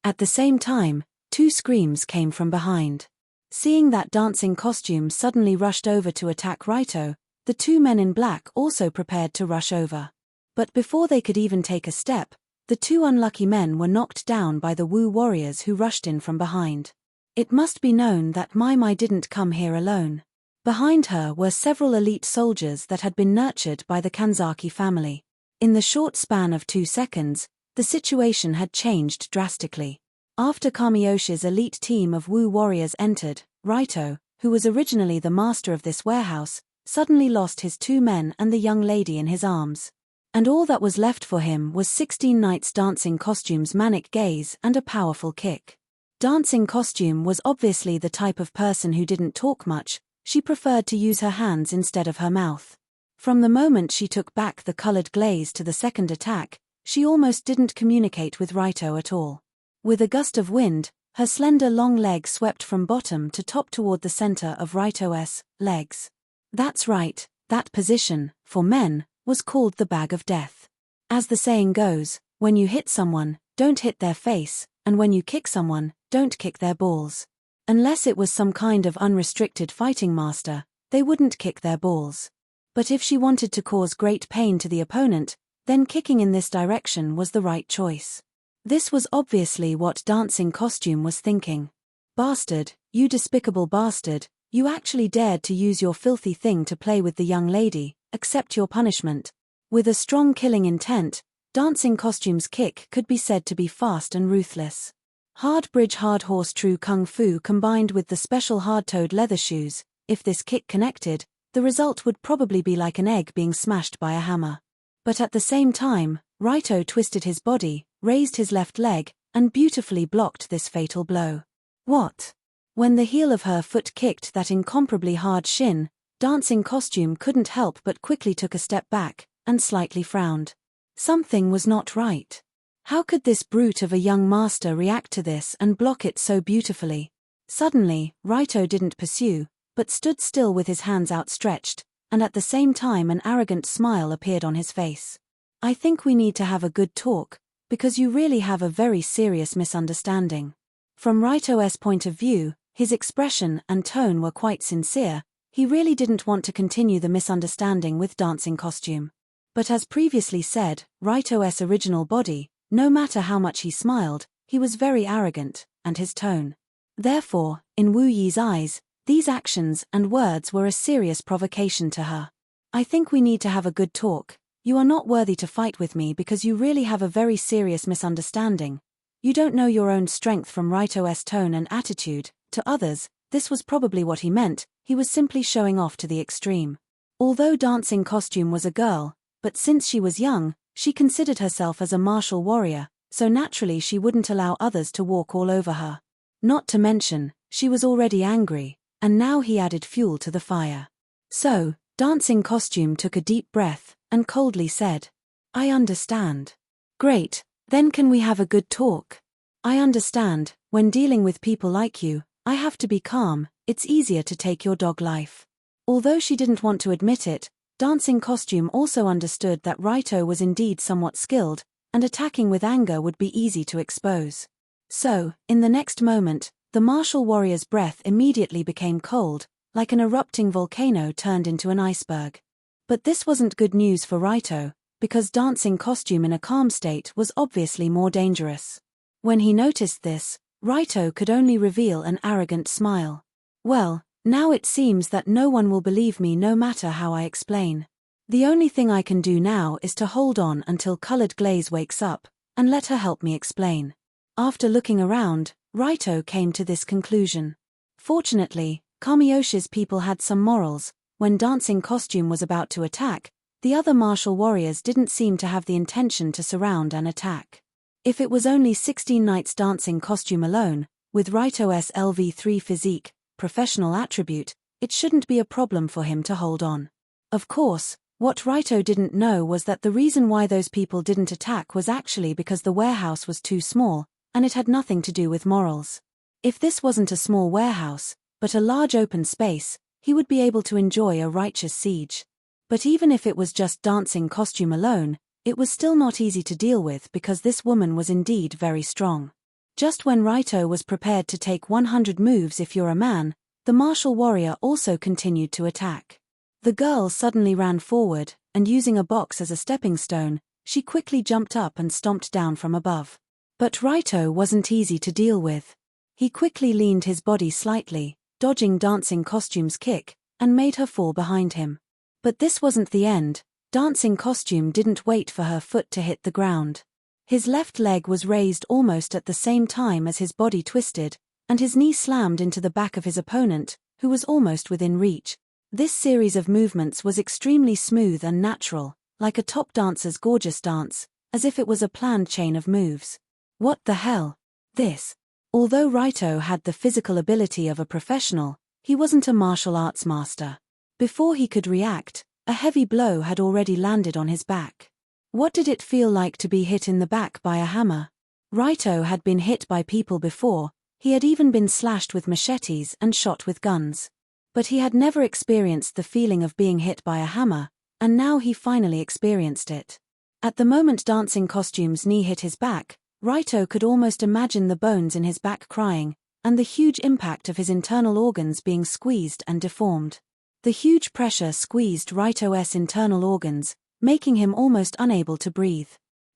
At the same time, 2 screams came from behind. Seeing that Dancing Costume suddenly rushed over to attack Raito, the 2 men in black also prepared to rush over. But before they could even take a step, the 2 unlucky men were knocked down by the Wu warriors who rushed in from behind. It must be known that Mai didn't come here alone. Behind her were several elite soldiers that had been nurtured by the Kanzaki family. In the short span of 2 seconds, the situation had changed drastically. After Kamiyoshi's elite team of Wu warriors entered, Raito, who was originally the master of this warehouse, suddenly lost his 2 men and the young lady in his arms. And all that was left for him was 16 Knights Dancing Costume's manic gaze and a powerful kick. Dancing Costume was obviously the type of person who didn't talk much. She preferred to use her hands instead of her mouth. From the moment she took back the colored glaze to the second attack, she almost didn't communicate with Raito at all. With a gust of wind, her slender long leg swept from bottom to top toward the center of Raito's legs. That's right, that position, for men, was called the bag of death. As the saying goes, when you hit someone, don't hit their face, and when you kick someone, don't kick their balls. Unless it was some kind of unrestricted fighting master, they wouldn't kick their balls. But if she wanted to cause great pain to the opponent, then kicking in this direction was the right choice. This was obviously what Dancing Costume was thinking. "Bastard, you despicable bastard, you actually dared to use your filthy thing to play with the young lady. Accept your punishment." With a strong killing intent, Dancing Costume's kick could be said to be fast and ruthless. Hard bridge hard horse true kung fu combined with the special hard-toed leather shoes. If this kick connected, the result would probably be like an egg being smashed by a hammer. But at the same time, Raito twisted his body, raised his left leg, and beautifully blocked this fatal blow. What? When the heel of her foot kicked that incomparably hard shin, Dancing Costume couldn't help but quickly took a step back, and slightly frowned. Something was not right. How could this brute of a young master react to this and block it so beautifully? Suddenly, Raito didn't pursue, but stood still with his hands outstretched, and at the same time an arrogant smile appeared on his face. "I think we need to have a good talk, because you really have a very serious misunderstanding." From Raito's point of view, His expression and tone were quite sincere. He really didn't want to continue the misunderstanding with Dancing Costume. But as previously said, Raito's original body, no matter how much he smiled, he was very arrogant, and his tone. Therefore, in Wu Yi's eyes, these actions and words were a serious provocation to her. I think we need to have a good talk. You are not worthy to fight with me because you really have a very serious misunderstanding. You don't know your own strength. From Raito's tone and attitude. To others, this was probably what he meant. He was simply showing off to the extreme. Although Dancing Costume was a girl, but since she was young, she considered herself as a martial warrior, so naturally she wouldn't allow others to walk all over her. Not to mention, she was already angry, and now he added fuel to the fire. So, Dancing Costume took a deep breath, and coldly said, I understand. Great, then can we have a good talk? I understand, when dealing with people like you, I have to be calm. It's easier to take your dog life. Although she didn't want to admit it, Dancing Costume also understood that Raito was indeed somewhat skilled, and attacking with anger would be easy to expose. So, in the next moment, the martial warrior's breath immediately became cold, like an erupting volcano turned into an iceberg. But this wasn't good news for Raito, because Dancing Costume in a calm state was obviously more dangerous. When he noticed this, Raito could only reveal an arrogant smile. Well, now it seems that no one will believe me no matter how I explain. The only thing I can do now is to hold on until Colored Glaze wakes up, and let her help me explain. After looking around, Raito came to this conclusion. Fortunately, Kamiyoshi's people had some morals. When Dancing Costume was about to attack, the other martial warriors didn't seem to have the intention to surround and attack. If it was only 16 Knights Dancing Costume alone, with Raito's LV3 physique, professional attribute, it shouldn't be a problem for him to hold on. Of course, what Raito didn't know was that the reason why those people didn't attack was actually because the warehouse was too small, and it had nothing to do with morals. If this wasn't a small warehouse, but a large open space, he would be able to enjoy a righteous siege. But even if it was just Dancing Costume alone, it was still not easy to deal with because this woman was indeed very strong. Just when Raito was prepared to take 100 moves if you're a man, the martial warrior also continued to attack. The girl suddenly ran forward, and using a box as a stepping stone, she quickly jumped up and stomped down from above. But Raito wasn't easy to deal with. He quickly leaned his body slightly, dodging Dancing Costume's kick, and made her fall behind him. But this wasn't the end. Dancing Costume didn't wait for her foot to hit the ground. His left leg was raised almost at the same time as his body twisted, and his knee slammed into the back of his opponent, who was almost within reach. This series of movements was extremely smooth and natural, like a top dancer's gorgeous dance, as if it was a planned chain of moves. What the hell? This. Although Raito had the physical ability of a professional, he wasn't a martial arts master. Before he could react, a heavy blow had already landed on his back. What did it feel like to be hit in the back by a hammer? Raito had been hit by people before, he had even been slashed with machetes and shot with guns. But he had never experienced the feeling of being hit by a hammer, and now he finally experienced it. At the moment Dancing Costume's knee hit his back, Raito could almost imagine the bones in his back crying, and the huge impact of his internal organs being squeezed and deformed. The huge pressure squeezed Raito's internal organs, making him almost unable to breathe.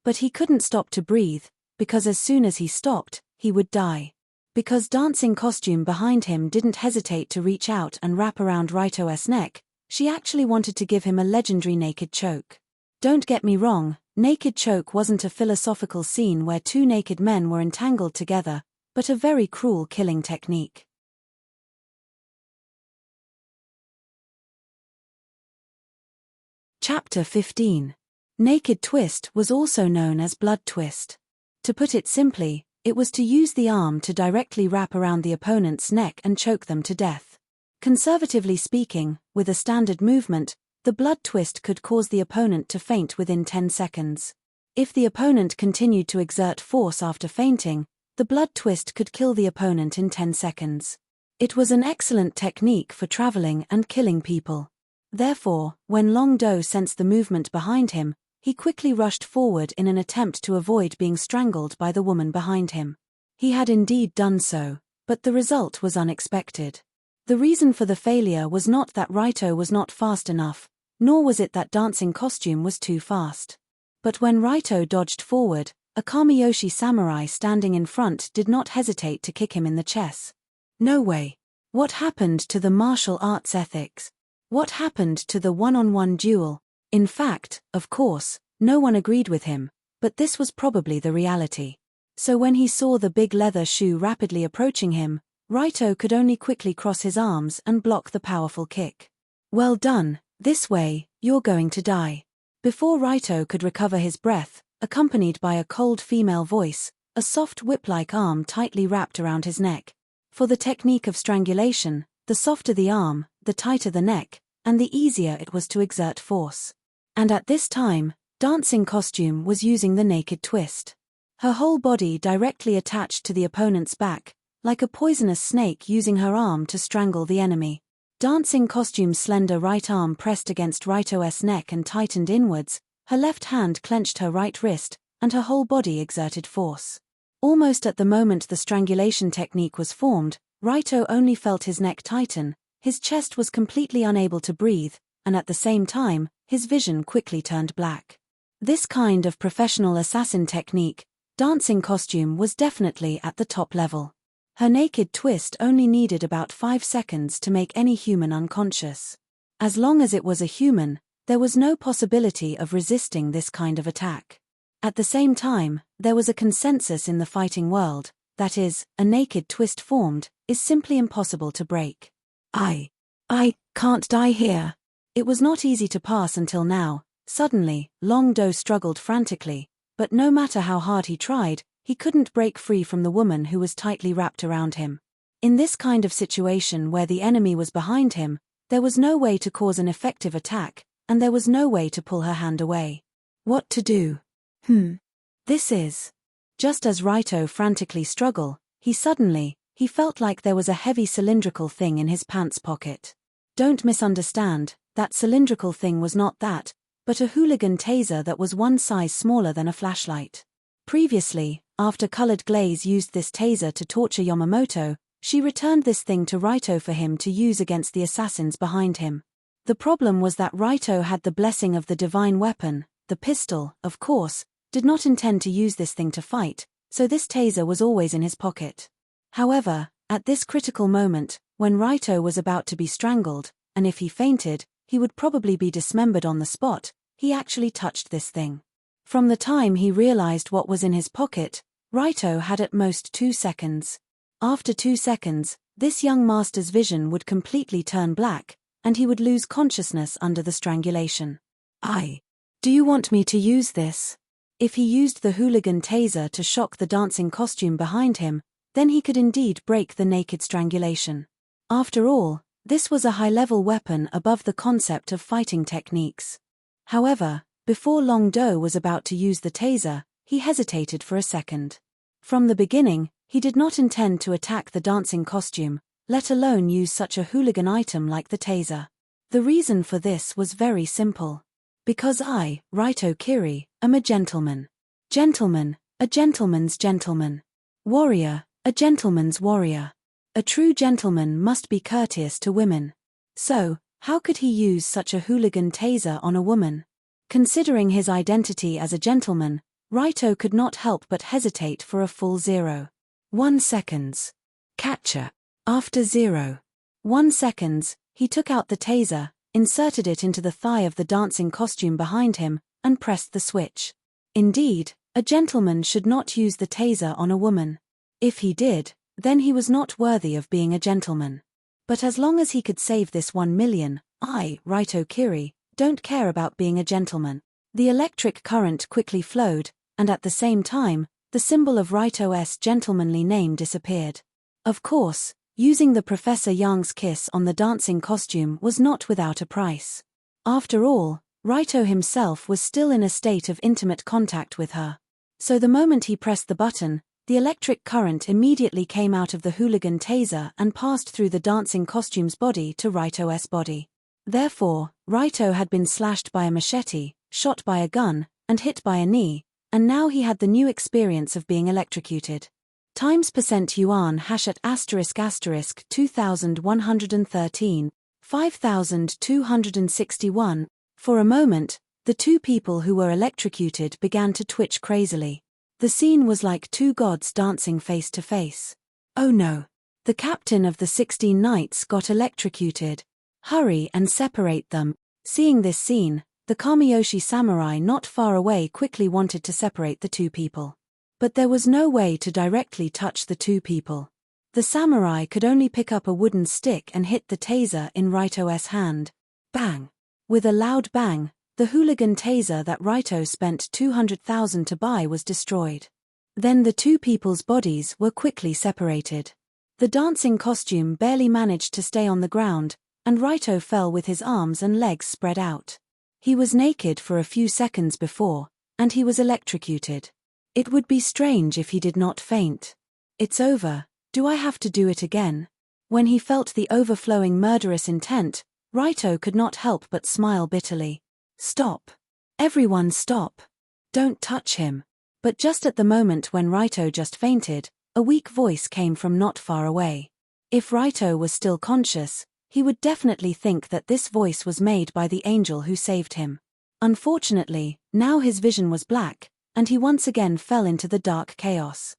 But he couldn't stop to breathe, because as soon as he stopped, he would die. Because Dancing Costume behind him didn't hesitate to reach out and wrap around Raito's neck, she actually wanted to give him a legendary naked choke. Don't get me wrong, naked choke wasn't a philosophical scene where two naked men were entangled together, but a very cruel killing technique. Chapter 15. Naked twist was also known as blood twist. To put it simply, it was to use the arm to directly wrap around the opponent's neck and choke them to death. Conservatively speaking, with a standard movement, the blood twist could cause the opponent to faint within 10 seconds. If the opponent continued to exert force after fainting, the blood twist could kill the opponent in 10 seconds. It was an excellent technique for traveling and killing people. Therefore, when Long Do sensed the movement behind him, he quickly rushed forward in an attempt to avoid being strangled by the woman behind him. He had indeed done so, But the result was unexpected. The reason for the failure was not that Raito was not fast enough, nor was it that dancing costume was too fast. But when Raito dodged forward, a Kamiyoshi samurai standing in front did not hesitate to kick him in the chest. No way. What happened to the martial arts ethics? What happened to the one-on-one duel? In fact, of course, no one agreed with him, but this was probably the reality. So when he saw the big leather shoe rapidly approaching him, Raito could only quickly cross his arms and block the powerful kick. Well done, this way, you're going to die. Before Raito could recover his breath, accompanied by a cold female voice, a soft whip-like arm tightly wrapped around his neck. For the technique of strangulation, the softer the arm, the tighter the neck, and the easier it was to exert force. And at this time, Dancing Costume was using the naked twist. Her whole body directly attached to the opponent's back, like a poisonous snake using her arm to strangle the enemy. Dancing Costume's slender right arm pressed against Raito's neck and tightened inwards, her left hand clenched her right wrist, and her whole body exerted force. Almost at the moment the strangulation technique was formed, Raito only felt his neck tighten, his chest was completely unable to breathe, and at the same time, his vision quickly turned black. This kind of professional assassin technique, Dancing Costume was definitely at the top level. Her naked twist only needed about 5 seconds to make any human unconscious. As long as it was a human, there was no possibility of resisting this kind of attack. At the same time, there was a consensus in the fighting world, that is, a naked twist formed, is simply impossible to break. I can't die here. It was not easy to pass until now. Suddenly, Long Do struggled frantically, but no matter how hard he tried, he couldn't break free from the woman who was tightly wrapped around him. In this kind of situation where the enemy was behind him, there was no way to cause an effective attack, and there was no way to pull her hand away. What to do? This is. Just as Raito frantically struggled, he felt like there was a heavy cylindrical thing in his pants pocket. Don't misunderstand, that cylindrical thing was not that, but a hooligan taser that was one size smaller than a flashlight. Previously, after Colored Glaze used this taser to torture Yamamoto, she returned this thing to Raito for him to use against the assassins behind him. The problem was that Raito had the blessing of the divine weapon, the pistol, of course, did not intend to use this thing to fight, so this taser was always in his pocket. However, at this critical moment, when Raito was about to be strangled, and if he fainted, he would probably be dismembered on the spot, he actually touched this thing. From the time he realized what was in his pocket, Raito had at most 2 seconds. After 2 seconds, this young master's vision would completely turn black, and he would lose consciousness under the strangulation. Do you want me to use this? If he used the hooligan taser to shock the Dancing Costume behind him, then he could indeed break the naked strangulation. After all, this was a high-level weapon above the concept of fighting techniques. However, before Long Do was about to use the taser, he hesitated for a second. From the beginning, he did not intend to attack the Dancing Costume, let alone use such a hooligan item like the taser. The reason for this was very simple. Because I, Raito Kiri, am a gentleman. Gentleman, a gentleman's gentleman. Warrior, a gentleman's warrior. A true gentleman must be courteous to women. So, how could he use such a hooligan taser on a woman? Considering his identity as a gentleman, Raito could not help but hesitate for a full 0.1 seconds. Catcher. After 0.1 seconds, he took out the taser, inserted it into the thigh of the Dancing Costume behind him, and pressed the switch. Indeed, a gentleman should not use the taser on a woman. If he did, then he was not worthy of being a gentleman. But as long as he could save this 1 million, I, Raito Kiri, don't care about being a gentleman. The electric current quickly flowed, and at the same time, the symbol of Raito's gentlemanly name disappeared. Of course, using the Professor Yang's kiss on the Dancing Costume was not without a price. After all, Raito himself was still in a state of intimate contact with her. So the moment he pressed the button, the electric current immediately came out of the hooligan taser and passed through the Dancing Costume's body to Raito's body. Therefore, Raito had been slashed by a machete, shot by a gun, and hit by a knee, and now he had the new experience of being electrocuted. times percent yuan hash at asterisk asterisk 2113, 5261. For a moment, the two people who were electrocuted began to twitch crazily. The scene was like two gods dancing face to face. Oh no! The captain of the 16 knights got electrocuted. Hurry and separate them. Seeing this scene, the Kamiyoshi samurai not far away quickly wanted to separate the two people. But there was no way to directly touch the two people. The samurai could only pick up a wooden stick and hit the taser in Raito's hand. Bang! With a loud bang, the hooligan taser that Raito spent 200,000 to buy was destroyed. Then the two people's bodies were quickly separated. The dancing costume barely managed to stay on the ground, and Raito fell with his arms and legs spread out. He was naked for a few seconds before, and he was electrocuted. It would be strange if he did not faint. It's over, do I have to do it again? When he felt the overflowing murderous intent, Raito could not help but smile bitterly. Stop. Everyone stop. Don't touch him. But just at the moment when Raito just fainted, a weak voice came from not far away. If Raito was still conscious, he would definitely think that this voice was made by the angel who saved him. Unfortunately, now his vision was black, and he once again fell into the dark chaos.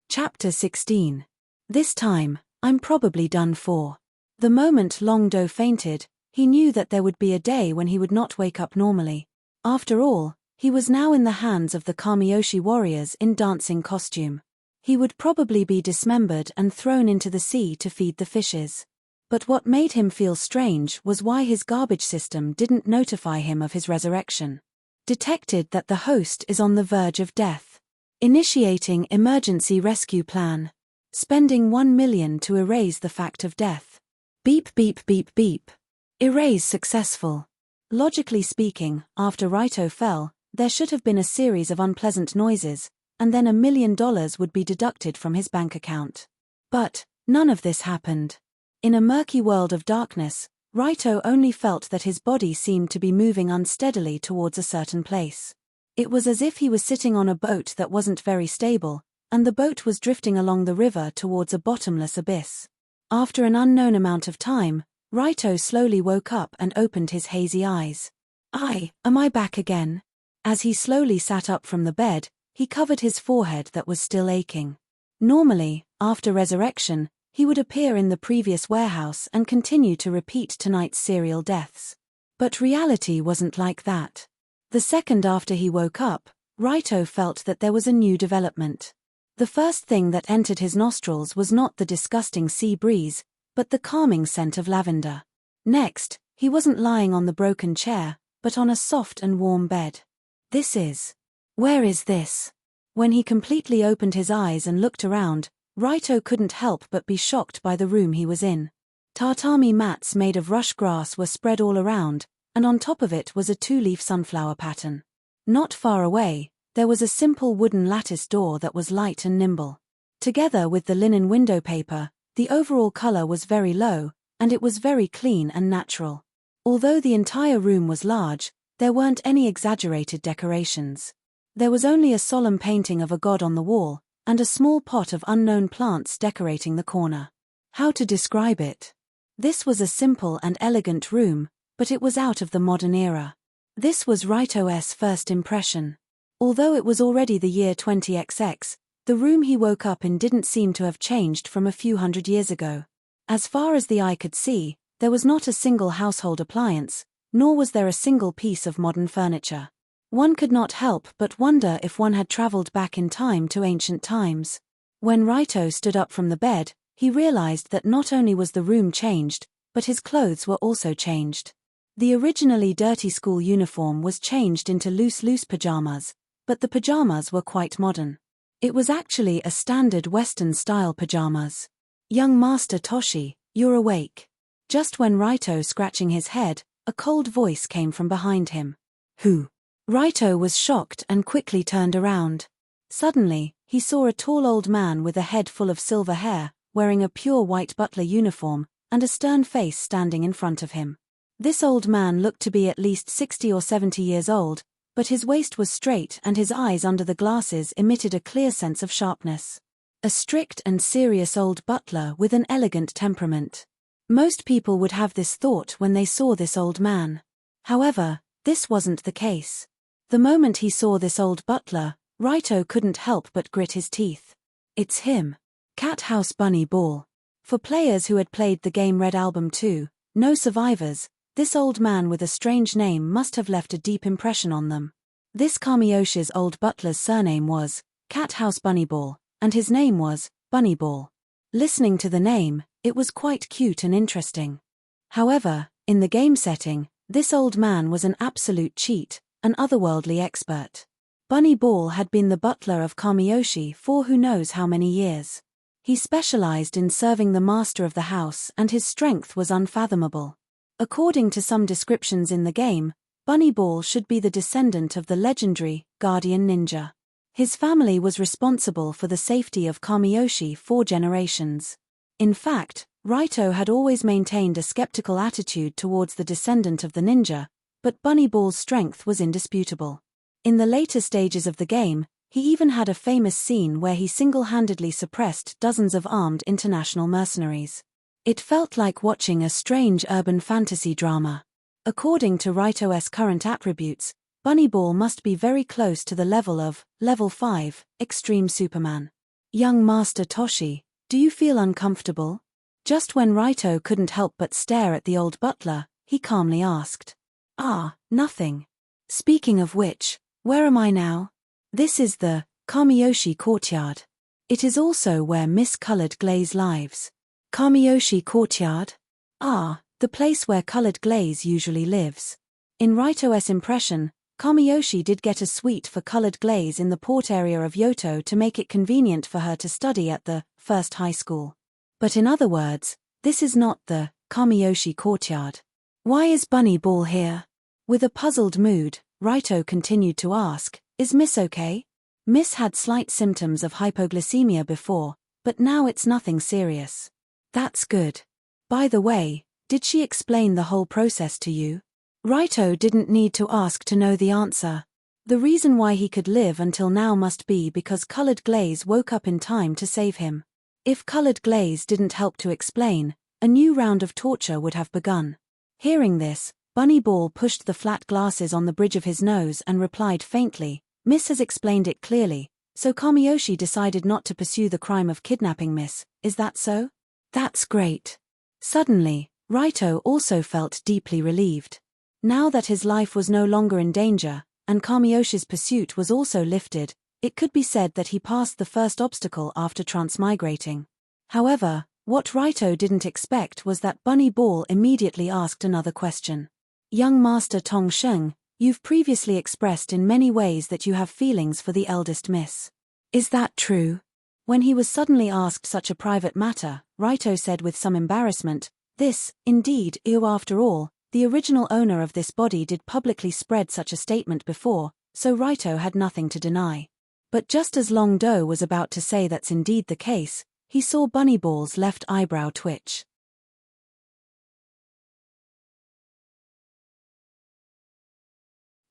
Chapter 16. This time, I'm probably done for. The moment Long Do fainted, he knew that there would be a day when he would not wake up normally. After all, he was now in the hands of the Kamiyoshi warriors in dancing costume. He would probably be dismembered and thrown into the sea to feed the fishes. But what made him feel strange was why his garbage system didn't notify him of his resurrection. Detected that the host is on the verge of death. Initiating emergency rescue plan. Spending 1 million to erase the fact of death. Beep beep beep beep. Erase successful. Logically speaking, after Raito fell, there should have been a series of unpleasant noises, and then $1 million would be deducted from his bank account. But none of this happened. In a murky world of darkness, Raito only felt that his body seemed to be moving unsteadily towards a certain place. It was as if he was sitting on a boat that wasn't very stable, and the boat was drifting along the river towards a bottomless abyss. After an unknown amount of time, Raito slowly woke up and opened his hazy eyes. Am I back again? As he slowly sat up from the bed, he covered his forehead that was still aching. Normally, after resurrection, he would appear in the previous warehouse and continue to repeat tonight's serial deaths. But reality wasn't like that. The second after he woke up, Raito felt that there was a new development. The first thing that entered his nostrils was not the disgusting sea breeze, but the calming scent of lavender. Next, he wasn't lying on the broken chair, but on a soft and warm bed. Where is this? When he completely opened his eyes and looked around, Raito couldn't help but be shocked by the room he was in. Tatami mats made of rush grass were spread all around, and on top of it was a 2-leaf sunflower pattern. Not far away, there was a simple wooden lattice door that was light and nimble. Together with the linen window paper, the overall color was very low, and it was very clean and natural. Although the entire room was large, there weren't any exaggerated decorations. There was only a solemn painting of a god on the wall, and a small pot of unknown plants decorating the corner. How to describe it? This was a simple and elegant room, but it was out of the modern era. This was Raito's first impression. Although it was already the year 20XX, the room he woke up in didn't seem to have changed from a few hundred years ago. As far as the eye could see, there was not a single household appliance, nor was there a single piece of modern furniture. One could not help but wonder if one had traveled back in time to ancient times. When Raito stood up from the bed, he realized that not only was the room changed, but his clothes were also changed. The originally dirty school uniform was changed into loose pajamas, but the pajamas were quite modern. It was actually a standard Western-style pajamas. Young Master Toshi, you're awake. Just when Raito scratching his head, a cold voice came from behind him. Who? Raito was shocked and quickly turned around. Suddenly, he saw a tall old man with a head full of silver hair, wearing a pure white butler uniform, and a stern face standing in front of him. This old man looked to be at least 60 or 70 years old, but his waist was straight and his eyes under the glasses emitted a clear sense of sharpness. A strict and serious old butler with an elegant temperament. Most people would have this thought when they saw this old man. However, this wasn't the case. The moment he saw this old butler, Raito couldn't help but grit his teeth. It's him. Cat House Bunny Ball. For players who had played the game Red Album 2, No Survivors, this old man with a strange name must have left a deep impression on them. This Kamiyoshi's old butler's surname was Cat House Bunny Ball, and his name was Bunny Ball. Listening to the name, it was quite cute and interesting. However, in the game setting, this old man was an absolute cheat, an otherworldly expert. Bunny Ball had been the butler of Kamiyoshi for who knows how many years. He specialized in serving the master of the house and his strength was unfathomable. According to some descriptions in the game, Bunny Ball should be the descendant of the legendary Guardian Ninja. His family was responsible for the safety of Kamiyoshi for generations. In fact, Raito had always maintained a skeptical attitude towards the descendant of the ninja, but Bunny Ball's strength was indisputable. In the later stages of the game, he even had a famous scene where he single-handedly suppressed dozens of armed international mercenaries. It felt like watching a strange urban fantasy drama. According to Raito's current attributes, Bunny Ball must be very close to the level of Level 5, Extreme Superman. Young Master Toshi, do you feel uncomfortable? Just when Raito couldn't help but stare at the old butler, he calmly asked. Nothing. Speaking of which, where am I now? This is the Kamiyoshi Courtyard. It is also where Miss Colored Glaze lives. Kamiyoshi Courtyard? The place where Colored Glaze usually lives. In Raito's impression, Kamiyoshi did get a suite for Colored Glaze in the port area of Yoto to make it convenient for her to study at the first high school. But in other words, this is not the Kamiyoshi Courtyard. Why is Bunny Ball here? With a puzzled mood, Raito continued to ask, is Miss okay? Miss had slight symptoms of hypoglycemia before, but now it's nothing serious. That's good. By the way, did she explain the whole process to you? Raito didn't need to ask to know the answer. The reason why he could live until now must be because Colored Glaze woke up in time to save him. If Colored Glaze didn't help to explain, a new round of torture would have begun. Hearing this, Bunny Ball pushed the flat glasses on the bridge of his nose and replied faintly, Miss has explained it clearly, so Kamiyoshi decided not to pursue the crime of kidnapping Miss, is that so? That's great. Suddenly, Raito also felt deeply relieved. Now that his life was no longer in danger, and Kamiyoshi's pursuit was also lifted, it could be said that he passed the first obstacle after transmigrating. However, what Raito didn't expect was that Bunny Ball immediately asked another question. Young Master Tong Sheng, you've previously expressed in many ways that you have feelings for the eldest miss. Is that true? When he was suddenly asked such a private matter, Raito said with some embarrassment, this, indeed, after all, the original owner of this body did publicly spread such a statement before, so Raito had nothing to deny. But just as Long Do was about to say that's indeed the case, he saw Bunny Ball's left eyebrow twitch.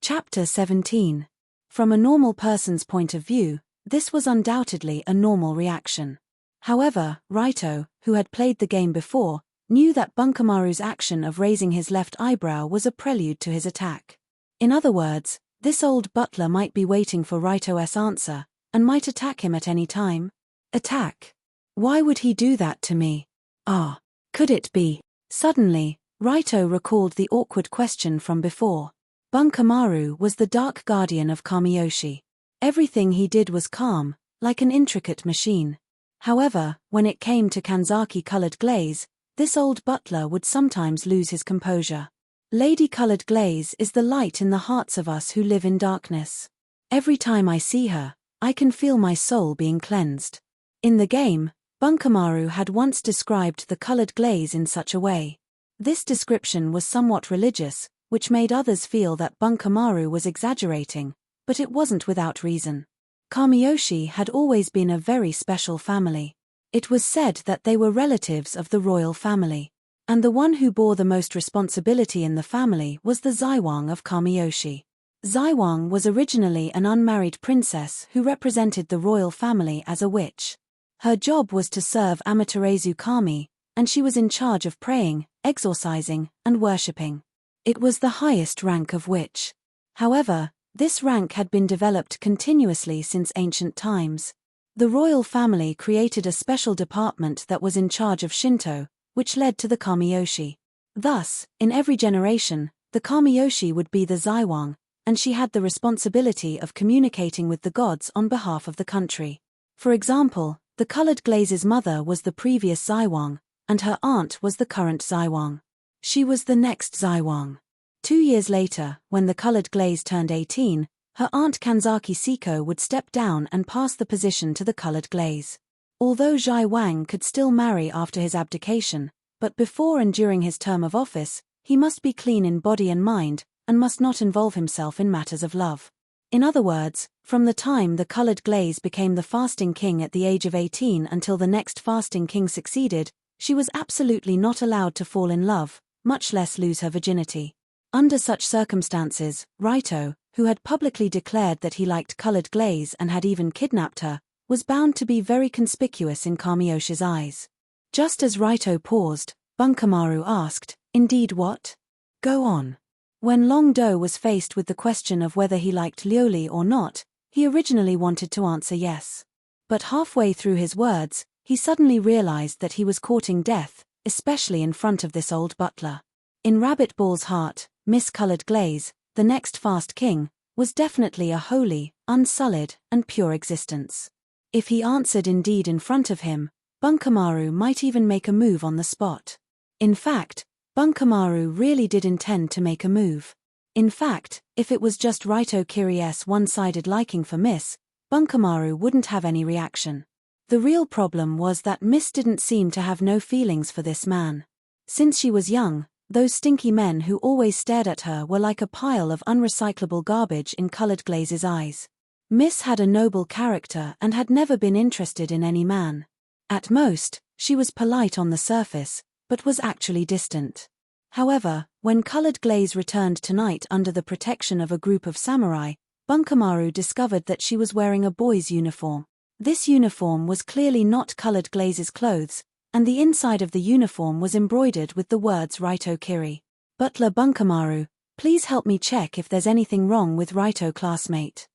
Chapter 17. From a normal person's point of view, this was undoubtedly a normal reaction. However, Raito, who had played the game before, knew that Bunkamaru's action of raising his left eyebrow was a prelude to his attack. In other words, this old butler might be waiting for Raito's answer, and might attack him at any time. Attack? Why would he do that to me? Could it be? Suddenly, Raito recalled the awkward question from before. Bunkamaru was the dark guardian of Kamiyoshi. Everything he did was calm, like an intricate machine. However, when it came to Kanzaki-colored glaze, this old butler would sometimes lose his composure. Lady-colored glaze is the light in the hearts of us who live in darkness. Every time I see her, I can feel my soul being cleansed. In the game, Bunkamaru had once described the colored glaze in such a way. This description was somewhat religious, which made others feel that Bunkamaru was exaggerating, but it wasn't without reason. Kamiyoshi had always been a very special family. It was said that they were relatives of the royal family, and the one who bore the most responsibility in the family was the Zaiwang of Kamiyoshi. Zaiwang was originally an unmarried princess who represented the royal family as a witch. Her job was to serve Amaterasu Kami, and she was in charge of praying, exorcising, and worshipping. It was the highest rank of witch. However, this rank had been developed continuously since ancient times. The royal family created a special department that was in charge of Shinto, which led to the Kamiyoshi. Thus, in every generation, the Kamiyoshi would be the Zaiwang, and she had the responsibility of communicating with the gods on behalf of the country. For example, the colored glaze's mother was the previous Zaiwang, and her aunt was the current Zaiwang. She was the next Zaiwang. 2 years later, when the colored glaze turned 18, her aunt Kanzaki Siko would step down and pass the position to the colored glaze. Although Zhai Wang could still marry after his abdication, but before and during his term of office, he must be clean in body and mind, and must not involve himself in matters of love. In other words, from the time the colored glaze became the fasting king at the age of 18 until the next fasting king succeeded, she was absolutely not allowed to fall in love, much less lose her virginity. Under such circumstances, Raito, who had publicly declared that he liked colored glaze and had even kidnapped her, was bound to be very conspicuous in Kamiyoshi's eyes. Just as Raito paused, Bunkamaru asked, "Indeed what? Go on." When Long Do was faced with the question of whether he liked Lioli or not, he originally wanted to answer yes. But halfway through his words, he suddenly realized that he was courting death, especially in front of this old butler. In Rabbit Ball's heart, Miss Colored Glaze, the next fast king, was definitely a holy, unsullied, and pure existence. If he answered indeed in front of him, Bunkamaru might even make a move on the spot. In fact, Bunkamaru really did intend to make a move. In fact, if it was just Raito Kirie's one-sided liking for Miss, Bunkamaru wouldn't have any reaction. The real problem was that Miss didn't seem to have no feelings for this man. Since she was young, those stinky men who always stared at her were like a pile of unrecyclable garbage in colored glaze's eyes. Miss had a noble character and had never been interested in any man. At most, she was polite on the surface, but was actually distant. However, when colored glaze returned tonight under the protection of a group of samurai, Bunkamaru discovered that she was wearing a boy's uniform. This uniform was clearly not colored glaze's clothes, and the inside of the uniform was embroidered with the words Raito Kiri. Butler Bunkamaru, please help me check if there's anything wrong with Raito classmate.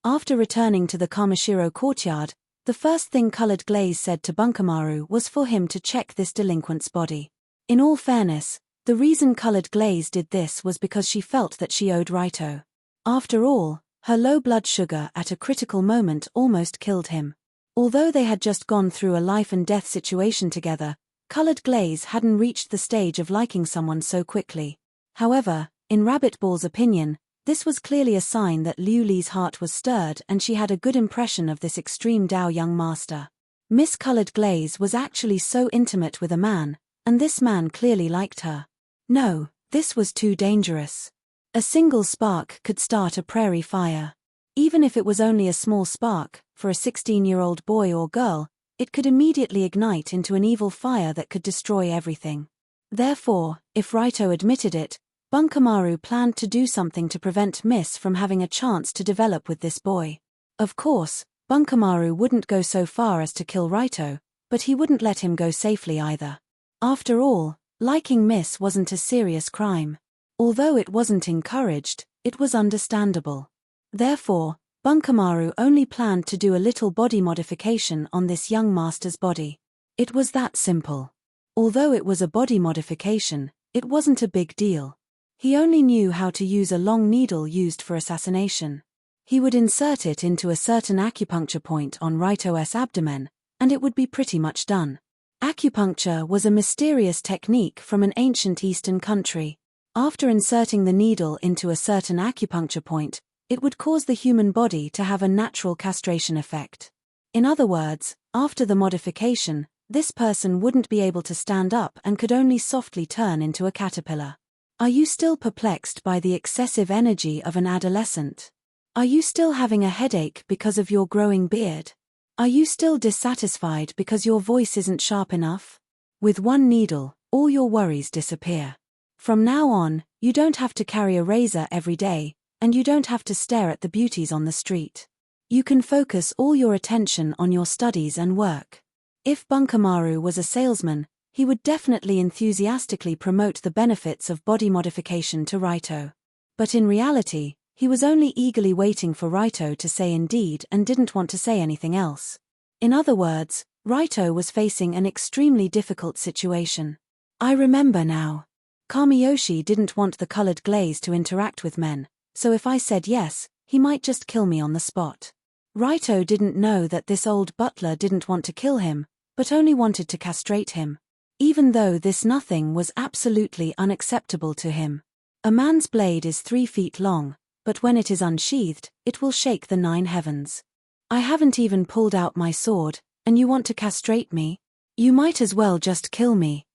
After returning to the Kamashiro courtyard, the first thing colored glaze said to Bunkamaru was for him to check this delinquent's body. In all fairness, the reason colored glaze did this was because she felt that she owed Raito. After all, her low blood sugar at a critical moment almost killed him. Although they had just gone through a life-and-death situation together, colored glaze hadn't reached the stage of liking someone so quickly. However, in Rabbit Ball's opinion, this was clearly a sign that Liu Li's heart was stirred and she had a good impression of this extreme Dao young master. Miss Colored Glaze was actually so intimate with a man, and this man clearly liked her. No, this was too dangerous. A single spark could start a prairie fire. Even if it was only a small spark, for a 16-year-old boy or girl, it could immediately ignite into an evil fire that could destroy everything. Therefore, if Raito admitted it, Bunkamaru planned to do something to prevent Miss from having a chance to develop with this boy. Of course, Bunkamaru wouldn't go so far as to kill Raito, but he wouldn't let him go safely either. After all, liking Miss wasn't a serious crime. Although it wasn't encouraged, it was understandable. Therefore, Bunkamaru only planned to do a little body modification on this young master's body. It was that simple. Although it was a body modification, it wasn't a big deal. He only knew how to use a long needle used for assassination. He would insert it into a certain acupuncture point on Raito's abdomen, and it would be pretty much done. Acupuncture was a mysterious technique from an ancient Eastern country. After inserting the needle into a certain acupuncture point, it would cause the human body to have a natural castration effect. In other words, after the modification, this person wouldn't be able to stand up and could only softly turn into a caterpillar. Are you still perplexed by the excessive energy of an adolescent? Are you still having a headache because of your growing beard? Are you still dissatisfied because your voice isn't sharp enough? With one needle, all your worries disappear. From now on, you don't have to carry a razor every day, and you don't have to stare at the beauties on the street. You can focus all your attention on your studies and work. If Bunkamaru was a salesman, he would definitely enthusiastically promote the benefits of body modification to Raito. But in reality, he was only eagerly waiting for Raito to say indeed and didn't want to say anything else. In other words, Raito was facing an extremely difficult situation. I remember now. Kamiyoshi didn't want the colored glaze to interact with men, so if I said yes, he might just kill me on the spot. Raito didn't know that this old butler didn't want to kill him, but only wanted to castrate him. Even though this nothing was absolutely unacceptable to him. A man's blade is 3 feet long, but when it is unsheathed, it will shake the 9 heavens. I haven't even pulled out my sword, and you want to castrate me? You might as well just kill me.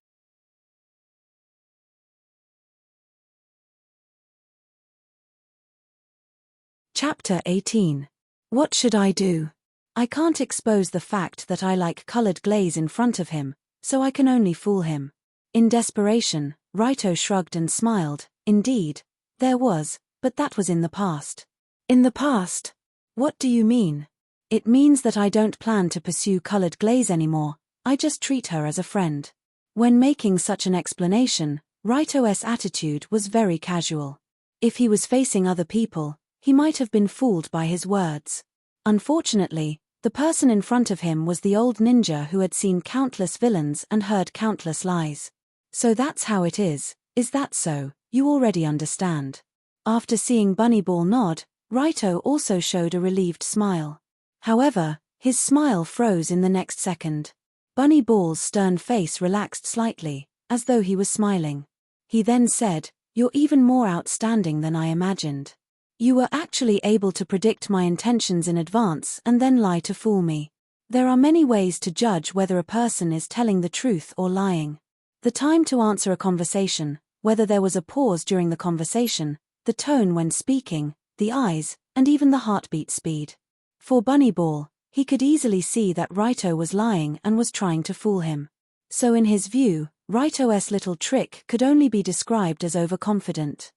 Chapter 18. What should I do? I can't expose the fact that I like colored glaze in front of him, so I can only fool him. In desperation, Raito shrugged and smiled. Indeed, there was, but that was in the past. In the past? What do you mean? It means that I don't plan to pursue colored glaze anymore, I just treat her as a friend. When making such an explanation, Raito's attitude was very casual. If he was facing other people, he might have been fooled by his words. Unfortunately, the person in front of him was the old ninja who had seen countless villains and heard countless lies. So that's how it is that so? You already understand. After seeing Bunnyball nod, Raito also showed a relieved smile. However, his smile froze in the next second. Bunnyball's stern face relaxed slightly, as though he was smiling. He then said, "You're even more outstanding than I imagined. You were actually able to predict my intentions in advance and then lie to fool me. There are many ways to judge whether a person is telling the truth or lying. The time to answer a conversation, whether there was a pause during the conversation, the tone when speaking, the eyes, and even the heartbeat speed." For Bunnyball, he could easily see that Raito was lying and was trying to fool him. So in his view, Raito's little trick could only be described as overconfident.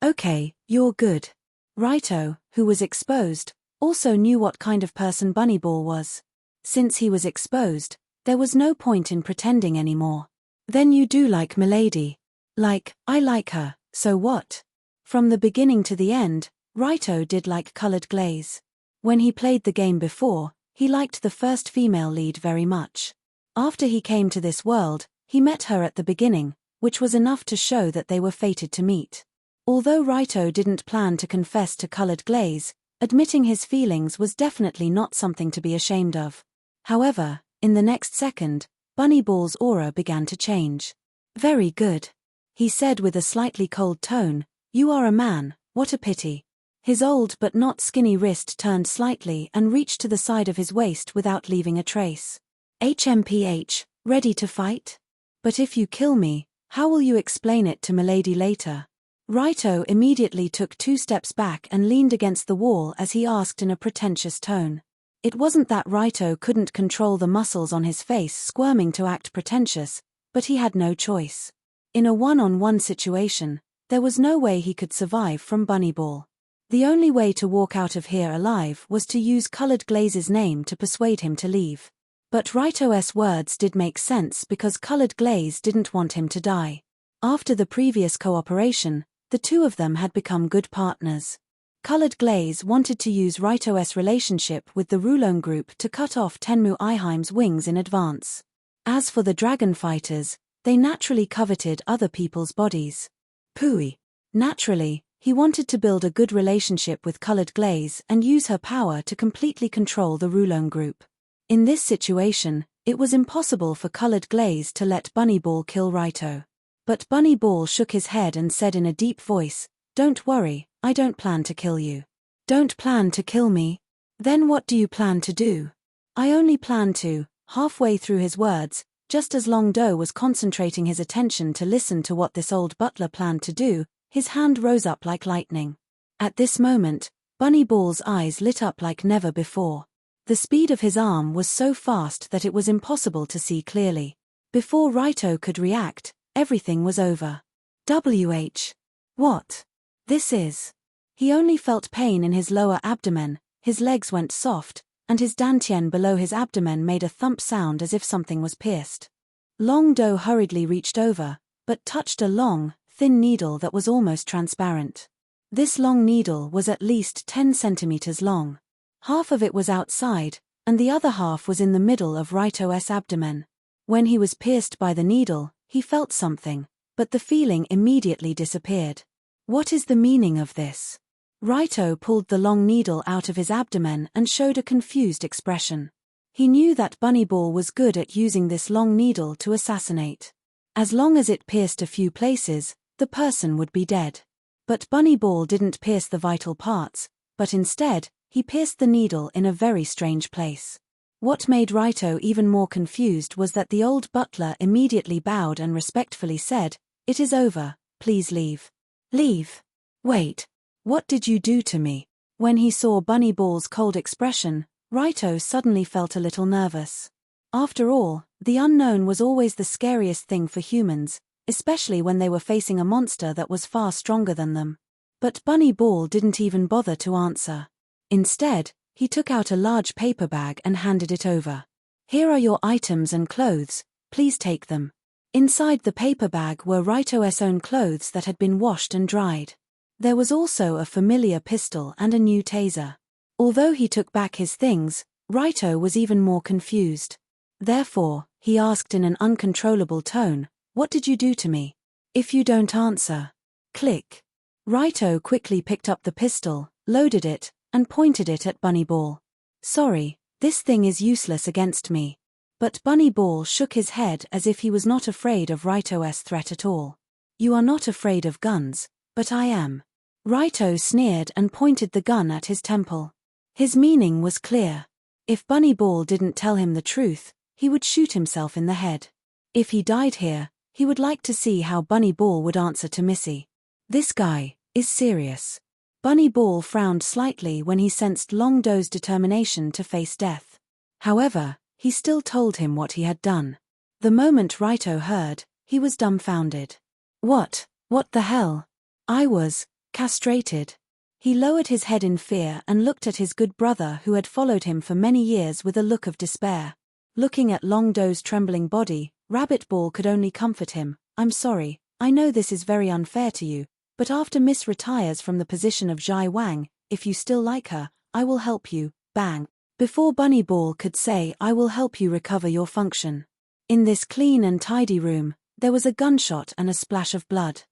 Okay, you're good. Raito, who was exposed, also knew what kind of person Bunnyball was. Since he was exposed, there was no point in pretending anymore. Then you do like Milady. I like her, so what? From the beginning to the end, Raito did like colored glaze. When he played the game before, he liked the first female lead very much. After he came to this world, he met her at the beginning, which was enough to show that they were fated to meet. Although Raito didn't plan to confess to colored glaze, admitting his feelings was definitely not something to be ashamed of. However, in the next second, Bunnyball's aura began to change. "Very good," he said with a slightly cold tone. "You are a man, what a pity." His old but not skinny wrist turned slightly and reached to the side of his waist without leaving a trace. "HMPH, ready to fight? But if you kill me, how will you explain it to Milady later?" Raito immediately took 2 steps back and leaned against the wall as he asked in a pretentious tone. It wasn't that Raito couldn't control the muscles on his face squirming to act pretentious, but he had no choice. In a one-on-one situation, there was no way he could survive from Bunnyball. The only way to walk out of here alive was to use Colored Glaze's name to persuade him to leave. But Raito's words did make sense because Colored Glaze didn't want him to die. After the previous cooperation, the two of them had become good partners. Colored Glaze wanted to use Raito's relationship with the Rulone group to cut off Tenmu Iheim's wings in advance. As for the dragon fighters, they naturally coveted other people's bodies. Pooey. Naturally, he wanted to build a good relationship with Colored Glaze and use her power to completely control the Rulone group. In this situation, it was impossible for Colored Glaze to let Bunnyball kill Raito. But Bunnyball shook his head and said in a deep voice, "Don't worry, I don't plan to kill you." "Don't plan to kill me? Then what do you plan to do?" "I only plan to." Halfway through his words, just as Long Do was concentrating his attention to listen to what this old butler planned to do, his hand rose up like lightning. At this moment, Bunnyball's eyes lit up like never before. The speed of his arm was so fast that it was impossible to see clearly. Before Raito could react, everything was over. "WH. What? This is..." He only felt pain in his lower abdomen, his legs went soft, and his dantian below his abdomen made a thump sound as if something was pierced. Long Do hurriedly reached over, but touched a long, thin needle that was almost transparent. This long needle was at least 10 centimeters long. Half of it was outside, and the other half was in the middle of Raito's abdomen. When he was pierced by the needle, he felt something, but the feeling immediately disappeared. What is the meaning of this? Raito pulled the long needle out of his abdomen and showed a confused expression. He knew that Bunnyball was good at using this long needle to assassinate. As long as it pierced a few places, the person would be dead. But Bunnyball didn't pierce the vital parts, but instead, he pierced the needle in a very strange place. What made Raito even more confused was that the old butler immediately bowed and respectfully said, "It is over, please leave." Leave? Wait. What did you do to me? When he saw Bunnyball's cold expression, Raito suddenly felt a little nervous. After all, the unknown was always the scariest thing for humans, especially when they were facing a monster that was far stronger than them. But Bunnyball didn't even bother to answer. Instead, he took out a large paper bag and handed it over. "Here are your items and clothes, please take them." Inside the paper bag were Raito's own clothes that had been washed and dried. There was also a familiar pistol and a new taser. Although he took back his things, Raito was even more confused. Therefore, he asked in an uncontrollable tone, "What did you do to me? If you don't answer." Click. Raito quickly picked up the pistol, loaded it, and pointed it at Bunnyball. "Sorry, this thing is useless against me." But Bunnyball shook his head as if he was not afraid of Raito's threat at all. "You are not afraid of guns, but I am." Raito sneered and pointed the gun at his temple. His meaning was clear. If Bunnyball didn't tell him the truth, he would shoot himself in the head. If he died here, he would like to see how Bunnyball would answer to Missy. This guy is serious. Bunnyball frowned slightly when he sensed Long Do's determination to face death. However, he still told him what he had done. The moment Raito heard, he was dumbfounded. What the hell? I was castrated." He lowered his head in fear and looked at his good brother who had followed him for many years with a look of despair. Looking at Long Do's trembling body, Rabbit Ball could only comfort him. "I'm sorry, I know this is very unfair to you, but after Miss retires from the position of Zhai Wang, if you still like her, I will help you." Bang. Before Bunnyball could say "I will help you recover your function." In this clean and tidy room, there was a gunshot and a splash of blood.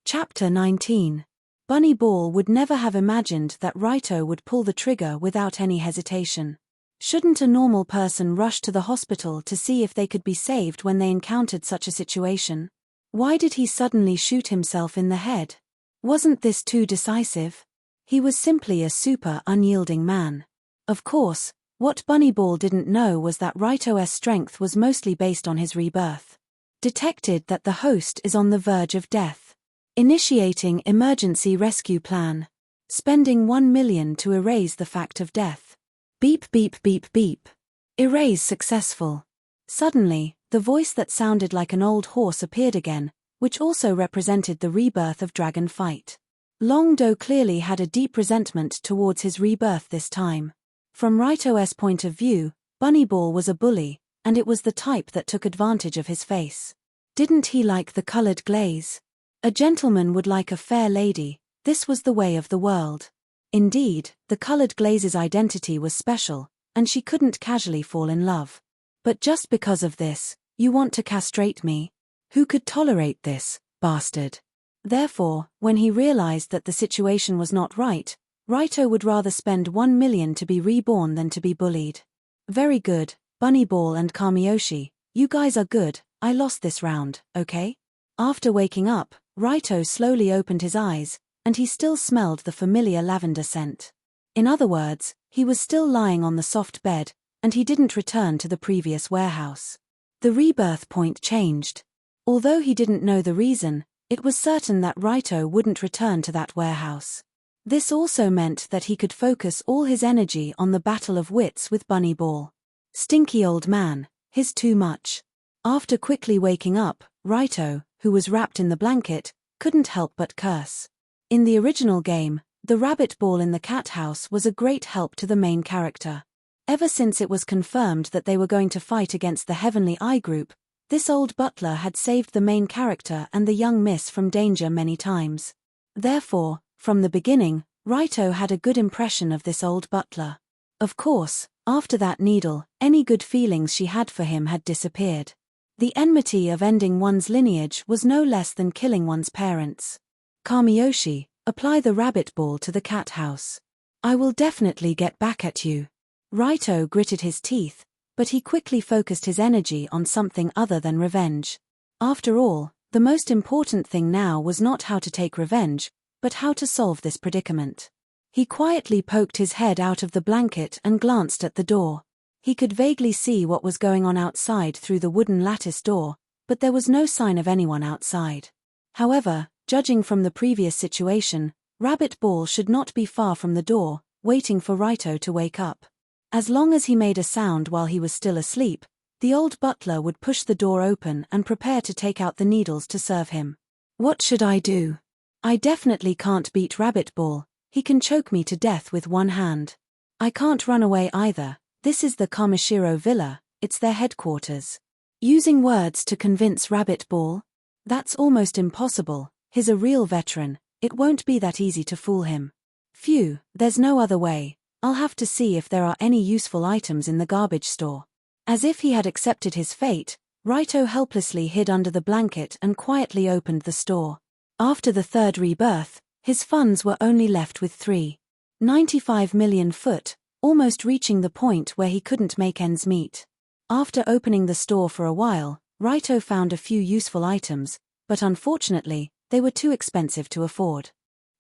Chapter 19. Bunnyball would never have imagined that Raito would pull the trigger without any hesitation. Shouldn't a normal person rush to the hospital to see if they could be saved when they encountered such a situation? Why did he suddenly shoot himself in the head? Wasn't this too decisive? He was simply a super unyielding man. Of course, what Bunnyball didn't know was that Raito's strength was mostly based on his rebirth. Detected that the host is on the verge of death. Initiating emergency rescue plan. Spending 1 million to erase the fact of death. Beep beep beep beep. Erase successful. Suddenly, the voice that sounded like an old horse appeared again, which also represented the rebirth of Dragon Fight. Long Do clearly had a deep resentment towards his rebirth this time. From Raito's point of view, Bunnyball was a bully, and it was the type that took advantage of his face. Didn't he like the colored glaze? A gentleman would like a fair lady, this was the way of the world. Indeed, the colored glaze's identity was special, and she couldn't casually fall in love. But just because of this, you want to castrate me? Who could tolerate this, bastard? Therefore, when he realized that the situation was not right, Raito would rather spend 1 million to be reborn than to be bullied. Very good, Bunnyball and Kamiyoshi, you guys are good, I lost this round, okay? After waking up, Raito slowly opened his eyes, and he still smelled the familiar lavender scent. In other words, he was still lying on the soft bed, and he didn't return to the previous warehouse. The rebirth point changed. Although he didn't know the reason, it was certain that Raito wouldn't return to that warehouse. This also meant that he could focus all his energy on the battle of wits with Bunnyball. Stinky old man, he's too much. After quickly waking up, Raito, who was wrapped in the blanket, couldn't help but curse. In the original game, the rabbit ball in the cat house was a great help to the main character. Ever since it was confirmed that they were going to fight against the Heavenly Eye group, this old butler had saved the main character and the young miss from danger many times. Therefore, from the beginning, Raito had a good impression of this old butler. Of course, after that needle, any good feelings she had for him had disappeared. The enmity of ending one's lineage was no less than killing one's parents. Kamiyoshi, apply the rabbit ball to the cat house. I will definitely get back at you. Raito gritted his teeth, but he quickly focused his energy on something other than revenge. After all, the most important thing now was not how to take revenge, but how to solve this predicament. He quietly poked his head out of the blanket and glanced at the door. He could vaguely see what was going on outside through the wooden lattice door, but there was no sign of anyone outside. However, judging from the previous situation, Rabbit Ball should not be far from the door, waiting for Raito to wake up. As long as he made a sound while he was still asleep, the old butler would push the door open and prepare to take out the needles to serve him. What should I do? I definitely can't beat Rabbit Ball. He can choke me to death with one hand. I can't run away either. This is the Kamishiro Villa, it's their headquarters. Using words to convince Rabbit Ball? That's almost impossible. He's a real veteran, it won't be that easy to fool him. Phew, there's no other way. I'll have to see if there are any useful items in the garbage store. As if he had accepted his fate, Raito helplessly hid under the blanket and quietly opened the store. After the third rebirth, his funds were only left with 3.95 million foot, almost reaching the point where he couldn't make ends meet. After opening the store for a while, Raito found a few useful items, but unfortunately, they were too expensive to afford.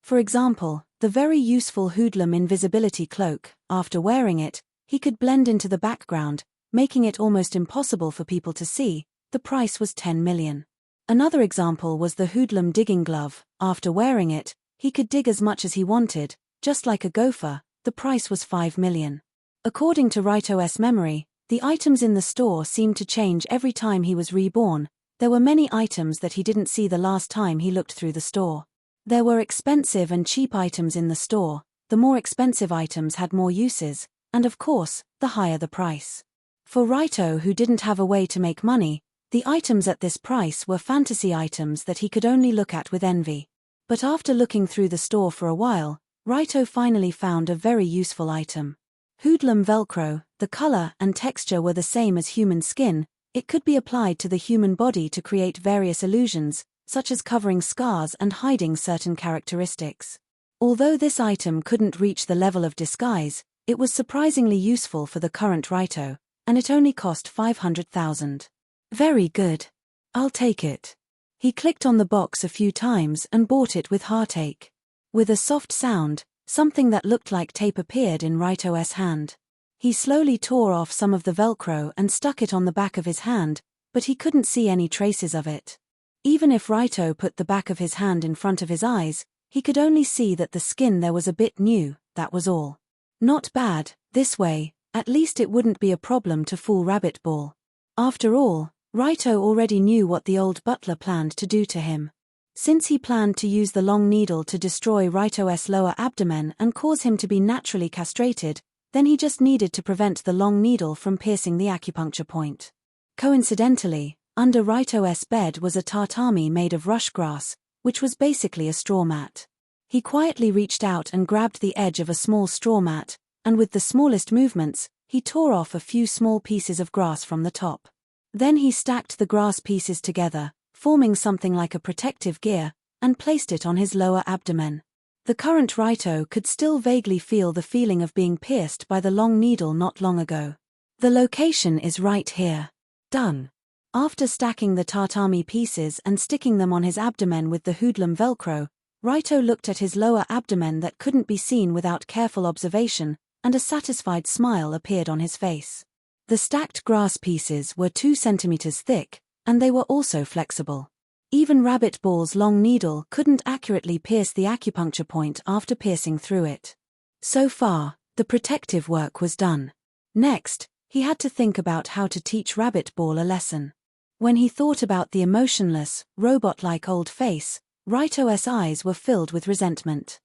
For example, the very useful hoodlum invisibility cloak. After wearing it, he could blend into the background, making it almost impossible for people to see. The price was 10 million. Another example was the hoodlum digging glove. After wearing it, he could dig as much as he wanted, just like a gopher. The price was 5 million. According to Raito's memory, the items in the store seemed to change every time he was reborn. There were many items that he didn't see the last time he looked through the store. There were expensive and cheap items in the store. The more expensive items had more uses, and of course, the higher the price. For Raito, who didn't have a way to make money, the items at this price were fantasy items that he could only look at with envy. But after looking through the store for a while, Raito finally found a very useful item. Hoodlum Velcro. The color and texture were the same as human skin. It could be applied to the human body to create various illusions, such as covering scars and hiding certain characteristics. Although this item couldn't reach the level of disguise, it was surprisingly useful for the current Raito, and it only cost 500,000. Very good. I'll take it. He clicked on the box a few times and bought it with heartache. With a soft sound, something that looked like tape appeared in Raito's hand. He slowly tore off some of the Velcro and stuck it on the back of his hand, but he couldn't see any traces of it. Even if Raito put the back of his hand in front of his eyes, he could only see that the skin there was a bit new, that was all. Not bad, this way, at least it wouldn't be a problem to fool Rabbit Ball. After all, Raito already knew what the old butler planned to do to him. Since he planned to use the long needle to destroy Raito's lower abdomen and cause him to be naturally castrated, then he just needed to prevent the long needle from piercing the acupuncture point. Coincidentally, under Raito's bed was a tatami made of rush grass, which was basically a straw mat. He quietly reached out and grabbed the edge of a small straw mat, and with the smallest movements, he tore off a few small pieces of grass from the top. Then he stacked the grass pieces together, forming something like a protective gear, and placed it on his lower abdomen. The current Raito could still vaguely feel the feeling of being pierced by the long needle not long ago. The location is right here. Done. After stacking the tatami pieces and sticking them on his abdomen with the hoodlum Velcro, Raito looked at his lower abdomen that couldn't be seen without careful observation, and a satisfied smile appeared on his face. The stacked grass pieces were 2 centimeters thick, and they were also flexible. Even Rabbit Ball's long needle couldn't accurately pierce the acupuncture point after piercing through it. So far, the protective work was done. Next, he had to think about how to teach Rabbit Ball a lesson. When he thought about the emotionless, robot-like old face, Raito's eyes were filled with resentment.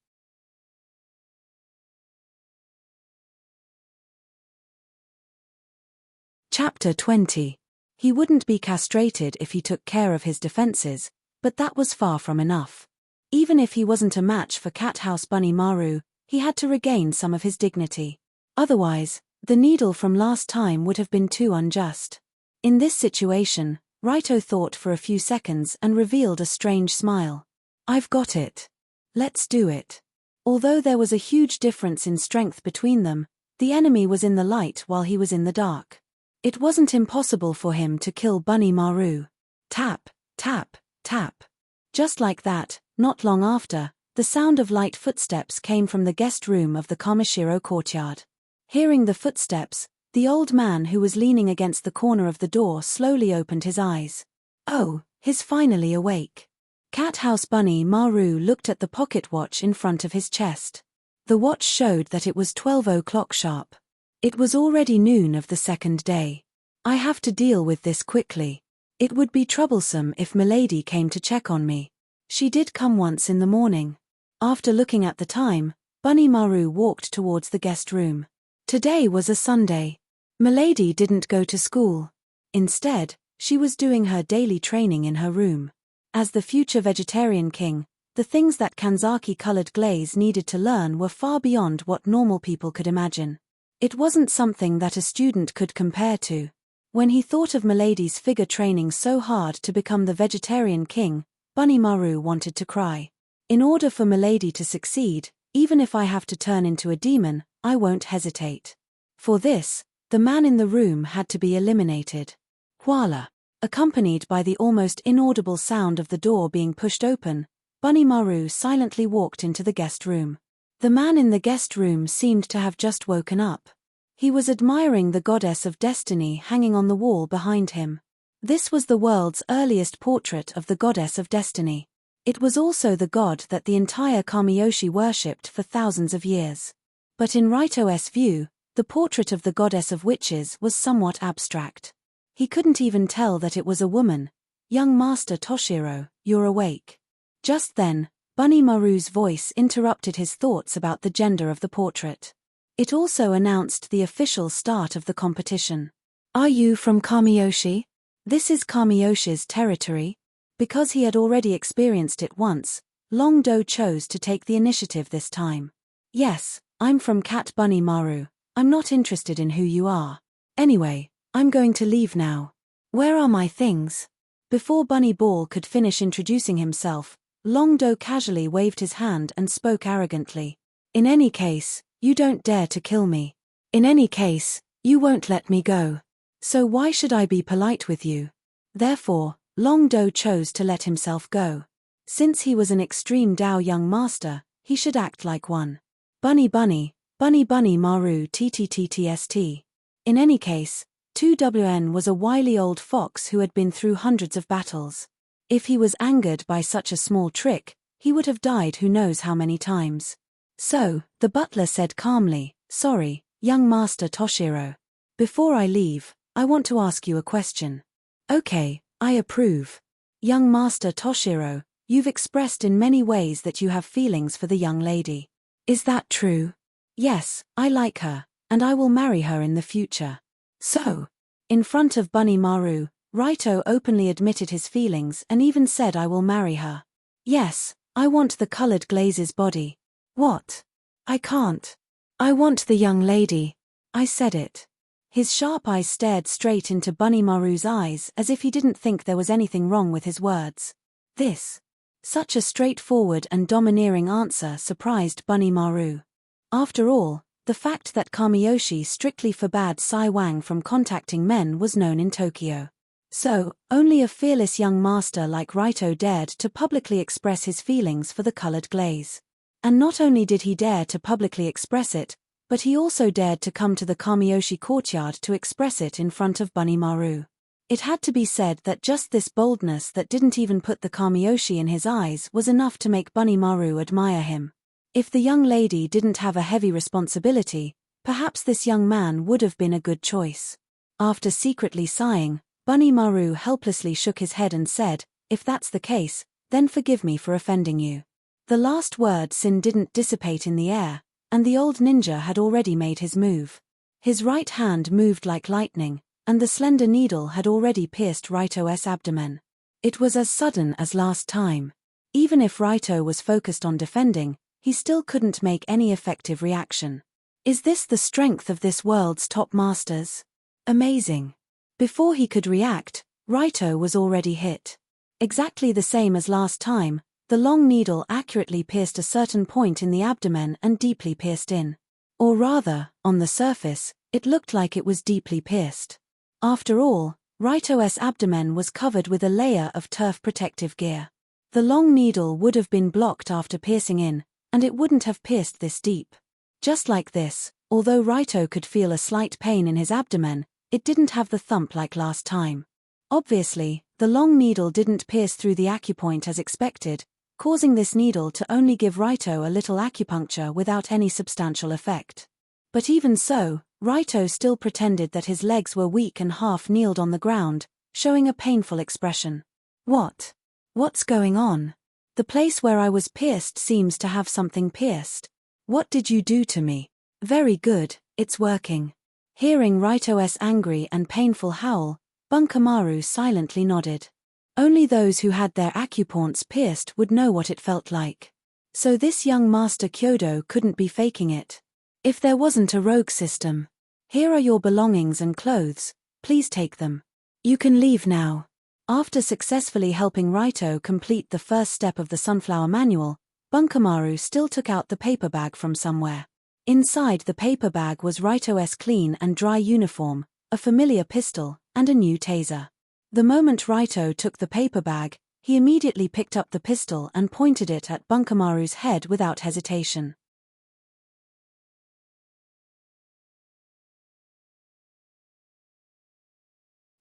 Chapter 20. He wouldn't be castrated if he took care of his defenses, but that was far from enough. Even if he wasn't a match for Cat House Bunny Maru, he had to regain some of his dignity. Otherwise, the needle from last time would have been too unjust. In this situation, Raito thought for a few seconds and revealed a strange smile. I've got it. Let's do it. Although there was a huge difference in strength between them, the enemy was in the light while he was in the dark. It wasn't impossible for him to kill Bunny Maru. Tap, tap, tap. Just like that, not long after, the sound of light footsteps came from the guest room of the Kamishiro courtyard. Hearing the footsteps, the old man who was leaning against the corner of the door slowly opened his eyes. Oh, he's finally awake. Cat House Bunny Maru looked at the pocket watch in front of his chest. The watch showed that it was 12 o'clock sharp. It was already noon of the second day. I have to deal with this quickly. It would be troublesome if Milady came to check on me. She did come once in the morning. After looking at the time, Bunny Maru walked towards the guest room. Today was a Sunday. Milady didn't go to school. Instead, she was doing her daily training in her room. As the future vegetarian king, the things that Kanzaki-colored glaze needed to learn were far beyond what normal people could imagine. It wasn't something that a student could compare to. When he thought of Milady's figure training so hard to become the vegetarian king, Bunny Maru wanted to cry. In order for Milady to succeed, even if I have to turn into a demon, I won't hesitate. For this, the man in the room had to be eliminated. Voila! Accompanied by the almost inaudible sound of the door being pushed open, Bunny Maru silently walked into the guest room. The man in the guest room seemed to have just woken up. He was admiring the goddess of destiny hanging on the wall behind him. This was the world's earliest portrait of the goddess of destiny. It was also the god that the entire Kamiyoshi worshipped for thousands of years. But in Raito's view, the portrait of the goddess of witches was somewhat abstract. He couldn't even tell that it was a woman. Young Master Toshiro, you're awake. Just then, Bunny Maru's voice interrupted his thoughts about the gender of the portrait. It also announced the official start of the competition. Are you from Kamiyoshi? This is Kamiyoshi's territory. Because he had already experienced it once, Long-Do chose to take the initiative this time. Yes, I'm from Cat Bunny Maru. I'm not interested in who you are. Anyway, I'm going to leave now. Where are my things? Before Bunny Ball could finish introducing himself, Long-Do casually waved his hand and spoke arrogantly. In any case, you don't dare to kill me. In any case, you won't let me go. So why should I be polite with you? Therefore, Long-Do chose to let himself go. Since he was an extreme Dao young master, he should act like one. Bunny Bunny, Bunny Bunny Maru TTTTST. In any case, 2WN was a wily old fox who had been through hundreds of battles. If he was angered by such a small trick, he would have died who knows how many times. So, the butler said calmly, sorry, young Master Toshiro. Before I leave, I want to ask you a question. Okay, I approve. Young Master Toshiro, you've expressed in many ways that you have feelings for the young lady. Is that true? Yes, I like her, and I will marry her in the future. So, in front of Bunny Maru, Raito openly admitted his feelings and even said I will marry her. Yes, I want the colored glaze's body. What? I can't. I want the young lady. I said it. His sharp eyes stared straight into Bunny Maru's eyes as if he didn't think there was anything wrong with his words. Such a straightforward and domineering answer surprised Bunny Maru. After all, the fact that Kamiyoshi strictly forbade Sai Wang from contacting men was known in Tokyo. So, only a fearless young master like Raito dared to publicly express his feelings for the colored glaze. And not only did he dare to publicly express it, but he also dared to come to the Kamiyoshi courtyard to express it in front of Bunny Maru. It had to be said that just this boldness that didn't even put the Kamiyoshi in his eyes was enough to make Bunny Maru admire him. If the young lady didn't have a heavy responsibility, perhaps this young man would have been a good choice. After secretly sighing, Bunny Maru helplessly shook his head and said, "If that's the case, then forgive me for offending you." The last word Sin didn't dissipate in the air, and the old ninja had already made his move. His right hand moved like lightning, and the slender needle had already pierced Raito's abdomen. It was as sudden as last time. Even if Raito was focused on defending, he still couldn't make any effective reaction. Is this the strength of this world's top masters? Amazing. Before he could react, Raito was already hit. Exactly the same as last time, the long needle accurately pierced a certain point in the abdomen and deeply pierced in. Or rather, on the surface, it looked like it was deeply pierced. After all, Raito's abdomen was covered with a layer of turf protective gear. The long needle would have been blocked after piercing in, and it wouldn't have pierced this deep. Just like this, although Raito could feel a slight pain in his abdomen, it didn't have the thump like last time. Obviously, the long needle didn't pierce through the acupoint as expected, causing this needle to only give Raito a little acupuncture without any substantial effect. But even so, Raito still pretended that his legs were weak and half kneeled on the ground, showing a painful expression. What's going on? The place where I was pierced seems to have something pierced. What did you do to me? Very good, it's working. Hearing Raito's angry and painful howl, Bunkamaru silently nodded. Only those who had their acupoints pierced would know what it felt like. So this young Master Kyodo couldn't be faking it. If there wasn't a rogue system. Here are your belongings and clothes, please take them. You can leave now. After successfully helping Raito complete the first step of the Sunflower Manual, Bunkamaru still took out the paper bag from somewhere. Inside the paper bag was Raito's clean and dry uniform, a familiar pistol, and a new taser. The moment Raito took the paper bag, he immediately picked up the pistol and pointed it at Bunkamaru's head without hesitation.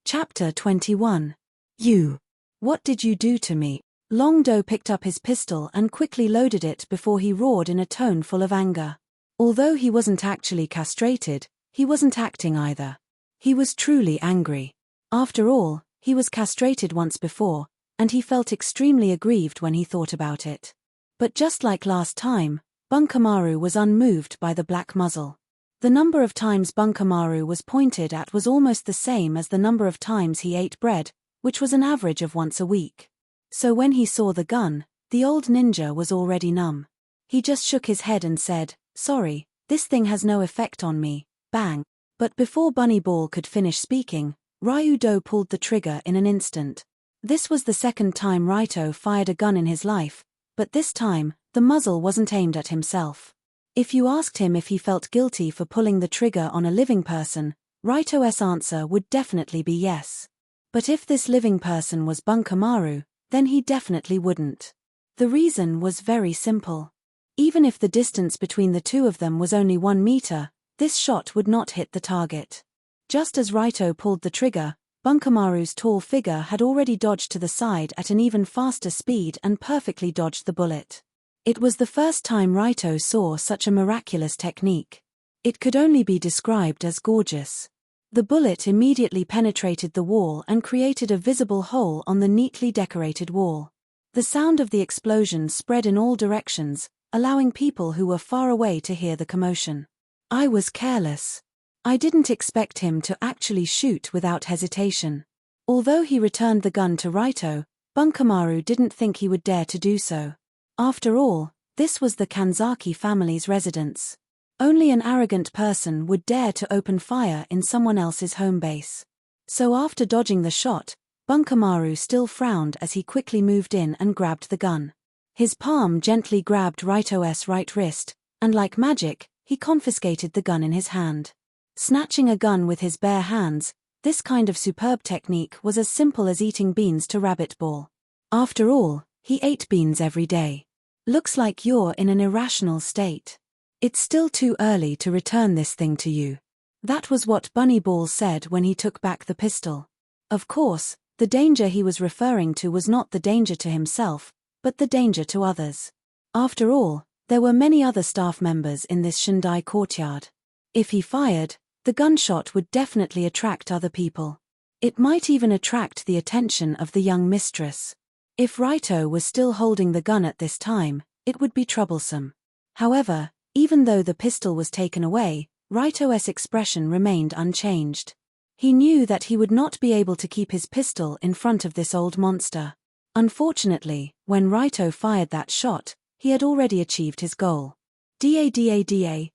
Chapter 21. You. What did you do to me? Long Do picked up his pistol and quickly loaded it before he roared in a tone full of anger. Although he wasn't actually castrated, he wasn't acting either. He was truly angry. After all, he was castrated once before, and he felt extremely aggrieved when he thought about it. But just like last time, Bunkamaru was unmoved by the black muzzle. The number of times Bunkamaru was pointed at was almost the same as the number of times he ate bread, which was an average of once a week. So when he saw the gun, the old ninja was already numb. He just shook his head and said, "Sorry, this thing has no effect on me." Bang. But before Bunny Ball could finish speaking, Ryudo pulled the trigger in an instant. This was the second time Raito fired a gun in his life, but this time, the muzzle wasn't aimed at himself. If you asked him if he felt guilty for pulling the trigger on a living person, Raito's answer would definitely be yes. But if this living person was Bunkamaru, then he definitely wouldn't. The reason was very simple. Even if the distance between the two of them was only 1 meter, this shot would not hit the target. Just as Raito pulled the trigger, Bunkamaru's tall figure had already dodged to the side at an even faster speed and perfectly dodged the bullet. It was the first time Raito saw such a miraculous technique. It could only be described as gorgeous. The bullet immediately penetrated the wall and created a visible hole on the neatly decorated wall. The sound of the explosion spread in all directions, allowing people who were far away to hear the commotion. I was careless. I didn't expect him to actually shoot without hesitation. Although he returned the gun to Raito, Bunkamaru didn't think he would dare to do so. After all, this was the Kanzaki family's residence. Only an arrogant person would dare to open fire in someone else's home base. So after dodging the shot, Bunkamaru still frowned as he quickly moved in and grabbed the gun. His palm gently grabbed Raito's right wrist, and like magic, he confiscated the gun in his hand. Snatching a gun with his bare hands, this kind of superb technique was as simple as eating beans to rabbit ball. After all, he ate beans every day. Looks like you're in an irrational state. It's still too early to return this thing to you. That was what Bunny Ball said when he took back the pistol. Of course, the danger he was referring to was not the danger to himself, but the danger to others. After all, there were many other staff members in this Shindai courtyard. If he fired, the gunshot would definitely attract other people. It might even attract the attention of the young mistress. If Raito was still holding the gun at this time, it would be troublesome. However, even though the pistol was taken away, Raito's expression remained unchanged. He knew that he would not be able to keep his pistol in front of this old monster. Unfortunately, when Raito fired that shot, he had already achieved his goal. Da.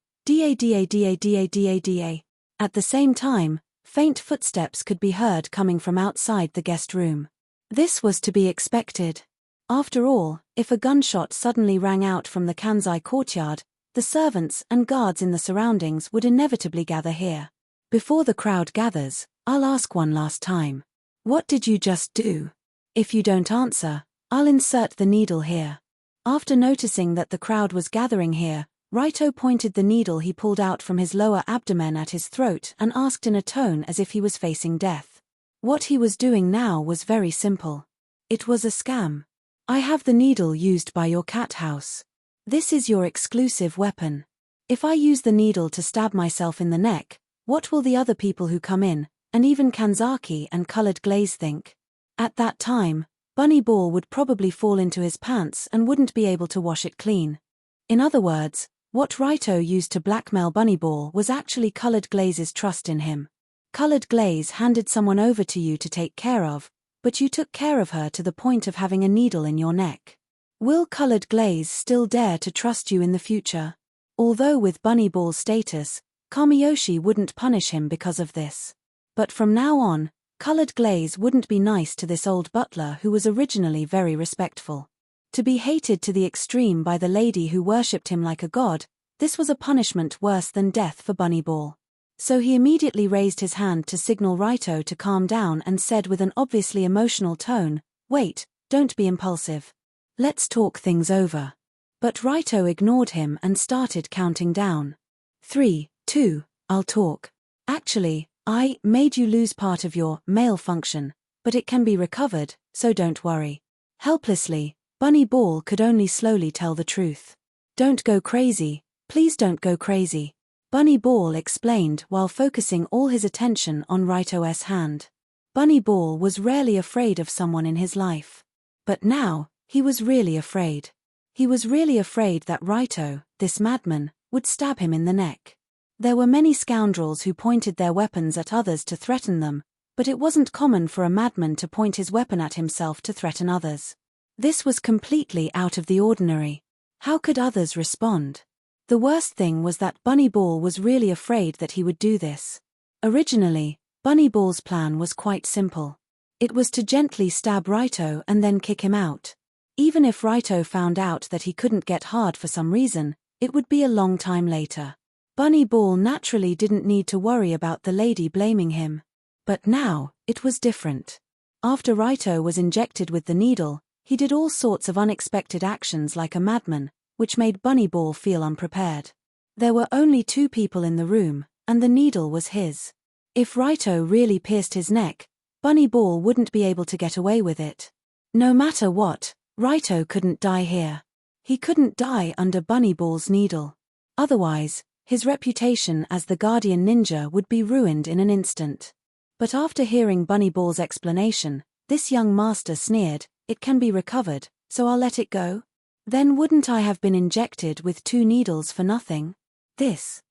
At the same time, faint footsteps could be heard coming from outside the guest room. This was to be expected. After all, if a gunshot suddenly rang out from the Kanzai courtyard, the servants and guards in the surroundings would inevitably gather here. Before the crowd gathers, I'll ask one last time. What did you just do? If you don't answer, I'll insert the needle here. After noticing that the crowd was gathering here, Raito pointed the needle he pulled out from his lower abdomen at his throat and asked in a tone as if he was facing death. What he was doing now was very simple. It was a scam. I have the needle used by your cat house. This is your exclusive weapon. If I use the needle to stab myself in the neck, what will the other people who come in, and even Kanzaki and Colored Glaze think? At that time, Bunny Ball would probably fall into his pants and wouldn't be able to wash it clean. In other words, what Raito used to blackmail Bunny Ball was actually Colored Glaze's trust in him. Colored Glaze handed someone over to you to take care of, but you took care of her to the point of having a needle in your neck. Will Colored Glaze still dare to trust you in the future? Although with Bunny Ball's status, Kamiyoshi wouldn't punish him because of this. But from now on, Colored Glaze wouldn't be nice to this old butler who was originally very respectful. To be hated to the extreme by the lady who worshipped him like a god, this was a punishment worse than death for Bunny Ball. So he immediately raised his hand to signal Raito to calm down and said with an obviously emotional tone, "Wait, don't be impulsive. Let's talk things over." But Raito ignored him and started counting down. 3, 2, I'll talk. Actually, I made you lose part of your male function, but it can be recovered, so don't worry. Helplessly, Bunny Ball could only slowly tell the truth. Don't go crazy, please don't go crazy. Bunny Ball explained while focusing all his attention on Raito's hand. Bunny Ball was rarely afraid of someone in his life. But now, he was really afraid. He was really afraid that Raito, this madman, would stab him in the neck. There were many scoundrels who pointed their weapons at others to threaten them, but it wasn't common for a madman to point his weapon at himself to threaten others. This was completely out of the ordinary. How could others respond? The worst thing was that Bunny Ball was really afraid that he would do this. Originally, Bunny Ball's plan was quite simple. It was to gently stab Raito and then kick him out. Even if Raito found out that he couldn't get hard for some reason, it would be a long time later. Bunny Ball naturally didn't need to worry about the lady blaming him. But now, it was different. After Raito was injected with the needle, he did all sorts of unexpected actions like a madman, which made Bunny Ball feel unprepared. There were only 2 people in the room, and the needle was his. If Raito really pierced his neck, Bunny Ball wouldn't be able to get away with it. No matter what, Raito couldn't die here. He couldn't die under Bunny Ball's needle. Otherwise, his reputation as the guardian ninja would be ruined in an instant. But after hearing Bunny Ball's explanation, this young master sneered, "It can be recovered, so I'll let it go? Then wouldn't I have been injected with 2 needles for nothing? Is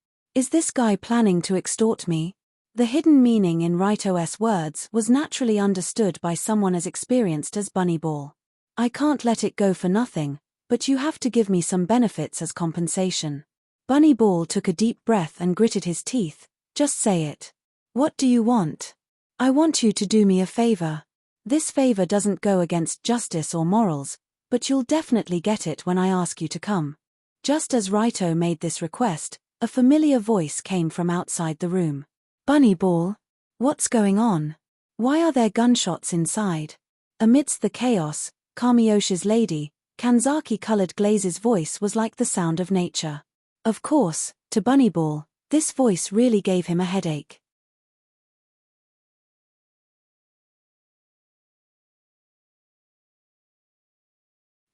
this guy planning to extort me?" The hidden meaning in Raito's words was naturally understood by someone as experienced as Bunny Ball. "I can't let it go for nothing, but you have to give me some benefits as compensation." Bunny Ball took a deep breath and gritted his teeth. "Just say it. What do you want?" "I want you to do me a favor. This favor doesn't go against justice or morals, but you'll definitely get it when I ask you to come." Just as Raito made this request, a familiar voice came from outside the room. "Bunny Ball? What's going on? Why are there gunshots inside?" Amidst the chaos, Kamiyoshi's lady, Kanzaki Colored Glaze's voice was like the sound of nature. Of course, to Bunny Ball, this voice really gave him a headache.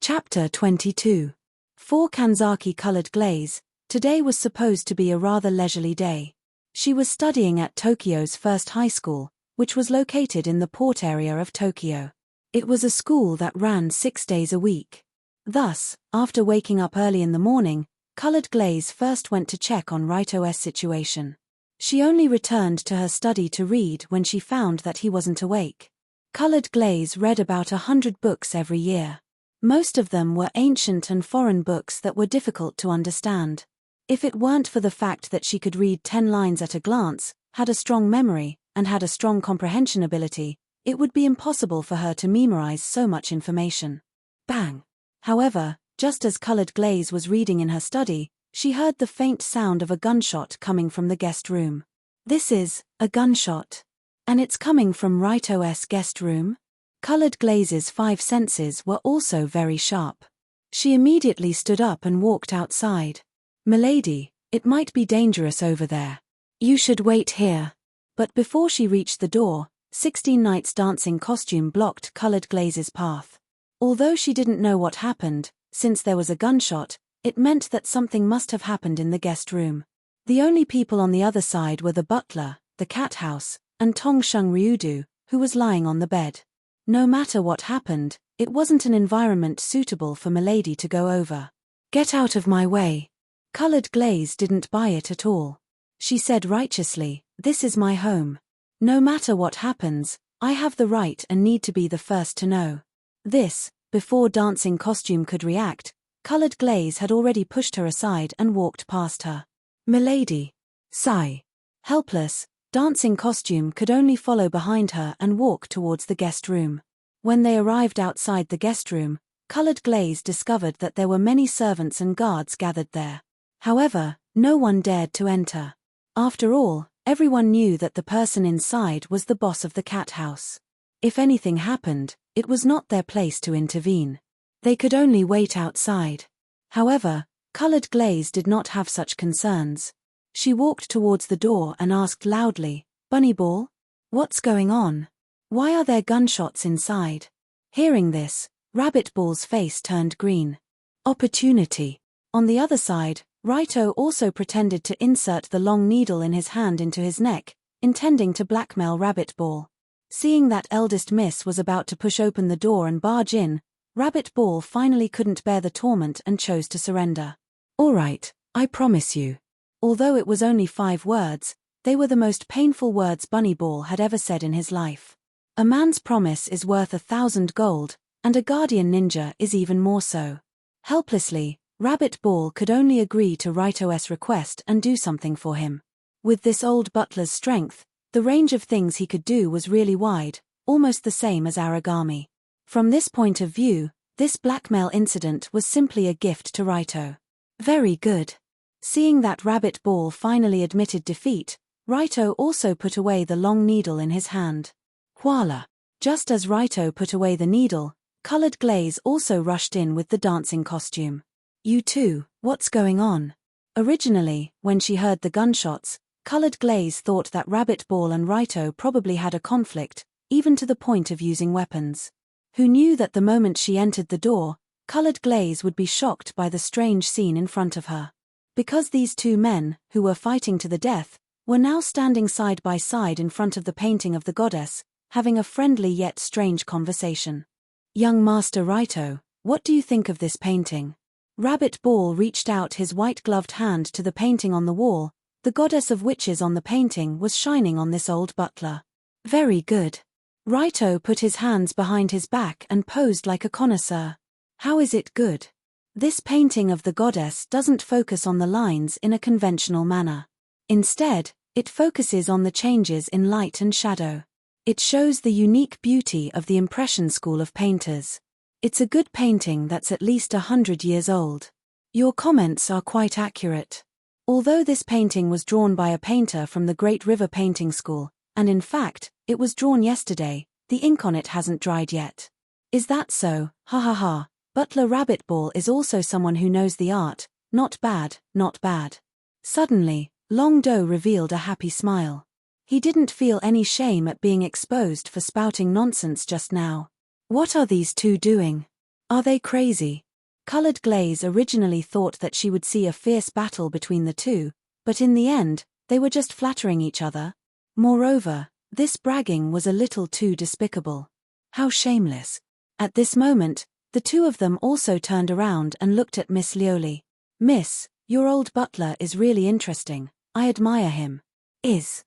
Chapter 22. For Kanzaki Colored Glaze, today was supposed to be a rather leisurely day. She was studying at Tokyo's first high school, which was located in the port area of Tokyo. It was a school that ran 6 days a week. Thus, after waking up early in the morning, Colored Glaze first went to check on Raito's situation. She only returned to her study to read when she found that he wasn't awake. Colored Glaze read about 100 books every year. Most of them were ancient and foreign books that were difficult to understand. If it weren't for the fact that she could read 10 lines at a glance, had a strong memory, and had a strong comprehension ability, it would be impossible for her to memorize so much information. Bang! However, just as Colored Glaze was reading in her study, she heard the faint sound of a gunshot coming from the guest room. This is a gunshot. And it's coming from Raito's guest room? Colored Glaze's 5 senses were also very sharp. She immediately stood up and walked outside. "Milady, it might be dangerous over there. You should wait here." But before she reached the door, 16 Nights' dancing costume blocked Colored Glaze's path. Although she didn't know what happened, since there was a gunshot, it meant that something must have happened in the guest room. The only people on the other side were the butler, the cat house, and Tongsheng Ryudu, who was lying on the bed. No matter what happened, it wasn't an environment suitable for Milady to go over. "Get out of my way." Colored Glaze didn't buy it at all. She said righteously, "This is my home. No matter what happens, I have the right and need to be the first to know." This, before Dancing Costume could react, Colored Glaze had already pushed her aside and walked past her. "Milady." Sigh. Helpless, Dancing Costume could only follow behind her and walk towards the guest room. When they arrived outside the guest room, Colored Glaze discovered that there were many servants and guards gathered there. However, no one dared to enter. After all, everyone knew that the person inside was the boss of the cat house. If anything happened, it was not their place to intervene. They could only wait outside. However, Colored Glaze did not have such concerns. She walked towards the door and asked loudly, "Bunnyball? What's going on? Why are there gunshots inside?" Hearing this, Rabbitball's face turned green. Opportunity. On the other side, Raito also pretended to insert the long needle in his hand into his neck, intending to blackmail Rabbitball. Seeing that eldest miss was about to push open the door and barge in, Rabbitball finally couldn't bear the torment and chose to surrender. "All right, I promise you." Although it was only 5 words, they were the most painful words Bunnyball had ever said in his life. A man's promise is worth 1,000 gold, and a guardian ninja is even more so. Helplessly, Rabbitball could only agree to Raito's request and do something for him. With this old butler's strength, the range of things he could do was really wide, almost the same as origami. From this point of view, this blackmail incident was simply a gift to Raito. Very good. Seeing that Rabbitball finally admitted defeat, Raito also put away the long needle in his hand. Voila! Just as Raito put away the needle, Colored Glaze also rushed in with the dancing costume. "You two, what's going on?" Originally, when she heard the gunshots, Colored Glaze thought that Rabbitball and Raito probably had a conflict, even to the point of using weapons. Who knew that the moment she entered the door, Colored Glaze would be shocked by the strange scene in front of her. Because these 2 men, who were fighting to the death, were now standing side by side in front of the painting of the goddess, having a friendly yet strange conversation. "Young Master Raito, what do you think of this painting?" Rabbitball reached out his white-gloved hand to the painting on the wall. The goddess of witches on the painting was shining on this old butler. "Very good." Raito put his hands behind his back and posed like a connoisseur. "How is it good?" This painting of the goddess doesn't focus on the lines in a conventional manner. Instead, it focuses on the changes in light and shadow. It shows the unique beauty of the Impression school of painters. It's a good painting that's at least 100 years old. Your comments are quite accurate. Although this painting was drawn by a painter from the Great River Painting School, and in fact, it was drawn yesterday, the ink on it hasn't dried yet. Is that so? Ha ha ha. Butler Rabbitball is also someone who knows the art. Not bad, not bad. Suddenly, Long Do revealed a happy smile. He didn't feel any shame at being exposed for spouting nonsense just now. What are these 2 doing? Are they crazy? Colored Glaze originally thought that she would see a fierce battle between the 2, but in the end, they were just flattering each other. Moreover, This bragging was a little too despicable. How shameless. At this moment, the two of them also turned around and looked at Miss Leoli. Miss, your old butler is really interesting. I admire him. Is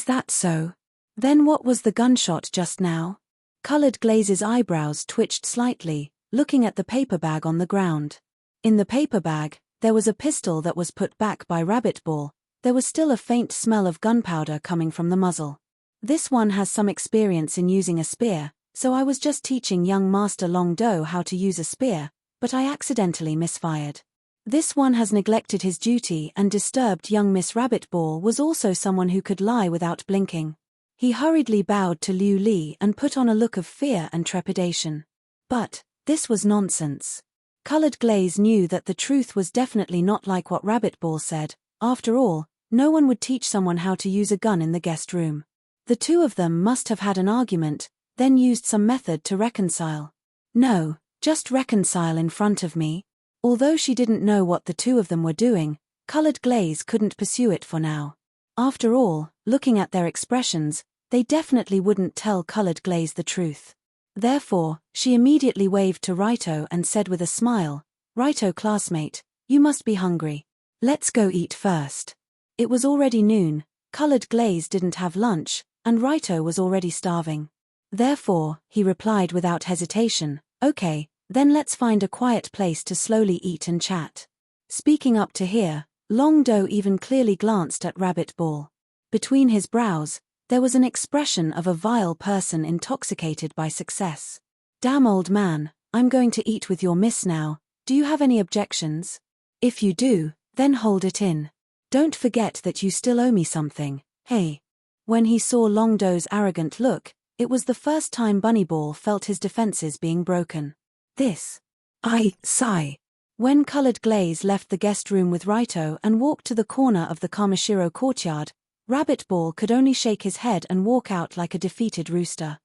that so? Then what was the gunshot just now? Colored Glaze's eyebrows twitched slightly, looking at the paper bag on the ground. In the paper bag, there was a pistol that was put back by Rabbit Ball. There was still a faint smell of gunpowder coming from the muzzle. This one has some experience in using a spear, so I was just teaching young Master Long Do how to use a spear, but I accidentally misfired. This one has neglected his duty and disturbed young Miss Rabbit Ball was also someone who could lie without blinking. He hurriedly bowed to Liu Li and put on a look of fear and trepidation. But this was nonsense. Colored Glaze knew that the truth was definitely not like what Rabbit Ball said. After all, no one would teach someone how to use a gun in the guest room. The two of them must have had an argument, then used some method to reconcile. No, just reconcile in front of me. Although she didn't know what the two of them were doing, Colored Glaze couldn't pursue it for now. After all, looking at their expressions, they definitely wouldn't tell Colored Glaze the truth. Therefore, she immediately waved to Raito and said with a smile, "Raito classmate, you must be hungry. Let's go eat first." It was already noon, Colored Glaze didn't have lunch, and Raito was already starving. Therefore, he replied without hesitation, "Okay, then let's find a quiet place to slowly eat and chat." Speaking up to here, Long Do even clearly glanced at Rabbit Ball. Between his brows, there was an expression of a vile person intoxicated by success. "Damn old man, I'm going to eat with your miss now. Do you have any objections? If you do, then hold it in. Don't forget that you still owe me something, hey?" When he saw Long Do's arrogant look, it was the first time Bunnyball felt his defenses being broken. Sigh. When Colored Glaze left the guest room with Raito and walked to the corner of the Kamishiro courtyard, Rabbit Ball could only shake his head and walk out like a defeated rooster.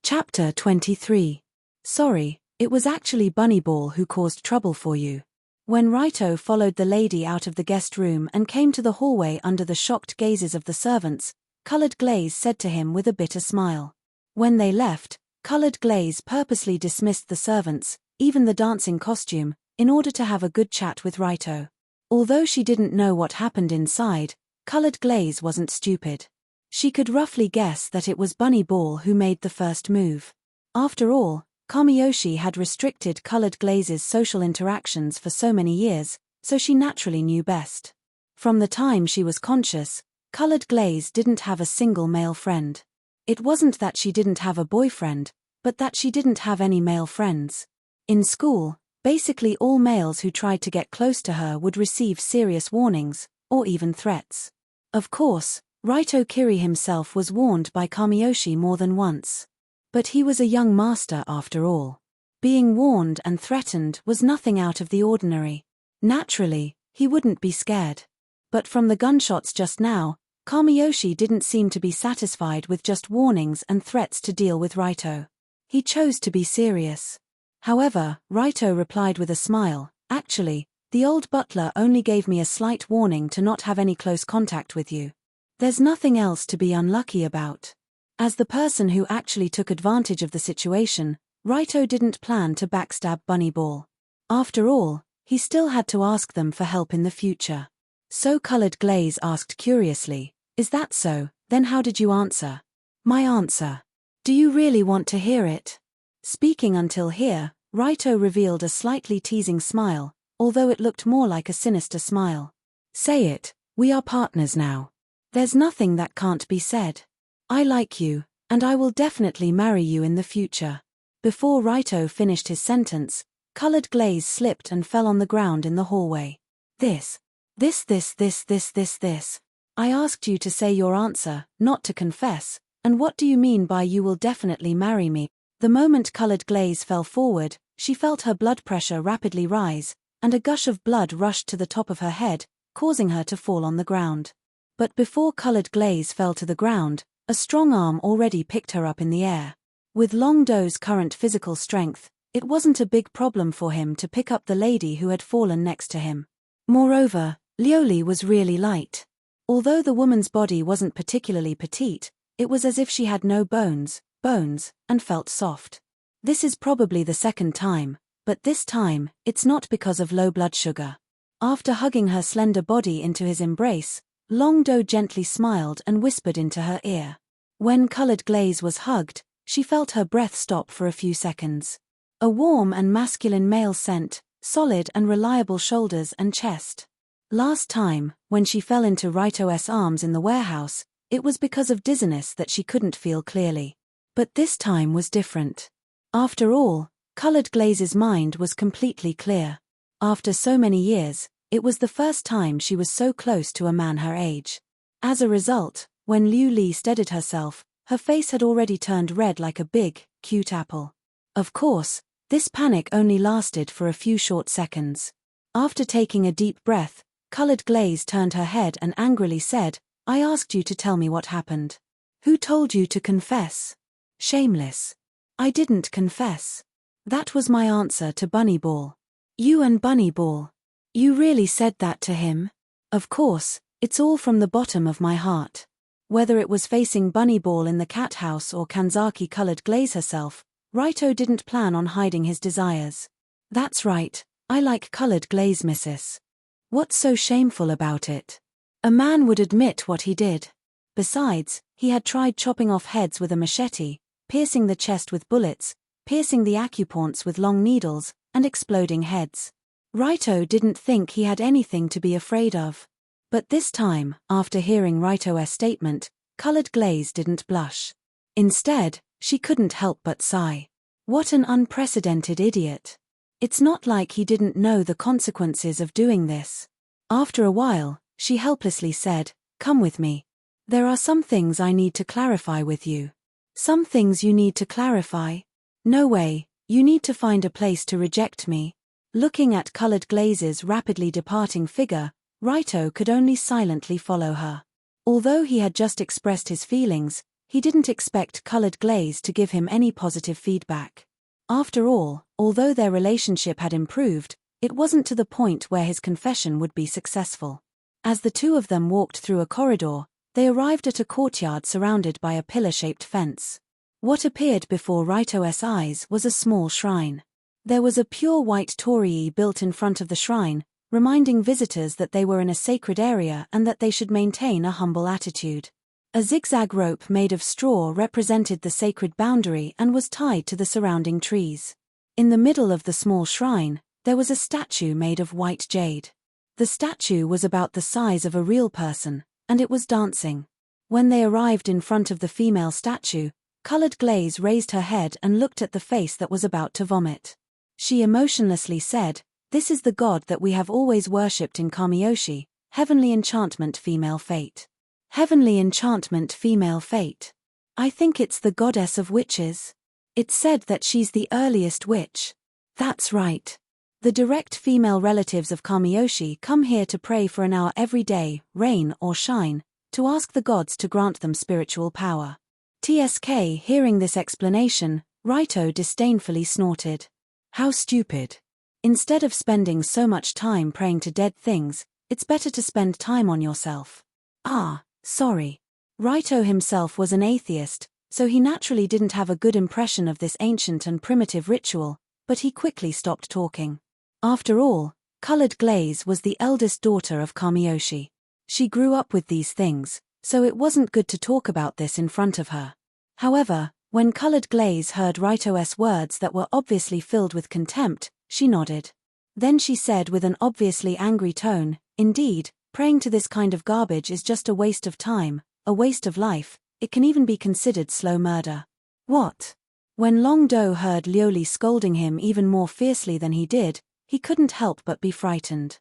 Chapter 23. Sorry, it was actually Bunnyball who caused trouble for you. When Raito followed the lady out of the guest room and came to the hallway under the shocked gazes of the servants, Colored Glaze said to him with a bitter smile. When they left, Colored Glaze purposely dismissed the servants, even the dancing costume, in order to have a good chat with Raito. Although she didn't know what happened inside, Colored Glaze wasn't stupid. She could roughly guess that it was Bunnyball who made the first move. After all, Kamiyoshi had restricted Colored Glaze's social interactions for so many years, so she naturally knew best. From the time she was conscious, Colored Glaze didn't have a single male friend. It wasn't that she didn't have a boyfriend, but that she didn't have any male friends. In school, basically all males who tried to get close to her would receive serious warnings, or even threats. Of course, Raito Kiri himself was warned by Kamiyoshi more than once. But he was a young master after all. Being warned and threatened was nothing out of the ordinary. Naturally, he wouldn't be scared. But from the gunshots just now, Kamiyoshi didn't seem to be satisfied with just warnings and threats to deal with Raito. He chose to be serious. However, Raito replied with a smile, "Actually, the old butler only gave me a slight warning to not have any close contact with you. There's nothing else to be unlucky about." As the person who actually took advantage of the situation, Raito didn't plan to backstab Bunnyball. After all, he still had to ask them for help in the future. So Colored Glaze asked curiously, "Is that so? Then how did you answer?" "My answer. Do you really want to hear it?" Speaking until here, Raito revealed a slightly teasing smile, although it looked more like a sinister smile. "Say it, we are partners now. There's nothing that can't be said. I like you, and I will definitely marry you in the future." Before Raito finished his sentence, Colored Glaze slipped and fell on the ground in the hallway. This. I asked you to say your answer, not to confess, and what do you mean by "you will definitely marry me"? The moment Colored Glaze fell forward, she felt her blood pressure rapidly rise, and a gush of blood rushed to the top of her head, causing her to fall on the ground. But before Colored Glaze fell to the ground, a strong arm already picked her up in the air. With Long Do's current physical strength, It wasn't a big problem for him to pick up the lady who had fallen next to him. Moreover, Lioli was really light. Although the woman's body wasn't particularly petite, it was as if she had no bones, and felt soft. This is probably the second time, but this time, it's not because of low blood sugar. After hugging her slender body into his embrace, Long Do gently smiled and whispered into her ear. When Colored Glaze was hugged, she felt her breath stop for a few seconds. A warm and masculine male scent, solid and reliable shoulders and chest. Last time, when she fell into Raito's arms in the warehouse, it was because of dizziness that she couldn't feel clearly. But this time was different. After all, Colored Glaze's mind was completely clear. After so many years, it was the first time she was so close to a man her age. As a result, when Liu Li steadied herself, her face had already turned red like a big, cute apple. Of course, this panic only lasted for a few short seconds. After taking a deep breath, Colored Glaze turned her head and angrily said, "I asked you to tell me what happened. Who told you to confess? Shameless. I didn't confess. That was my answer to Bunnyball." "You and Bunnyball. You really said that to him?" "Of course, it's all from the bottom of my heart." Whether it was facing Bunnyball in the cat house or Kanzaki Colored Glaze herself, Raito didn't plan on hiding his desires. "That's right, I like Colored Glaze, missus. What's so shameful about it? A man would admit what he did. Besides, he had tried chopping off heads with a machete, piercing the chest with bullets, piercing the acupoints with long needles, and exploding heads. Raito didn't think he had anything to be afraid of. But this time, after hearing Raito's statement, Colored Glaze didn't blush. Instead, she couldn't help but sigh. What an unprecedented idiot. It's not like he didn't know the consequences of doing this. After a while, she helplessly said, "Come with me. There are some things I need to clarify with you." "Some things you need to clarify?" "No way, you need to find a place to reject me." Looking at Colored Glaze's rapidly departing figure, Raito could only silently follow her. Although he had just expressed his feelings, he didn't expect Colored Glaze to give him any positive feedback. After all, although their relationship had improved, it wasn't to the point where his confession would be successful. As the two of them walked through a corridor, they arrived at a courtyard surrounded by a pillar-shaped fence. What appeared before Raito's eyes was a small shrine. There was a pure white torii built in front of the shrine, reminding visitors that they were in a sacred area and that they should maintain a humble attitude. A zigzag rope made of straw represented the sacred boundary and was tied to the surrounding trees. In the middle of the small shrine, there was a statue made of white jade. The statue was about the size of a real person, and it was dancing. When they arrived in front of the female statue, Colored Glaze raised her head and looked at the face that was about to vomit. She emotionlessly said, "This is the god that we have always worshipped in Kamiyoshi, Heavenly Enchantment Female Fate." Heavenly Enchantment Female Fate. I think it's the goddess of witches. It's said that she's the earliest witch. That's right. The direct female relatives of Kamiyoshi come here to pray for an hour every day, rain or shine, to ask the gods to grant them spiritual power. TSK hearing this explanation, Raito disdainfully snorted. How stupid. Instead of spending so much time praying to dead things, it's better to spend time on yourself. Ah. Sorry. Raito himself was an atheist, so he naturally didn't have a good impression of this ancient and primitive ritual, but he quickly stopped talking. After all, Colored Glaze was the eldest daughter of Kamiyoshi. She grew up with these things, so it wasn't good to talk about this in front of her. However, when Colored Glaze heard Raito's words that were obviously filled with contempt, she nodded. Then she said with an obviously angry tone, "Indeed, praying to this kind of garbage is just a waste of time, a waste of life, it can even be considered slow murder." What? When Long Do heard Lioli scolding him even more fiercely than he did, he couldn't help but be frightened.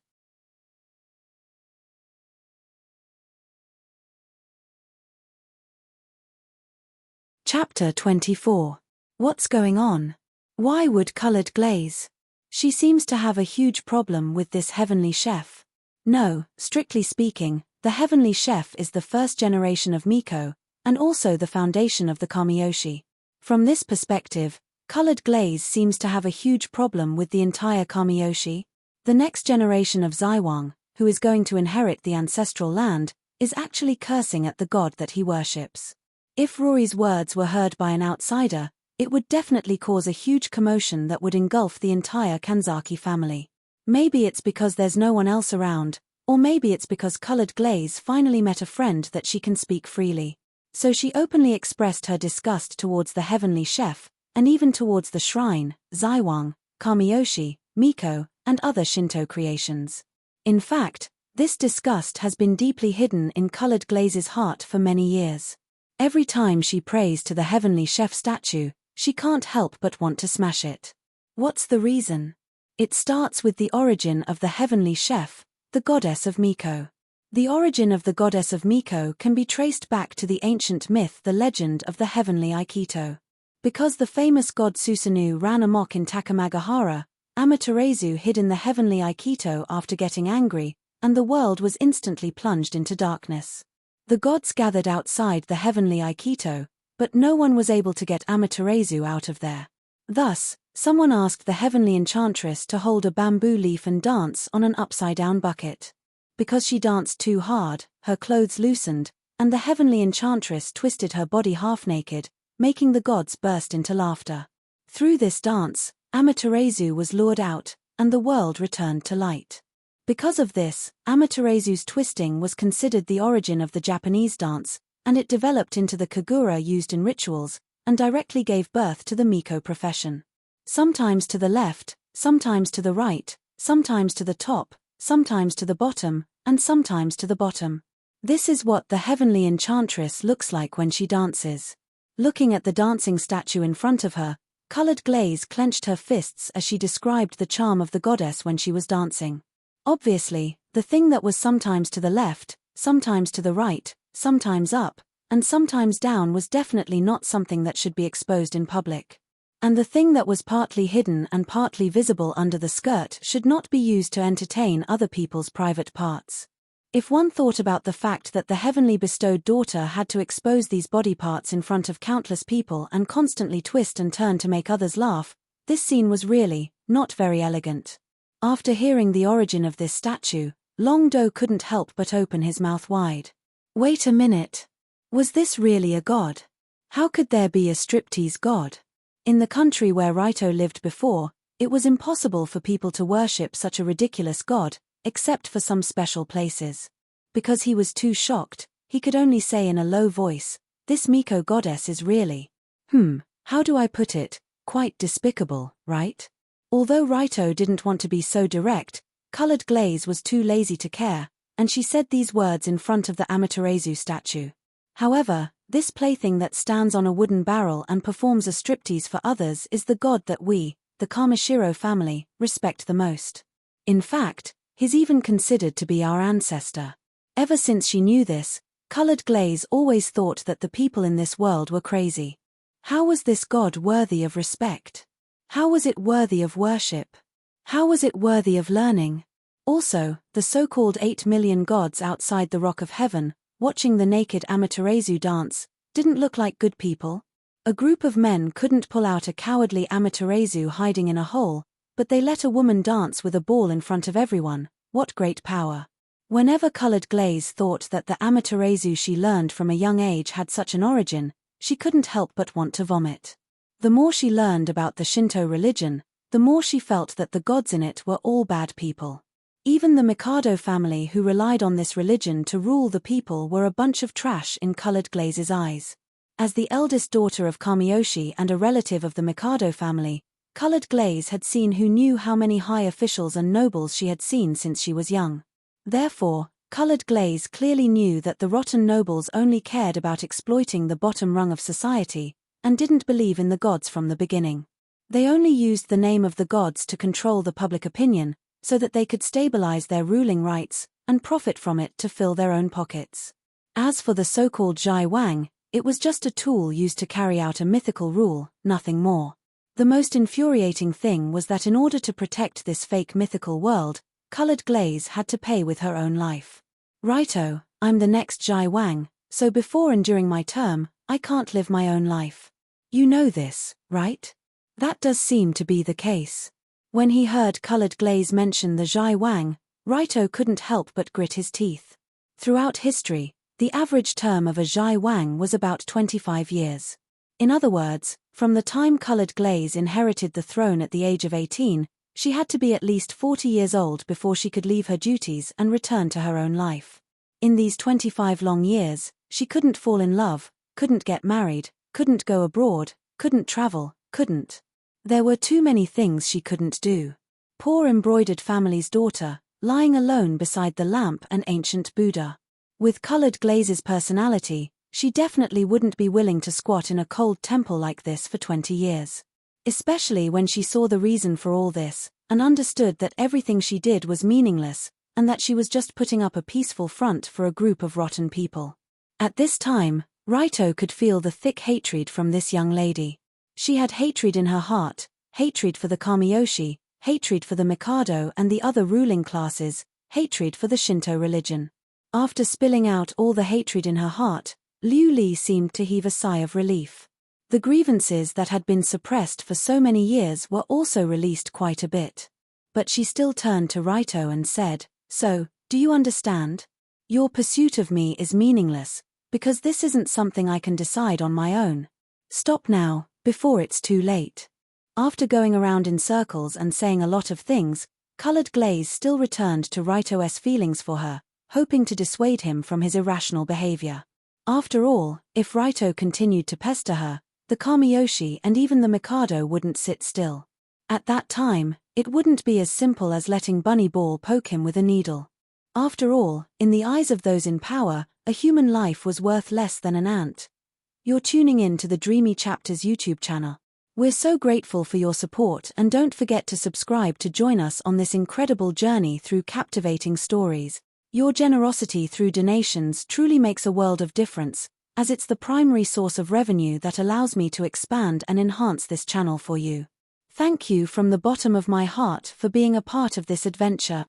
Chapter 24. What's going on? Why would Colored Glaze? She seems to have a huge problem with this heavenly chef. No, strictly speaking, the heavenly chef is the first generation of Miko, and also the foundation of the Kamiyoshi. From this perspective, Colored glaze seems to have a huge problem with the entire Kamiyoshi. The next generation of Zaiwang, who is going to inherit the ancestral land, is actually cursing at the god that he worships. If Rory's words were heard by an outsider, it would definitely cause a huge commotion that would engulf the entire Kanzaki family. Maybe it's because there's no one else around, or maybe it's because Colored Glaze finally met a friend that she can speak freely. So she openly expressed her disgust towards the heavenly chef, and even towards the shrine, Zaiwang, Kamiyoshi, Miko, and other Shinto creations. In fact, this disgust has been deeply hidden in Colored Glaze's heart for many years. Every time she prays to the heavenly chef statue, she can't help but want to smash it. What's the reason? It starts with the origin of the heavenly chef, the goddess of Miko. The origin of the goddess of Miko can be traced back to the ancient myth, the legend of the heavenly Aikito. Because the famous god Susanoo ran amok in Takamagahara, Amaterasu hid in the heavenly Aikito after getting angry, and the world was instantly plunged into darkness. The gods gathered outside the heavenly Aikito, but no one was able to get Amaterasu out of there. Thus, someone asked the heavenly enchantress to hold a bamboo leaf and dance on an upside-down bucket. Because she danced too hard, her clothes loosened, and the heavenly enchantress twisted her body half-naked, making the gods burst into laughter. Through this dance, Amaterasu was lured out, and the world returned to light. Because of this, Amaterasu's twisting was considered the origin of the Japanese dance, and it developed into the kagura used in rituals, and directly gave birth to the Miko profession. Sometimes to the left, sometimes to the right, sometimes to the top, sometimes to the bottom, and sometimes to the bottom. This is what the heavenly enchantress looks like when she dances. Looking at the dancing statue in front of her, Colored Glaze clenched her fists as she described the charm of the goddess when she was dancing. Obviously, the thing that was sometimes to the left, sometimes to the right, sometimes up, and sometimes down was definitely not something that should be exposed in public. And the thing that was partly hidden and partly visible under the skirt should not be used to entertain other people's private parts. If one thought about the fact that the heavenly bestowed daughter had to expose these body parts in front of countless people and constantly twist and turn to make others laugh, this scene was really not very elegant. After hearing the origin of this statue, Long Do couldn't help but open his mouth wide. Wait a minute. Was this really a god? How could there be a striptease god? In the country where Raito lived before, it was impossible for people to worship such a ridiculous god, except for some special places. Because he was too shocked, he could only say in a low voice, "This Miko goddess is really, how do I put it, quite despicable, right?" Although Raito didn't want to be so direct, Colored Glaze was too lazy to care, and she said these words in front of the Amaterasu statue. However, this plaything that stands on a wooden barrel and performs a striptease for others is the god that we, the Kamishiro family, respect the most. In fact, he's even considered to be our ancestor. Ever since she knew this, Colored Glaze always thought that the people in this world were crazy. How was this god worthy of respect? How was it worthy of worship? How was it worthy of learning? Also, the so-called 8 million gods outside the Rock of Heaven, watching the naked Amaterasu dance, didn't look like good people. A group of men couldn't pull out a cowardly Amaterasu hiding in a hole, but they let a woman dance with a ball in front of everyone. What great power. Whenever Colored Glaze thought that the Amaterasu she learned from a young age had such an origin, she couldn't help but want to vomit. The more she learned about the Shinto religion, the more she felt that the gods in it were all bad people. Even the Mikado family who relied on this religion to rule the people were a bunch of trash in Colored Glaze's eyes. As the eldest daughter of Kamiyoshi and a relative of the Mikado family, Colored Glaze had seen who knew how many high officials and nobles she had seen since she was young. Therefore, Colored Glaze clearly knew that the rotten nobles only cared about exploiting the bottom rung of society, and didn't believe in the gods from the beginning. They only used the name of the gods to control the public opinion, so that they could stabilize their ruling rights, and profit from it to fill their own pockets. As for the so-called Zai Wang, it was just a tool used to carry out a mythical rule, nothing more. The most infuriating thing was that in order to protect this fake mythical world, Colored Glaze had to pay with her own life. Righto, I'm the next Zai Wang, so before and during my term, I can't live my own life. You know this, right? That does seem to be the case. When he heard Colored Glaze mention the Zhai Wang, Raito couldn't help but grit his teeth. Throughout history, the average term of a Zhai Wang was about 25 years. In other words, from the time Colored Glaze inherited the throne at the age of 18, she had to be at least 40 years old before she could leave her duties and return to her own life. In these 25 long years, she couldn't fall in love, couldn't get married, couldn't go abroad, couldn't travel, couldn't. There were too many things she couldn't do. Poor embroidered family's daughter, lying alone beside the lamp and ancient Buddha. With Colored Glaze's personality, she definitely wouldn't be willing to squat in a cold temple like this for 20 years. Especially when she saw the reason for all this, and understood that everything she did was meaningless, and that she was just putting up a peaceful front for a group of rotten people. At this time, Raito could feel the thick hatred from this young lady. She had hatred in her heart, hatred for the Kamiyoshi, hatred for the Mikado and the other ruling classes, hatred for the Shinto religion. After spilling out all the hatred in her heart, Liu Li seemed to heave a sigh of relief. The grievances that had been suppressed for so many years were also released quite a bit. But she still turned to Raito and said, "So, do you understand? Your pursuit of me is meaningless, because this isn't something I can decide on my own. Stop now, before it's too late." After going around in circles and saying a lot of things, Colored Glaze still returned to Raito's feelings for her, hoping to dissuade him from his irrational behavior. After all, if Raito continued to pester her, the Kamiyoshi and even the Mikado wouldn't sit still. At that time, it wouldn't be as simple as letting Bunny Ball poke him with a needle. After all, in the eyes of those in power, a human life was worth less than an ant. You're tuning in to the Dreamy Chapters YouTube channel. We're so grateful for your support, and don't forget to subscribe to join us on this incredible journey through captivating stories. Your generosity through donations truly makes a world of difference, as it's the primary source of revenue that allows me to expand and enhance this channel for you. Thank you from the bottom of my heart for being a part of this adventure.